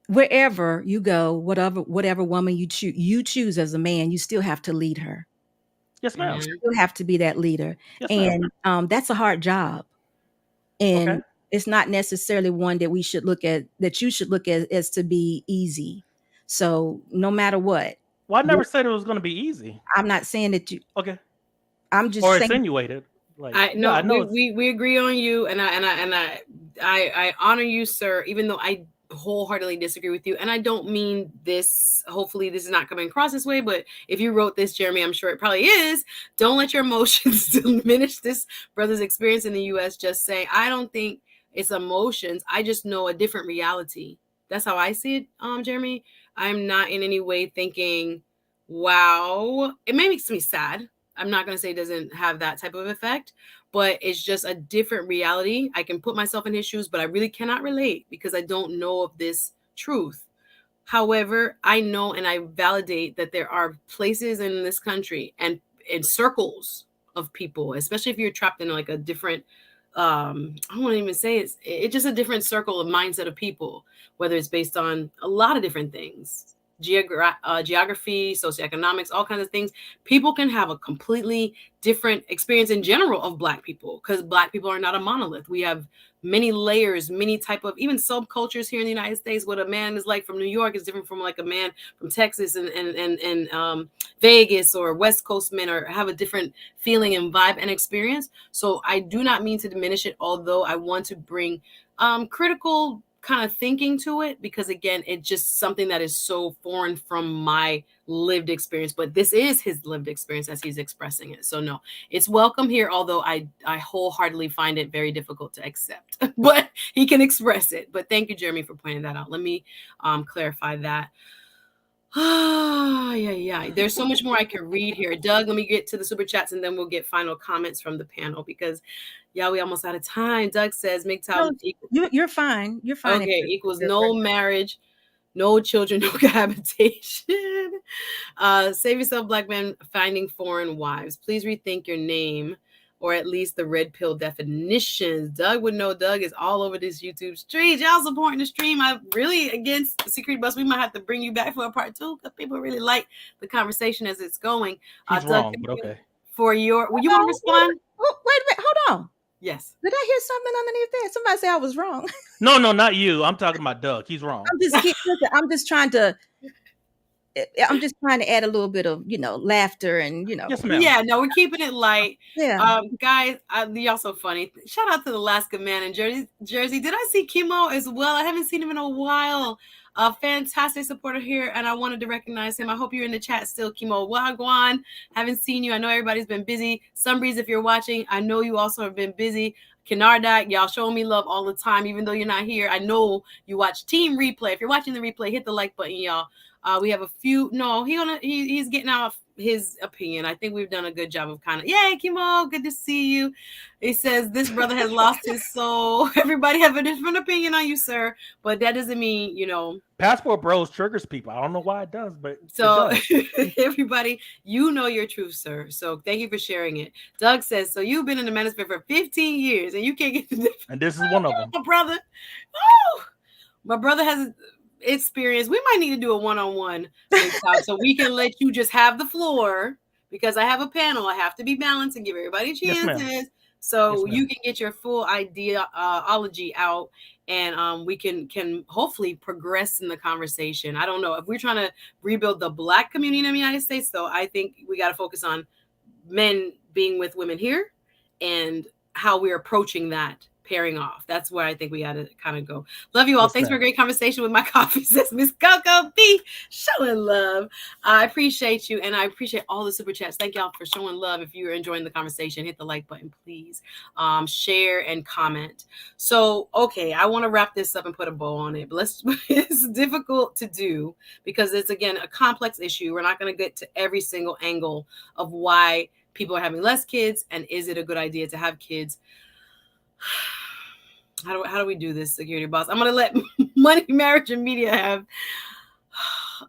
Speaker 2: wherever you go, whatever woman you choose as a man, you still have to lead her.
Speaker 3: Yes, ma'am.
Speaker 2: You still have to be that leader,
Speaker 3: yes,
Speaker 2: and that's a hard job, and
Speaker 3: Okay.
Speaker 2: it's not necessarily one that we should look at, that you should look at as to be easy. So no matter what.
Speaker 3: Well, I never said it was going to be easy.
Speaker 2: I'm not saying that you.
Speaker 3: Okay.
Speaker 2: I'm just
Speaker 3: or
Speaker 2: saying,
Speaker 3: insinuated. Like,
Speaker 1: I we agree on you, and I honor you, sir, even though I wholeheartedly disagree with you, and I don't mean this. Hopefully, this is not coming across this way. But if you wrote this, Jeremy, I'm sure it probably is. Don't let your emotions diminish this brother's experience in the U.S. Just saying, I don't think it's emotions. I just know a different reality. That's how I see it, Jeremy. I'm not in any way thinking, wow. It makes me sad. I'm not going to say it doesn't have that type of effect, but it's just a different reality. I can put myself in his shoes, but I really cannot relate because I don't know of this truth. However, I know and I validate that there are places in this country and in circles of people, especially if you're trapped in like a different, I won't even say it's just a different circle of mindset of people, whether it's based on a lot of different things. Geography, socioeconomics, all kinds of things. People can have a completely different experience in general of Black people because Black people are not a monolith. We have many layers, many type of even subcultures here in the United States. What a man is like from New York is different from like a man from Texas and Vegas, or West Coast men, or have a different feeling and vibe and experience. So I do not mean to diminish it, although I want to bring critical kind of thinking to it, because again, it's just something that is so foreign from my lived experience, but this is his lived experience as he's expressing it. So no, it's welcome here, although I wholeheartedly find it very difficult to accept, but he can express it. But thank you, Jeremy, for pointing that out. Let me clarify that. Yeah. There's so much more I could read here. Doug, let me get to the super chats and then we'll get final comments from the panel because we almost out of time. Doug says MGTOW
Speaker 2: you're fine. You're fine.
Speaker 1: Okay, equals no marriage, no children, no cohabitation. Save yourself, Black men finding foreign wives. Please rethink your name, or at least the red pill definitions. Doug would know. Doug is all over this YouTube stream. Y'all supporting the stream. I'm really against SecurityBoss. We might have to bring you back for a part 2 because people really like the conversation as it's going.
Speaker 3: He's
Speaker 1: Doug,
Speaker 3: wrong, but okay.
Speaker 1: For your, you want to respond?
Speaker 2: Wait a minute. Hold on.
Speaker 1: Yes.
Speaker 2: Did I hear something underneath that? Somebody say I was wrong.
Speaker 3: No, not you. I'm talking about Doug. He's wrong.
Speaker 2: I'm just trying to add a little bit of, laughter and,
Speaker 3: Yes, ma'am.
Speaker 1: Yeah, no, we're keeping it light.
Speaker 2: Yeah.
Speaker 1: Guys, y'all so funny. Shout out to the Alaska man in Jersey. Did I see Kimo as well? I haven't seen him in a while. A fantastic supporter here, and I wanted to recognize him. I hope you're in the chat still, Kimo. Wagwan, haven't seen you. I know everybody's been busy. Sunbreeze, if you're watching, I know you also have been busy. Kenardak, y'all showing me love all the time, even though you're not here. I know you watch Team Replay. If you're watching the replay, hit the like button, y'all. We have a few. No, he's getting out his opinion. I think we've done a good job of kind of, yay, Kimo, good to see you. He says this brother has lost his soul. Everybody have a different opinion on you, sir, but that doesn't mean,
Speaker 3: Passport Bros triggers people. I don't know why it does, but
Speaker 1: so
Speaker 3: it does.
Speaker 1: Everybody, you know your truth, sir. So thank you for sharing it. Doug says, so you've been in the manosphere for 15 years and you can't get the difference.
Speaker 3: And this is one of them.
Speaker 1: My brother. My brother has experience. We might need to do a one-on-one so we can let you just have the floor, because I have a panel. I have to be balanced and give everybody chances.
Speaker 3: Yes,
Speaker 1: so you can get your full ideology out, and we can hopefully progress in the conversation. I don't know if we're trying to rebuild the Black community in the United States, though. I think we got to focus on men being with women here and how we're approaching that pairing off. That's where I think we got to kind of go. Love you all.
Speaker 3: Yes,
Speaker 1: Thanks for a
Speaker 3: ma'am.
Speaker 1: great conversation with my coffee, says Miss Coco B. Showing love. I appreciate you, and I appreciate all the super chats. Thank y'all for showing love. If you're enjoying the conversation, hit the like button, please. Share and comment. So, okay, I want to wrap this up and put a bow on it, but it's difficult to do because it's, again, a complex issue. We're not going to get to every single angle of why people are having less kids, and is it a good idea to have kids? How do we do this, Security Boss? I'm going to let Money, Marriage, and Media have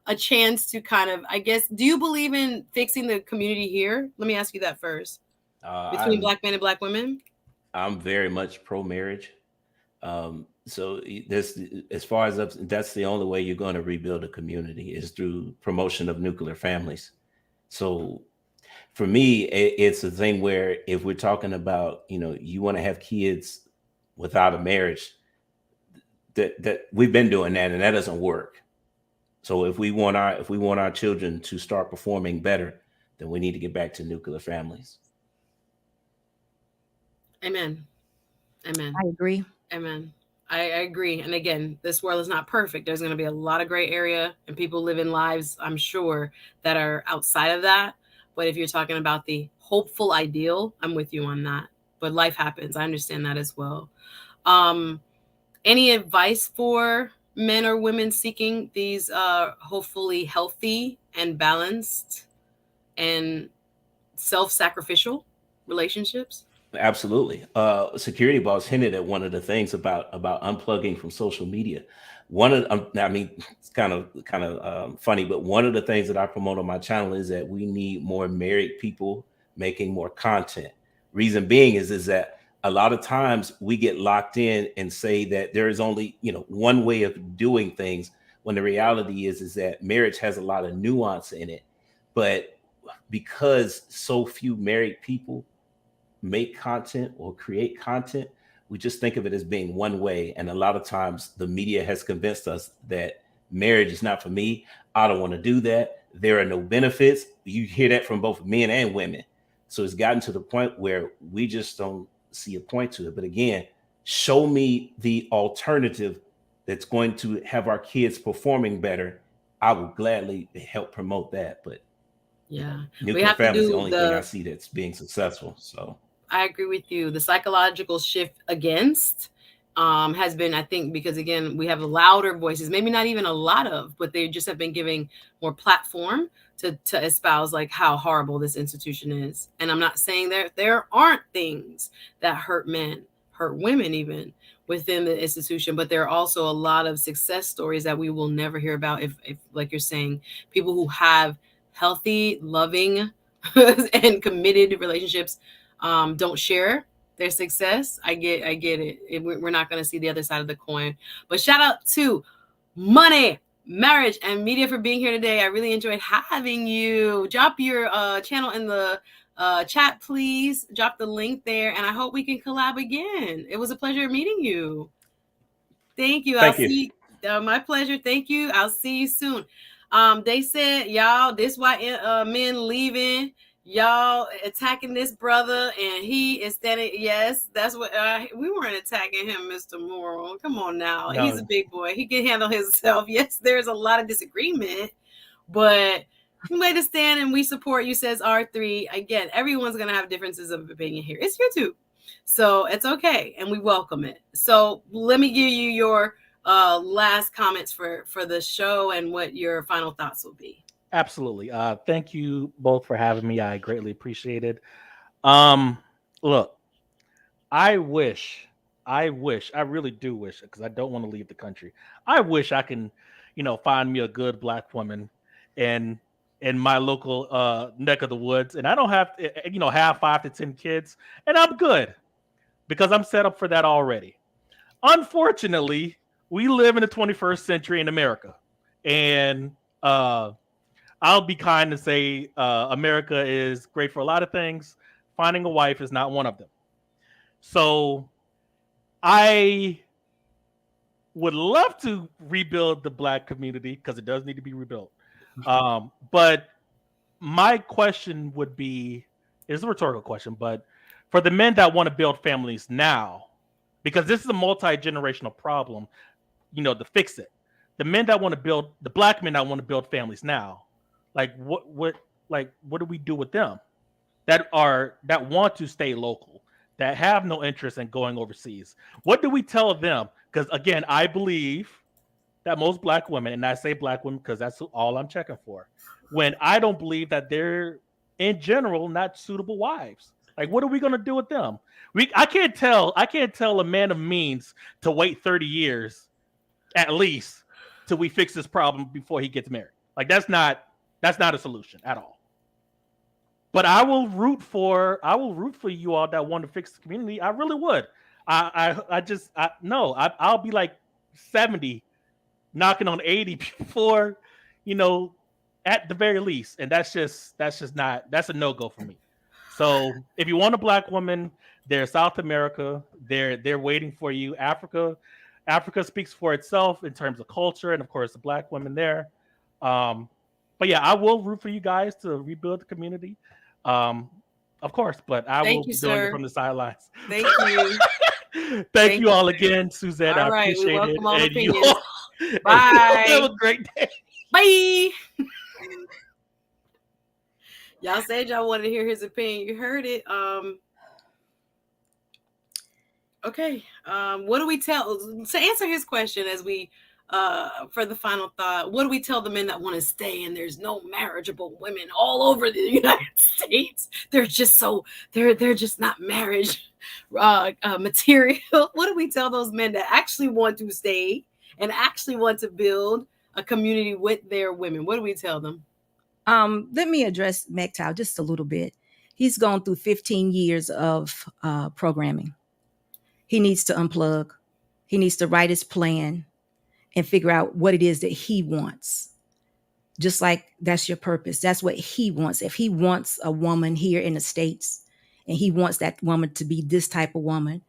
Speaker 1: a chance to kind of, I guess, do you believe in fixing the community here? Let me ask you that first. Between Black men and Black women?
Speaker 4: I'm very much pro-marriage. So this, as far as that's the only way you're going to rebuild a community is through promotion of nuclear families. So for me, it's a thing where if we're talking about, you want to have kids without a marriage, that we've been doing that and that doesn't work. So if we want our children to start performing better, then we need to get back to nuclear families.
Speaker 1: Amen. Amen.
Speaker 2: I agree.
Speaker 1: Amen. I agree. And again, this world is not perfect. There's going to be a lot of gray area and people living lives, I'm sure, that are outside of that. But if you're talking about the hopeful ideal, I'm with you on that. But life happens. I understand that as well. Any advice for men or women seeking these hopefully healthy and balanced and self-sacrificial relationships?
Speaker 4: Absolutely. Security Boss hinted at one of the things about unplugging from social media. It's kind of funny, but one of the things that I promote on my channel is that we need more married people making more content. Reason being is that a lot of times we get locked in and say that there is only, one way of doing things, when the reality is that marriage has a lot of nuance in it. But because so few married people make content or create content, we just think of it as being one way. And a lot of times the media has convinced us that marriage is not for me. I don't want to do that. There are no benefits. You hear that from both men and women. So it's gotten to the point where we just don't see a point to it. But again, show me the alternative that's going to have our kids performing better. I will gladly help promote that. But
Speaker 1: yeah,
Speaker 4: nuclear family is the only thing I see that's being successful. So
Speaker 1: I agree with you. The psychological shift against has been, I think, because again, we have louder voices, maybe not even a lot of, but they just have been giving more platform to espouse like how horrible this institution is. And I'm not saying there aren't things that hurt men, hurt women even within the institution, but there are also a lot of success stories that we will never hear about if like you're saying, people who have healthy, loving, and committed relationships don't share their success. I get it. We're not going to see the other side of the coin. But shout out to Money, Marriage, and Media for being here today. I really enjoyed having you. Drop your channel in the chat, please. Drop the link there, and I hope we can collab again. It was a pleasure meeting you. Thank you.
Speaker 4: Thank you.
Speaker 1: My pleasure. Thank you. I'll see you soon. They said, y'all, this why men leaving. Y'all attacking this brother, and he is standing. Yes, that's what we weren't attacking him, Mr. Morrow. Come on now, no. He's a big boy. He can handle himself. Yes, there's a lot of disagreement, but we made a stand, and we support you. Says R3. Again, everyone's gonna have differences of opinion here. It's YouTube, so it's okay, and we welcome it. So let me give you your last comments for the show and what your final thoughts will be.
Speaker 3: Absolutely. Thank you both for having me. I greatly appreciate it. Look, I really do wish, because I don't want to leave the country. I wish I can, find me a good Black woman in my local neck of the woods, and I don't have to, have 5 to 10 kids, and I'm good because I'm set up for that already. Unfortunately, we live in the 21st century in America, and I'll be kind and say America is great for a lot of things. Finding a wife is not one of them. So I would love to rebuild the Black community because it does need to be rebuilt. But my question would be, it's a rhetorical question, but for the men that want to build families now, because this is a multi-generational problem, to fix it. The black men that want to build families now, like what do we do with them that want to stay local, that have no interest in going overseas? What do we tell them? Because again, I believe that most black women, and I say black women because that's all I'm checking for, when I don't believe that they're in general not suitable wives. Like, what are we going to do with them? I can't tell a man of means to wait 30 years at least till we fix this problem before he gets married. Like, that's not a solution at all. But I will root for you all that want to fix the community. I really would. I'll be like 70, knocking on 80 before, at the very least. And that's a no-go for me. So if you want a black woman, there's South America. They're waiting for you. Africa speaks for itself in terms of culture, and of course the black women there. But yeah, I will root for you guys to rebuild the community. Of course, but I will be doing it from the sidelines.
Speaker 1: Thank you.
Speaker 3: Thank you all again, Suzette.
Speaker 1: All
Speaker 3: I
Speaker 1: right,
Speaker 3: appreciate
Speaker 1: we welcome
Speaker 3: it.
Speaker 1: all
Speaker 3: And
Speaker 1: opinions.
Speaker 3: Bye. Have a great day.
Speaker 1: Bye. Y'all said y'all wanted to hear his opinion. You heard it. Okay. What do we tell to answer his question as we for the final thought? What do we tell the men that want to stay and there's no marriageable women all over the United States? They're just not marriage material. What do we tell those men that actually want to stay and actually want to build a community with their women? What do we tell them?
Speaker 2: Let me address MGTOW just a little bit. He's gone through 15 years of programming. He needs to unplug. He needs to write his plan and figure out what it is that he wants. Just like that's your purpose. That's what he wants. If he wants a woman here in the States and he wants that woman to be this type of woman,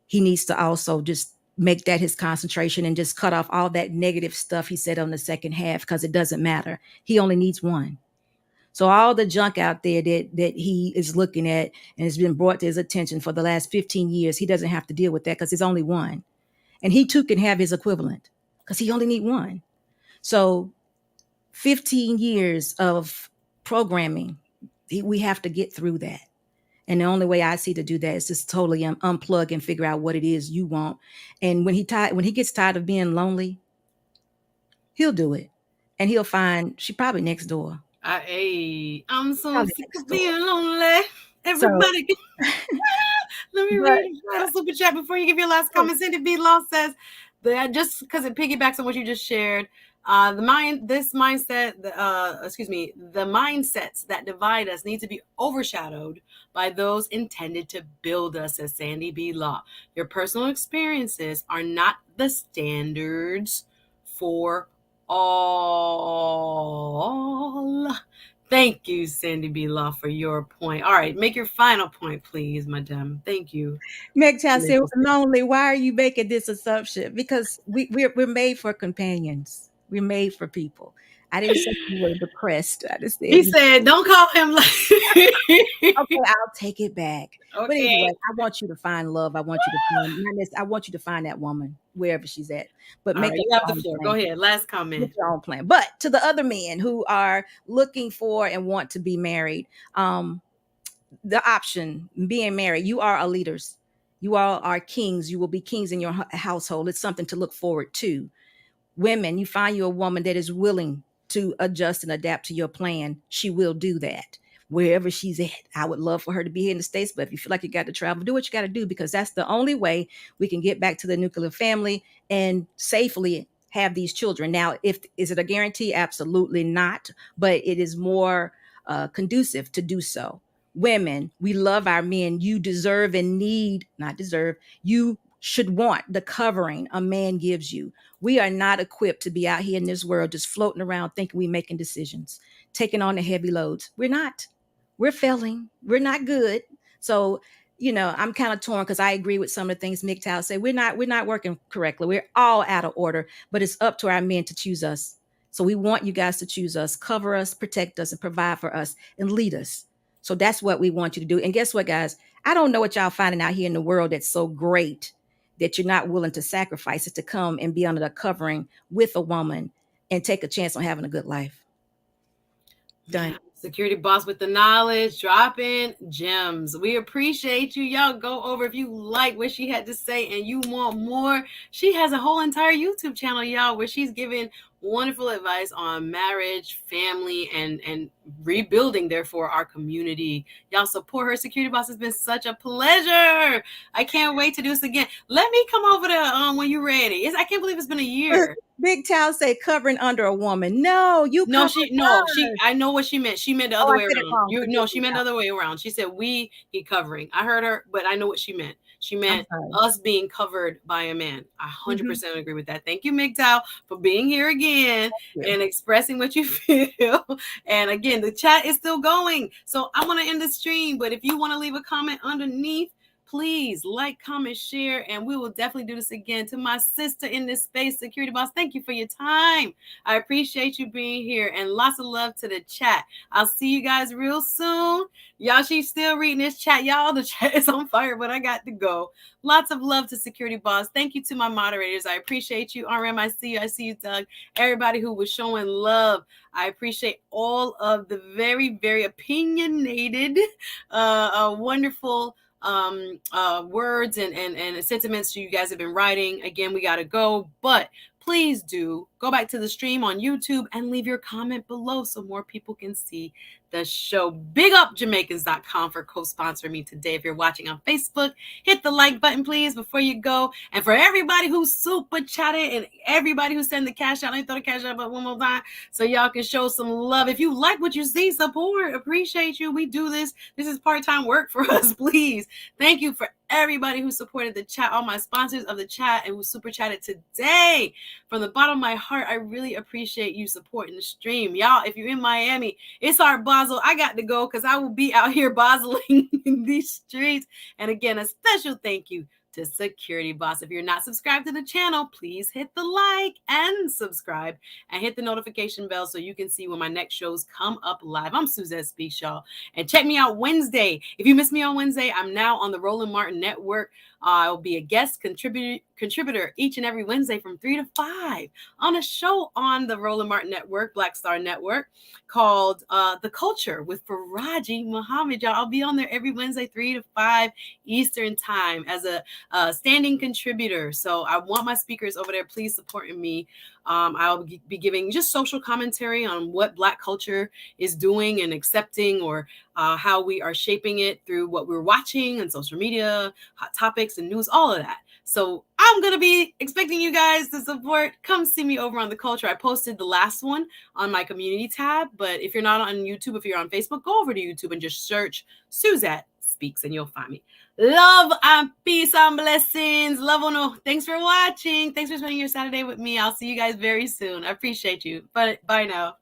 Speaker 2: he needs to also just make that his concentration and just cut off all that negative stuff he said on the second half, because it doesn't matter. He only needs one. So all the junk out there that he is looking at and has been brought to his attention for the last 15 years, he doesn't have to deal with that because there's only one. And he too can have his equivalent because he only need one. So 15 years of programming, we have to get through that. And the only way I see to do that is just totally unplug and figure out what it is you want. And when he gets tired of being lonely, he'll do it. And he'll find, she probably next door.
Speaker 1: I'm so sick of being lonely. Everybody let me read a super chat before you give your last comment. Cindy B. Law says that just because it piggybacks on what you just shared, the mindsets that divide us need to be overshadowed by those intended to build us, says Sandy B. Law. Your personal experiences are not the standards for all. Thank you, Sandy B. Law, for your point. All right, make your final point, please, madam. Thank you.
Speaker 2: MGTOW said, lonely, why are you making this assumption? Because we're made for companions. We're made for people. I didn't say you were depressed. I just said
Speaker 1: he said, don't call him like
Speaker 2: okay, I'll take it back. Okay. But anyway, I want you to find love. I want you to find that woman wherever she's at. But make
Speaker 1: you have the floor. Go ahead. Last comment.
Speaker 2: Make your own plan. But to the other men who are looking for and want to be married, the option being married, you are leaders. You all are kings. You will be kings in your household. It's something to look forward to. Women, you find you a woman that is willing to adjust and adapt to your plan. She will do that wherever she's at. I would love for her to be here in the States, but if you feel like you got to travel, do what you got to do, because that's the only way we can get back to the nuclear family and safely have these children. Now, is it a guarantee? Absolutely not, but it is more conducive to do so. Women, we love our men. You deserve and need, not deserve, you should want the covering a man gives you. We are not equipped to be out here in this world just floating around thinking we're making decisions, taking on the heavy loads. We're not. We're failing. We're not good. So, I'm kind of torn because I agree with some of the things MGTOW say. We're not working correctly. We're all out of order, but it's up to our men to choose us. So we want you guys to choose us, cover us, protect us, and provide for us and lead us. So that's what we want you to do. And guess what, guys? I don't know what y'all finding out here in the world that's so great that you're not willing to sacrifice is to come and be under the covering with a woman and take a chance on having a good life. Done.
Speaker 1: Security Boss with the knowledge, dropping gems. We appreciate you. Y'all go over if you like what she had to say and you want more. She has a whole entire YouTube channel, y'all, where she's giving wonderful advice on marriage, family, and rebuilding, therefore, our community. Y'all support her. Security Boss has been such a pleasure. I can't wait to do this again. Let me come over to when you're ready. I can't believe it's been a year.
Speaker 2: Big Tal say covering under a woman. No, you
Speaker 1: no, she I know what she meant. She meant the other way around. She meant the other way around. She said we be covering. I heard her, but I know what she meant. She meant us being covered by a man. I 100% agree with that. Thank you, MGTOW, for being here again and expressing what you feel. And again, the chat is still going. So I want to end the stream, but if you want to leave a comment underneath, please like, comment, share, and we will definitely do this again. To my sister in this space, Security Boss, thank you for your time. I appreciate you being here, and lots of love to the chat. I'll see you guys real soon. Y'all, she's still reading this chat. Y'all, the chat is on fire, but I got to go. Lots of love to Security Boss. Thank you to my moderators. I appreciate you. RM, I see you. I see you, Doug. Everybody who was showing love. I appreciate all of the very, very opinionated, wonderful words and sentiments you guys have been writing. Again, we got to go, but please do go back to the stream on YouTube and leave your comment below so more people can see the show. BigUpJamaicans.com for co-sponsoring me today. If you're watching on Facebook, hit the like button, please, before you go. And for everybody who super chatted and everybody who sent the cash out, let me throw the cash out one more time so y'all can show some love. If you like what you see, support. Appreciate you. We do this. This is part-time work for us, please. Thank you for everybody who supported the chat, all my sponsors of the chat and who super chatted today. From the bottom of my heart, I really appreciate you supporting the stream. Y'all, if you're in Miami, it's our Basel. I got to go because I will be out here Baseling in these streets. And again, a special thank you to Security Boss. If you're not subscribed to the channel, please hit the like and subscribe and hit the notification bell so you can see when my next shows come up live. I'm Suzette Speaks, y'all. And check me out Wednesday. If you miss me on Wednesday, I'm now on the Roland Martin Network. I'll be a guest contributor each and every Wednesday from 3 to 5 on a show on the Roland Martin Network, Black Star Network, called The Culture with Faraji Muhammad. Y'all, I'll be on there every Wednesday, 3 to 5 Eastern time as a standing contributor. So I want my speakers over there, please supporting me. I'll be giving just social commentary on what Black culture is doing and accepting, or how we are shaping it through what we're watching on social media, hot topics and news, all of that. So I'm going to be expecting you guys to support. Come see me over on The Culture. I posted the last one on my community tab, but if you're not on YouTube, if you're on Facebook, go over to YouTube and just search Suzette Speaks and you'll find me. Love and peace and blessings. Love or no. Thanks for watching. Thanks for spending your Saturday with me. I'll see you guys very soon. I appreciate you. But bye now.